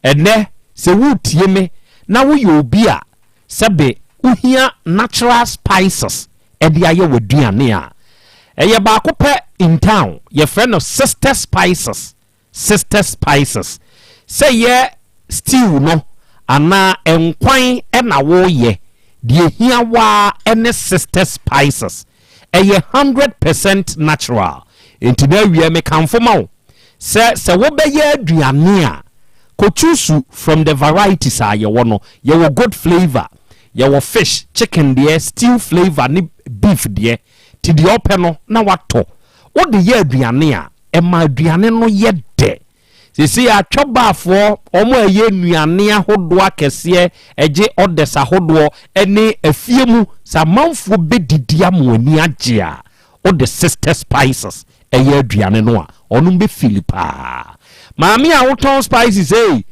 [SPEAKER 8] ene se wutie me na wo ye obi a sebe uhia natural spices e dia ye waduane a eye ba ko pe in town ye friend of sister spices say ye stew no ana enkwan e na wo ye die hia wa ene sister spices eye 100% natural enti na wie me kanfo ma wo se wo be ye aduane a ko choose from the varieties a ye wo no ye wo good flavor ye wo fish chicken de stew flavor ni beef de ti de opɛ no na wato wo de ye aduane a e ma aduane no ye de sisi atwobafo omo eye nuane ahodo akese eje odesa ahodo ene afiemu samanfo bedidi amoni age a o the sister spices eye aduane no a onum be filipa maami a woton spices say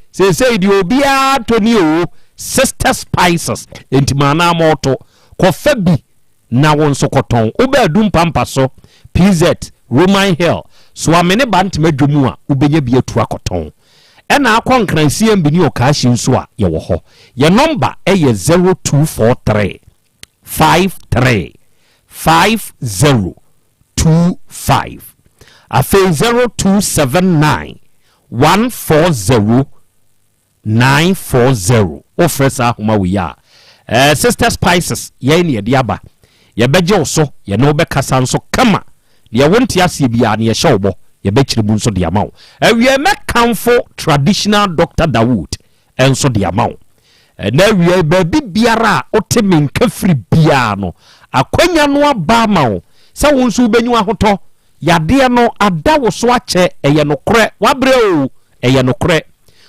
[SPEAKER 8] di obi a toni o sister spices entimana moto kofa bi na wonso koton obadum pampa so PZ Roman Hill so amene bantime dwomu a ubenya bi atu akoton ena akonkransie mbini okashi nso a ye wo ho ye number eye 0243 53 5025 afi 0279 140 940 ofresa homa wiya sister spices ye ne de aba ye beje so ye no be kasa nso kama ye wonti asie bia ne ye hyewobo ye be kire bu nso de amawo awie mekanfo traditional Dr. Dawood enso de amawo na awie ba bibiara otemin kafri bia no akwanya no aba mawo se wonso benyu ahoto yade no ada wo so ache eye no kre wabre o eye no kre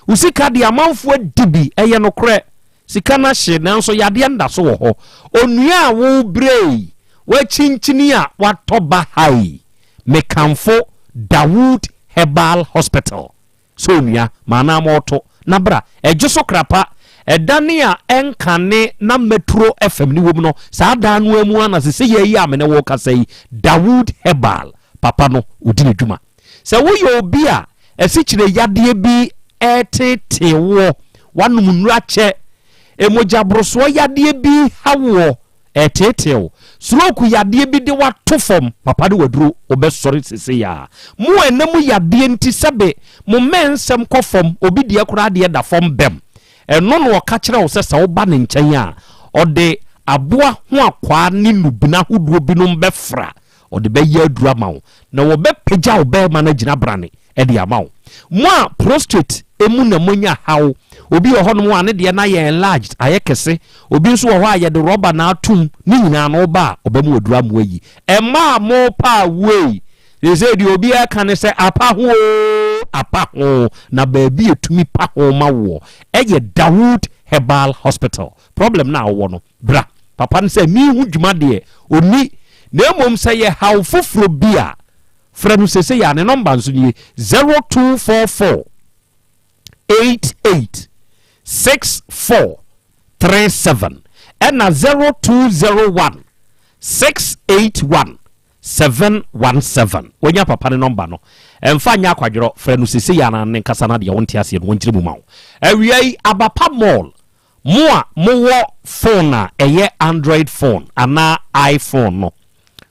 [SPEAKER 8] usika de amanfo adibi eye no kre sika na hye nanso yade nda so wo ho onua wo brei wa chinchini a watoba hai mekanfo Dawood Herbal Hospital so onua mana moto na bra ejuso krapa edane a enkane na Metro FM ni wom no saada no amu ana se yeyi amene wo kasai Dawood Herbal papa no udine dwuma se wo ye obi a esichire yade bi etete wo wanum nura che emoja broso yade bi hawo etetew stroke yade bi de wato fom papa de waduro obesori sese ya mo enam yade nti sebe mo mensem kofom obi de akura de da fom bem eno no ka kire wo sesa wo ba ne nkyɛn a ɔde aboa ho akwa ne nubina hoduo binom bɛfra ɔde bɛyɛ adura ma wo na wo bɛpagya wo bɛma na gyina brane ɛde ama wo mo a prostate emu na monya haw obi wɔ hɔ no ane de na yɛ enlarged ayɛ kɛse obi nso wɔ hɔ a yɛ de rubber na atum ne nyina no ba ɔbɛmu adura mo ayi ɛma mo pa wei ɛsɛ de obi aka ne sɛ apa ho na baabi etumi pa ho ma wo ɛyɛ Dawood Herbal Hospital problem na wo no bra papa ne sɛ mi hu dwuma de oni na emom sɛ yɛ haw foforo bi a frɛ no sɛ ya ne number nso nie 0244 88 6437 and 0201 681 717 wonya papa ne number no emfa nya kwadworo frɛ no sese ya na ne kasa na de wonte ase no wonkyere mu ma wo awiai abapa mall mo a mo phone a ɛyɛ Android phone ana iPhone no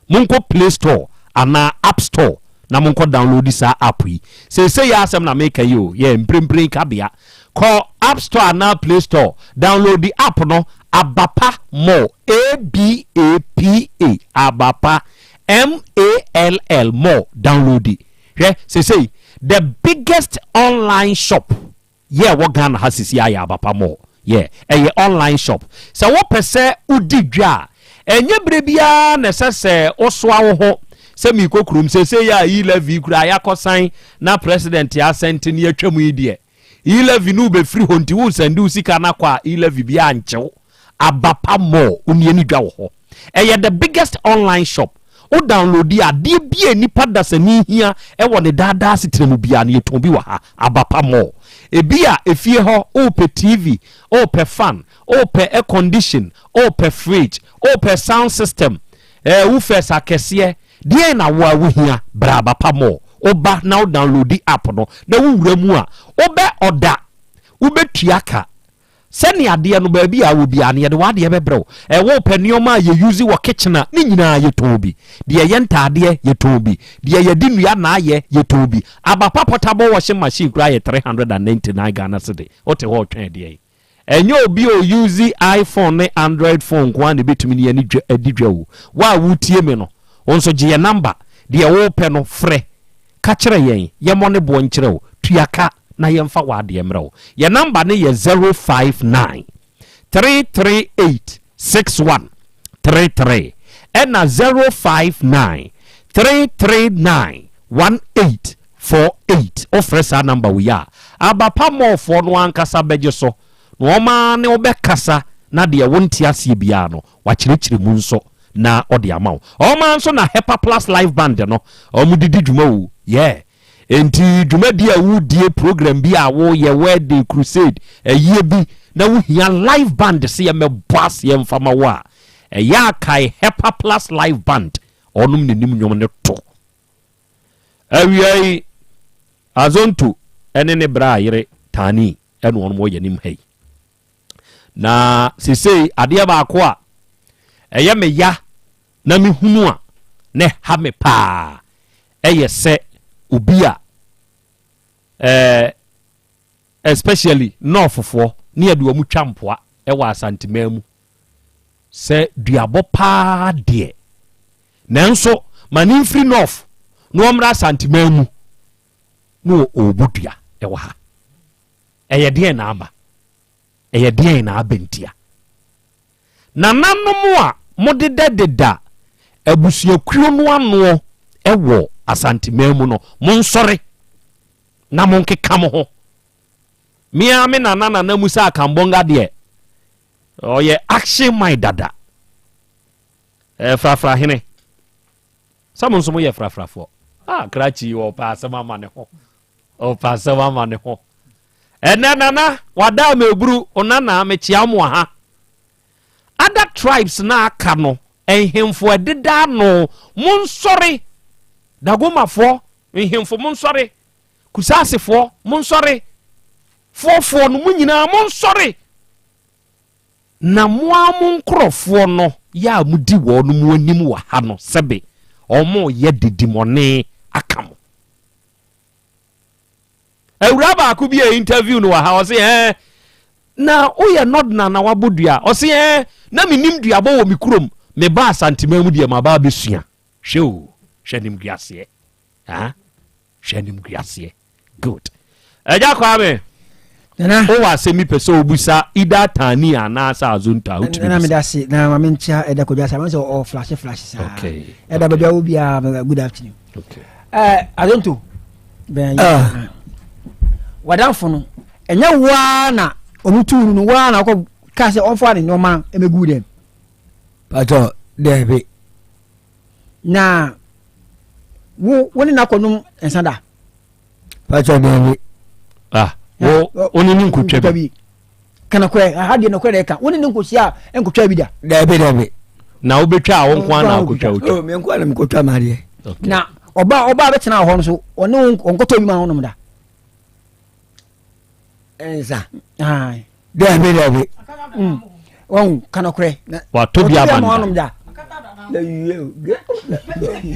[SPEAKER 8] monko Play Store ana App Store na monko download sa app yi sese ya asem na make you ye mprempren kabia call App Store na Play Store download the app no abapa mall ABAPA abapa MALL mall download it say the biggest online shop what Ghana has is abapa mall online shop so what per se udi dwa enye brebia na sese oswa wo ho se mi kokrum se ya e-levy kura ya kosan na president ya sent ni atwam yi de e-levy no be free honti wo send usika na kwa e-levy bia anchew abapa mall unie ni dwa wo ho the biggest online shop o download ya de bia nipa dasani hia wo ne dada sitremu bia na yeton bi wa ha abapa mall ebia efie ho o pe TV o pe fan o pe air condition o pe fridge o pe sound system wo fesa kese de na wo hia bra abapa mall oba na o download the app no na wo wura mu a obe oda wo betuaka sani ade no ba bi a wo bia ne de wade bebrɛ wo pɛ nioma ye use wo kitchen ni nyina ye tobi de ye ntade ye tobi de ye di nua na ye tobi abapa portable washing machine kura ye 399 Ghana cedi o te ho twɛn de enyo obi o use iPhone ne Android phone kwa ne betumi ne ani adidwa wo wa wutie me no onso gye ye number de ye wo pɛ no frɛ ka kyerɛ yen ye mo ne bo nkyerɛ wo tuaka na yemfa wade emro ye number ne ye 059 338 6133 and 059 339 1848 ofresa number we are abapa mo for no ankasa beje so no ma ne obekasa na de wonti ase bia no wa kyerɛkyerɛ mu nso na ode amaw o ma nso na Hepa Plus live band no o mu didi dwuma wo enti dwumadi a wudie program bi a wo ye wedding crusade yie bi na wo hia live band se ye meboas ye mfama wo a ya kai Hepa Plus live band onum nenim nwom ne to awiai azonto ene ne bra yire tani ene onum wo yanim hai na sesei ade ba ko a eye me ya na me hunu a ne ha me pa se ubia especially northfo ne ade omu twampoa wa Asante mamu se duabo pa de nanso mani free north no omra Asante mamu no obudua wa ha de na aba de na abentia nananom a modededa abusuakuo no ano wo Asante mamu no monsore na monkeka mo ho mia me nana na musa akambonga de oye action my dada frafra hene samun so mo ye frafrafo krachi wo pa sama mane ho o pa sama mane ho nana wada meburu onana me chiamu ha other tribes na aka no enhemfo adeda no monsore dagomafo nhemfo monsore kusasefo monsore fofo no munyina monsore na moa monkrofo no ya mudi wo no mu anim wa ha no sebe omo ye didimone akam ewura ba ko bi e interview no wa ha o se na oye nod na wabodua o se na minim duabo wo mi kurom me ba Asante mamu de ma ba besua hwe hwenim guase hwenim guase good eja kwa me nana o wa se mi pese obusa ida tani ana sa azunta utumi
[SPEAKER 19] na me dasi na ma mencha eda ko biasa man so o flash sa
[SPEAKER 8] okay
[SPEAKER 19] eda ba biawo bia good afternoon
[SPEAKER 8] okay
[SPEAKER 19] azuntu ben wadanfo no enya wa na omuturu no wa na ko ka se onfo ani no ma emegu dem
[SPEAKER 20] pato debe
[SPEAKER 19] na woni na konum ensada
[SPEAKER 20] pato debe
[SPEAKER 8] oni ni nkotwa bi
[SPEAKER 19] kana kwe hade no kwe ka woni ni nkosia enkotwa bi da
[SPEAKER 20] debe
[SPEAKER 8] na obetwa a wonkwa na akotwa
[SPEAKER 20] me nkwa na mkotwa marie
[SPEAKER 19] na oba betena ho no so oni onkoto bi ma honom da
[SPEAKER 20] enza debe
[SPEAKER 19] won kana kwe
[SPEAKER 8] wa to bi abanda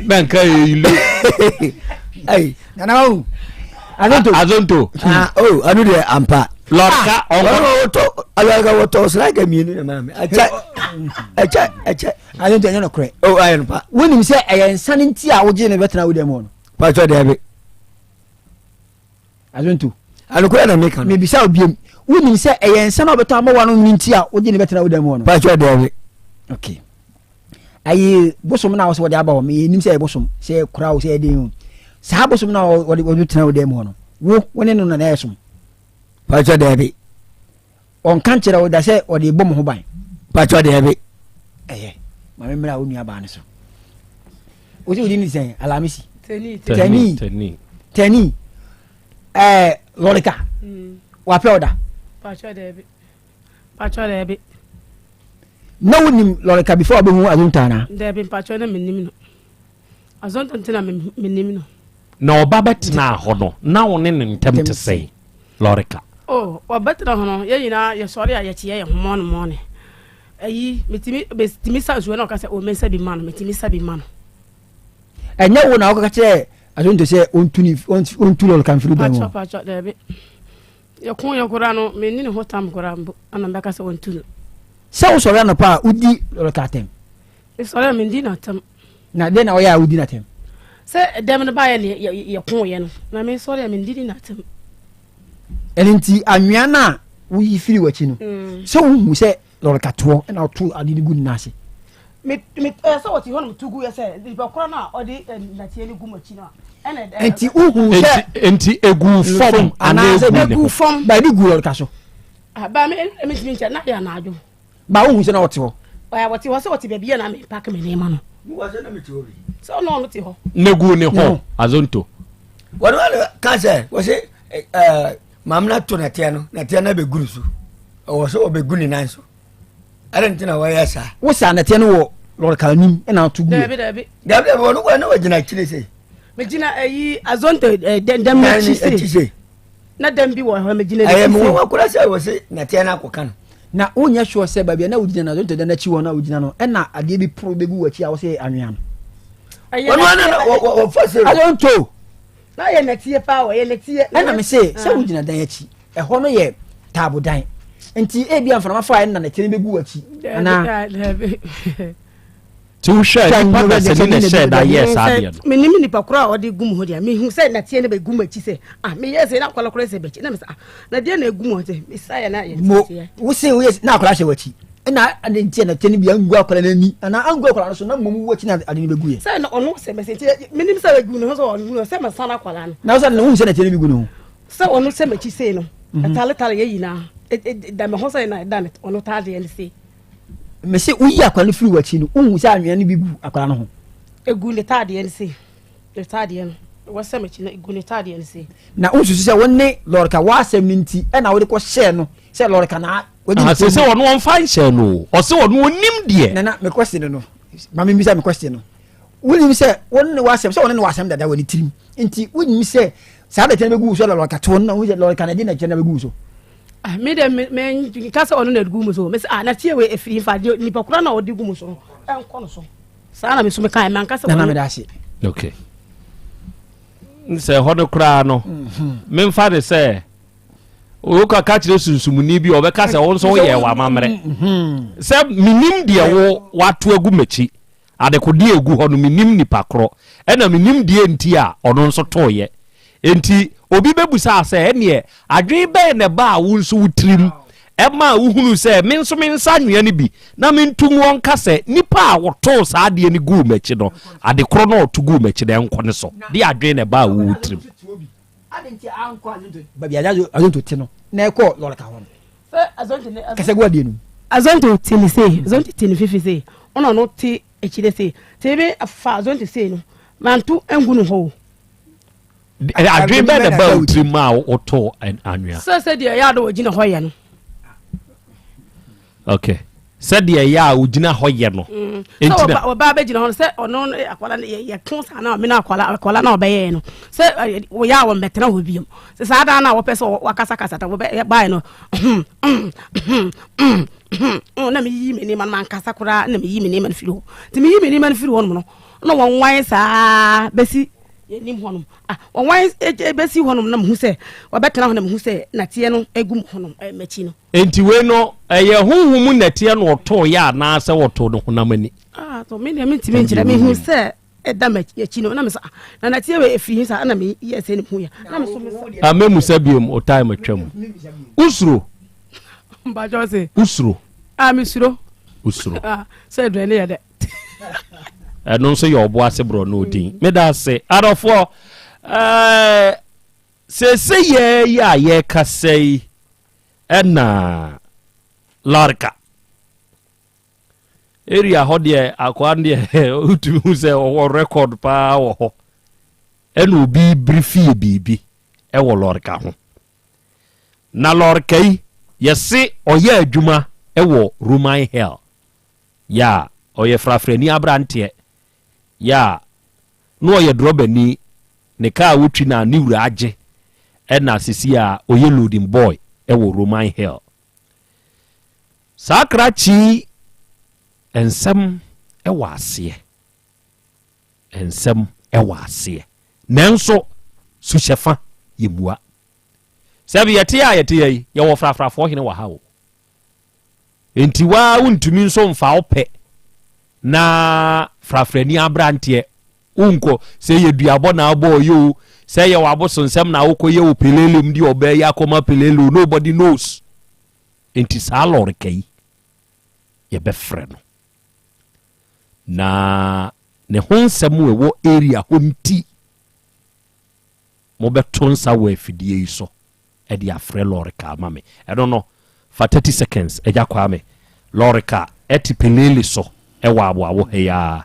[SPEAKER 8] ben ka ilu
[SPEAKER 20] ai
[SPEAKER 19] nana o
[SPEAKER 8] azonto
[SPEAKER 20] anu de ampa
[SPEAKER 8] lorka
[SPEAKER 20] to alaga woto slaga mienu na mame acha
[SPEAKER 19] azonto nyano kre
[SPEAKER 20] ayen pa
[SPEAKER 19] wonim se eyensa ne nti a woje ne betena wo dem no
[SPEAKER 20] pa cho de be
[SPEAKER 19] azonto
[SPEAKER 20] anu kre na meka
[SPEAKER 19] me bisa obiem wonim se eyensa na obeto amawa no nti a woje ne betena wo dem no
[SPEAKER 20] pa cho de be
[SPEAKER 19] okay ayi bosom na wo se wo de aba wo me nim se bosom se kura wo se edin saa bosom na wo tena wo dem no wo woni no na esum
[SPEAKER 20] pacho de
[SPEAKER 19] on kan kire wo da se o de bom ho ban
[SPEAKER 20] pacho de
[SPEAKER 19] ma me mra wo nua ba ne so o se odi ni sen alamisi teni lorika wa pe oda
[SPEAKER 21] pacho de
[SPEAKER 19] no wonim lorika before be hu azuntana
[SPEAKER 21] de pacho na menim no azontantina menim no
[SPEAKER 8] na oba betena ho no na woni ne ntem te sei lorika
[SPEAKER 21] betena ho no ye nyina ye sori a ye tie ye homo no ne ayi metimi sa zuwe na ka se o mensa bi man metimi sa bi man
[SPEAKER 19] enya wo na ka che azonto se ontu lorika mfiri ba mo
[SPEAKER 21] pacho de ye kun ye kura no menni ne hotam kura mbo ana be ka se ontu
[SPEAKER 19] se wo sori na pa udi lorika tem
[SPEAKER 21] e sori mendi na tem
[SPEAKER 19] na de na wo ya udi na tem
[SPEAKER 21] se dem no ba ye kun ye no na me sori me ndidi na tem
[SPEAKER 19] elinti anwea na wo yi firi wachi no se wo hu se lorika to na to adi ni gu nase
[SPEAKER 21] me se woti hono tugu ye se di ba kora na odi na tie ni gu machi no
[SPEAKER 19] enti uhu se
[SPEAKER 8] enti egu form
[SPEAKER 19] ana egu form ba di gu lorika so
[SPEAKER 21] ba me tincha na ya na ajo
[SPEAKER 19] ba wo hu se na woti ho
[SPEAKER 21] ba woti ho se woti be bia na me pack me ne ma no
[SPEAKER 20] wo se na me ti obi
[SPEAKER 21] so no ti ho
[SPEAKER 8] negu ne ho azonto
[SPEAKER 20] wanu ka se wo se mamna to na tie na be guru so wo se o be guni nan so arentina wa yesa
[SPEAKER 19] wo sa na tie no wo lorika nim na to gu
[SPEAKER 21] dabi
[SPEAKER 20] wonu kwa na wajina kire se
[SPEAKER 21] me gina ayi azonto dem na chi na dem bi wo ho me gina
[SPEAKER 20] ayi mo wa kura se wo se na tie na akoka no
[SPEAKER 19] na onya sure se ba bia na wugina na azonto na chi wo na wugina no na ade bi pro begu wachi a wo se anwea no
[SPEAKER 20] wonu na wo fase
[SPEAKER 19] azonto
[SPEAKER 21] na ye netie pa wo ye netie
[SPEAKER 19] na me se wugina dan achi e ho no ye tabo dan enti e bia mfana mafa na na tene begu wachi na
[SPEAKER 8] tu share ni pa se ni share da yes adia
[SPEAKER 21] me nimi ni pakura odi gum ho dia me hu se na tie ne be gum achi se me yes na kwala kwala se bechi na me sa na dia na gum ho se me sa ya na ye tie
[SPEAKER 19] wo se wo yes na kwala se wachi na ade tie na tie ne bia ngu akwala na ni na angu akwala so na mom wachi na ade ne begu ye
[SPEAKER 21] se na ono se me se tie me nimi sa begu no so ono se me sa na kwala no
[SPEAKER 19] na so na hu se na tie ne begu no
[SPEAKER 21] se ono se mechi se no tale ye yina da me ho se na da ne ono tale ye se
[SPEAKER 19] me se uyi akwala firi wachi no hu se anwea ne bigu akwala no ho
[SPEAKER 21] egu ne tade ye se le tade ye no wo se mechi na egu ne tade ye se
[SPEAKER 19] na unsusu se wonne lorika wa asem ninti e na wo de ko share no se lorika na
[SPEAKER 8] wodi se wono on fine share no o se wono onim de
[SPEAKER 19] na me question no mama mi say me question no woni se wonne wa asem se wonne wa asem dada woni tirim nti woni se sa da tene begu so lorika to na wo lorika na de na tene begu so
[SPEAKER 21] me de me kasa ono na gu mu so me na tie we efiri fa ni pakura na odi gu mu so enko no so saa na me so me kan me ankasa
[SPEAKER 19] na me da hye
[SPEAKER 8] okay nse hono kra no me mfa de se o ka ka kire sunsumuni bi obeka se won so ye wa mamre se minim de wo wato agu machi adekodi egu hono minim nipa kro ena minim de enti a ono nso toye enti obi bebusa se ene adwe be ne ba wo nso wutrim ema uhunu se me nso me nsa nwea ni bi na me ntum won ka se nipa a woto saa de ni gu machi no adekro no otugu machi de enko ne so de adwe ne ba wo wutrim
[SPEAKER 19] adenti anko azonto babi azonto ti no na eko lore ka ho
[SPEAKER 21] se azonto ne
[SPEAKER 19] kase gwa de nu
[SPEAKER 21] azonto ti ni se azonto ti ni fifi se ona no ti echide se tebe afa azonto se no mantu engu no ho
[SPEAKER 8] adwe be ne ba wutrim a woto anwea
[SPEAKER 21] se de ya do ogina ho ye no
[SPEAKER 8] okay said ya ugina hoye no
[SPEAKER 21] entina oba be gina ho se ono akwala ye kon sa na me na akwala na obeye no se wo ya wo metena ho biom se sa da na wo pese wakasa kasa ta wo ba no na me yi me ni man kasa kura na me yi me ni man firi ho ti me yi me ni man firi ho no no won wan sa besi yenim honum won wan besi honum na mu se wo betena ho na mu se na tie no egum honum machi no
[SPEAKER 8] enti we no ye honhum natie no oto ya na se woto no honamani
[SPEAKER 21] to me ne mentime nkyira me hu se eda machi no na me sa na natie we efi sa na me ye se ne hu ya na me so me sa
[SPEAKER 8] amemu sabiom o time atwam usro
[SPEAKER 21] mba jose
[SPEAKER 8] usro
[SPEAKER 21] misro
[SPEAKER 8] usro
[SPEAKER 21] se do ne ya de
[SPEAKER 8] no so your obo ase bro no din me da se arofo se ye ya ye kasei ena larka area hodie akwande utu se o record pa wo ho ena obi briefie bibi e wo larka ho na larka yi yesi oye adwuma e wo Roman Hill ya oye frafrani abrante ya no oye drobani ne ka wutwi na ni wura age ena sisi a oye loading boy e wo Roman Hill sakrachi ensem e wase ensem e wase nanso suhyefa yemua sabi yete ye wo frafrafo hene wa hawo enti wa untumi nso mfa ope na frafrani abrante unko se ye duabo na abo yo se ye wabo sonsem na woko ye opelele mdi obe ya koma pelele nobody knows enti sa lore kai ye be freno na ne honsem we wo area honti mo be tonsa we fidie so e dia frɛ lore ka mame I don't know for 30 seconds eja kwa me lore ka eti pelele so ewa abo heya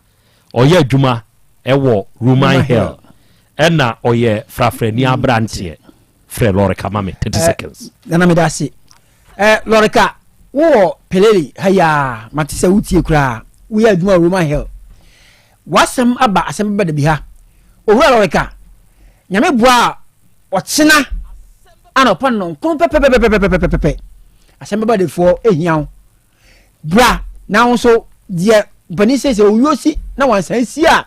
[SPEAKER 8] oye adwuma ewo Roman Hill ena oye frafrani abrantie frɛ lore ka mame 30 seconds
[SPEAKER 19] na me da se lore ka wo pelele heya matise wutie kura wo ya adwuma Roman Hill wasem aba Asem Beba Dabi ha owura lore ka nyame boa ochena anopa no kon pepepepepepepepe Asem Beba Dabi fo ehian bra na wonso die bani se oyosi na wansan si a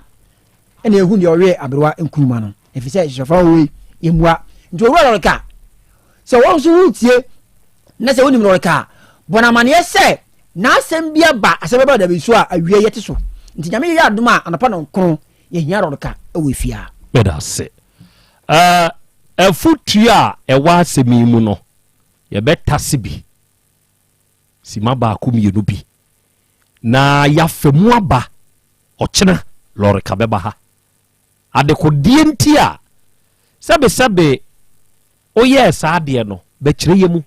[SPEAKER 19] ene ehu de owe abrewa enkuruma no efise hyefa we emua nti owura lore ka se wonso wutie na se wonim lore ka bona mane se na asem bia ba Asem Beba Dabi so a awie yete so nti nyame ye adoma anopa no kon ye hia lore ka ewe fia
[SPEAKER 8] beda se afutua ewa asemi mu no ye betase bi sima ba ko mienu bi na yafemu aba ochena lore ka beba ha adekodie nti a sebe oye saade no be kireye mu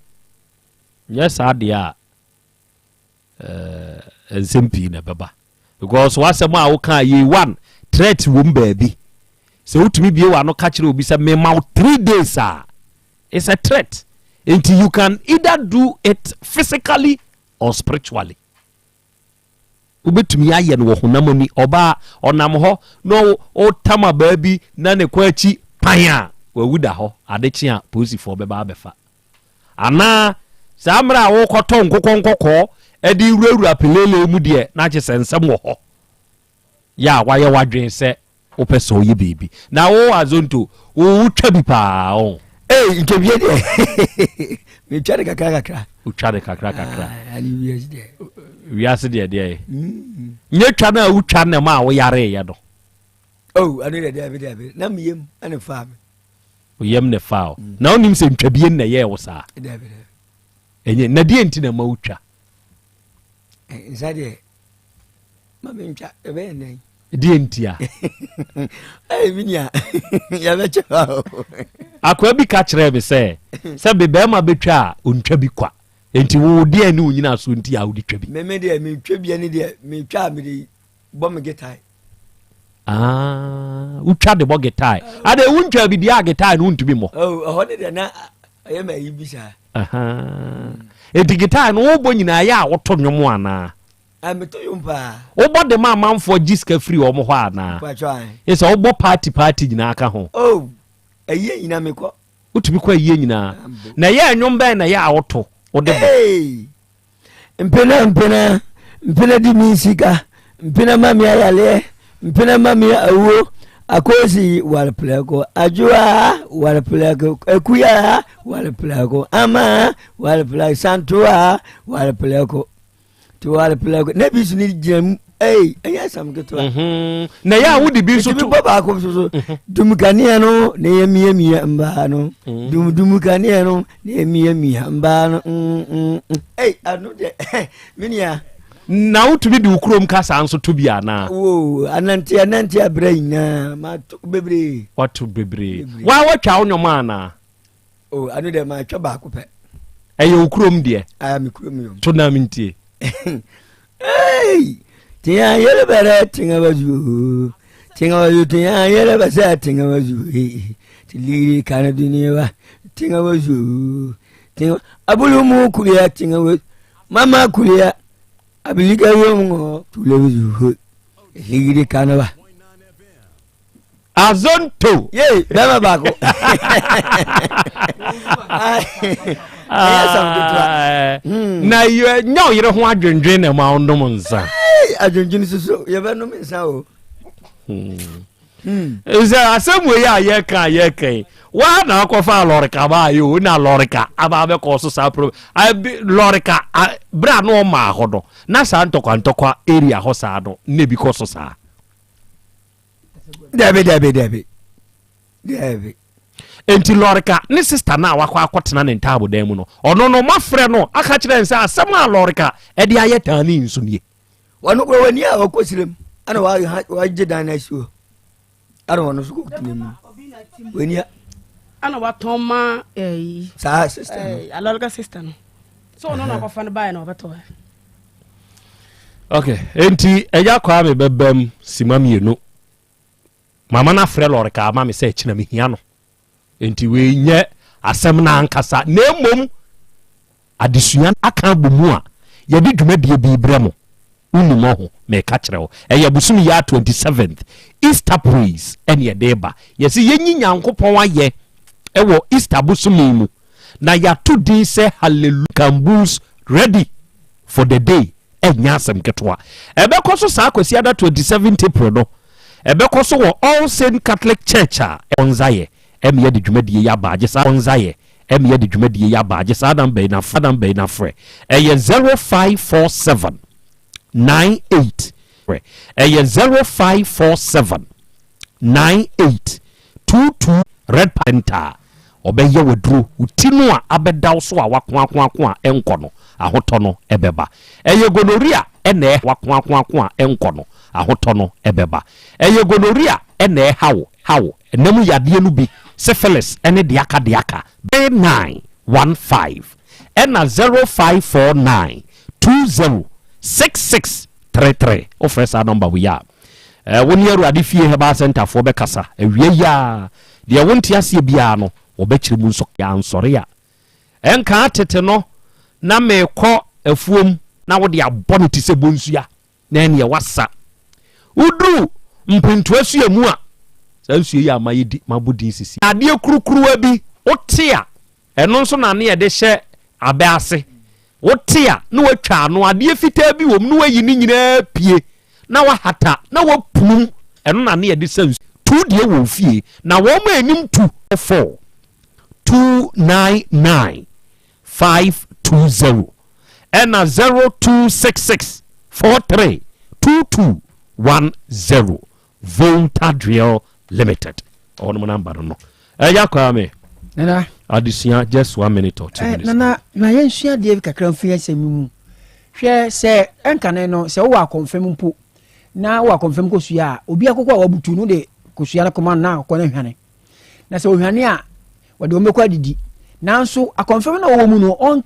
[SPEAKER 8] nye saade a enzempi na beba because wasem a wo kan ye one threat wo mbaabi se utumi bie wa no ka kire obi se me ma 3 days it's a threat until you can either do it physically or spiritually ubetumi aye no honamoni oba onam ho no o tama baabi na ne kwachi panya wawuda ho adechi a posifo beba abefa ana samra wo koto nkokko edi wurawura pelele mu de na che sensem wo ho ya waye wadwen se wo pese oyi baby na wo Azonto wo twa bi pa o
[SPEAKER 20] nke bie de me twa de kakra
[SPEAKER 8] utwa de kakra
[SPEAKER 20] ani
[SPEAKER 8] wiase de nye twa na utwa na ma wo yare ye do
[SPEAKER 20] ani de na miyem ani fa me
[SPEAKER 8] oyem ne fa na onim se ntwa bie na ye wo sa enye na die nti na ma utwa
[SPEAKER 20] nzade mama ntwa ebe nen
[SPEAKER 8] die ntia
[SPEAKER 20] minia ya beche
[SPEAKER 8] akwa bi ka kire be se be ma betwa ontwa bi kwa enti wo die ni unyina so nti a wo di twa bi
[SPEAKER 20] me de me twa bi ani de me twa me de bom gitai
[SPEAKER 8] utwa de bo gitai ade untwa bi dia gitai no ntumi mo
[SPEAKER 20] ho de na aye ma yi bi sa
[SPEAKER 8] enti gitai no wo bo nyina ya wo to nwomo ana
[SPEAKER 20] meto yumpa
[SPEAKER 8] wo de ma manfo giska free wo mo ho ana yes wo bo party nyina aka ho
[SPEAKER 20] aye nyina me ko
[SPEAKER 8] utumi ko aye nyina na ye anwom ben na ye awoto wo de
[SPEAKER 20] mpena di misika mpena mami ayale mpena mami awo akosi wal plako ajua wal plako ekuya wal plako ama wal plako santua wal plako to wal plako na bisu ni jam anya sam geto
[SPEAKER 8] na ya wudi bisu
[SPEAKER 20] to baba ko so dumukania no na yemie mba no dumukania no na yemie mba no anu de minia
[SPEAKER 8] na utumi di ukrom kasa anso to bia na
[SPEAKER 20] ananti abraina ma to bebre
[SPEAKER 8] watu bebre wa watwa onyoma na
[SPEAKER 20] anu de ma twa ba ko pe
[SPEAKER 8] ukrom de
[SPEAKER 20] mi krom yo
[SPEAKER 8] to na mintie
[SPEAKER 20] tiya yele bere tinga bazu tiya yele basa tinga bazu tili kana duniya tinga bazu tinga abulumu kuliya tinga bazu mama kuliya abiliga yongo tulebuzu ligiri kana ba
[SPEAKER 8] Azonto
[SPEAKER 20] ye dama bako
[SPEAKER 8] na yo nyaw yire ho adwendwen na ma ondom nsa
[SPEAKER 20] adwendwen susu ye ba no nsa o
[SPEAKER 8] asamu ya ye kan wa na akofa lorika ba yo na lorika aba be ko so sa pro lorika bra no ma hodo na sa ntokwa area ho sa do na bi ko so sa
[SPEAKER 20] Dabi.
[SPEAKER 8] Enti lorika ni sister na wakwa akotena ne ntabo dan mu no ono no mafre no aka kire nsa asem a lorika e de ayeta ni nso nie
[SPEAKER 20] wonu ko wani a okosirem ana wa jedan na shuo ana wonu so ko tinemu wani
[SPEAKER 21] ana wa toma
[SPEAKER 20] sa sister
[SPEAKER 21] alorika sister no so no na ko fan buy na obeto
[SPEAKER 8] okay enti eja kwa me bebam simamienu mama na frɛ lorika ama me sɛ kyina me hia no enti we nye asɛm na ankasa na mmom adesua aka bomu a ye di dwumadie bi brɛmo unimo ho me ka kyerɛ wo ɛyɛ busum ya 27th Easter praise ɛne ye deba ye se yenyi nyankopɔn ayɛ ɛwɔ Easter busum mu na ya to din sɛ hallelujah bulls ready for the day ɛnya asɛm ketwa ɛbɛkɔ so saa kwasi ada 27th April no ɛbɛkɔ so wɔ All Saint Catholic Church a onzaye ɛmeyɛ de dwumadie ya baagye saa onzaye ɛmeyɛ de dwumadie ya baagye saa adam bɛyi na frɛ ɛyɛ 0547 98 ɛyɛ 0547 98 22 red penta ɔbɛyɛ waduro utinu a abɛdaw so a wakoako a ɛnkɔ no ahotɔ no ɛbɛba ɛyɛ gonorrhea ɛnɛ wakoako a ɛnkɔ no ahotɔ no ɛbɛba ɛyɛ gonorrhea ɛnɛ hawo ɛnam yadeɛ no bi syphilis ɛne diaka 915 ɛna 0549 206633 ofrɛ saa number we ya woni awurade fie heba center fo bɛkasa awie ya deɛ wonte aseɛ bia no wɔbɛkyerɛ mu nso ya nsɔre a ɛnka tete no na mekɔ afuom na wode abɔ no te sɛ bonsua na ɛneɛ wasa udru mpintua sua mu a saa nsua yi ama yedi mabodin sisi adeɛ kurukuruwa bi wote a ɛno nso na ne yɛde hyɛ abɛ ase wotia na watwa no ade fitaa bi wom na wayi ni nyina pie na wahata na wapum eno na ne yede sense 2 die wo fie na wo ma enim 2 4 299 520 ena 0266 43 2210 Volta Drill Limited. On my number no. Yakwame.
[SPEAKER 19] Nana.
[SPEAKER 8] Adisia just 1 minute or 2 minutes.
[SPEAKER 19] Nana, na yen share dey kakra mfi asemu. Hwe se enkane no se wo confirm mpo. Na wo confirm ko sua obi akokọ wabutu no de ko sua na command na akọ na hwane. Na se ohwane a wode o mekọ adidi. Nanso a confirm na wo mu no on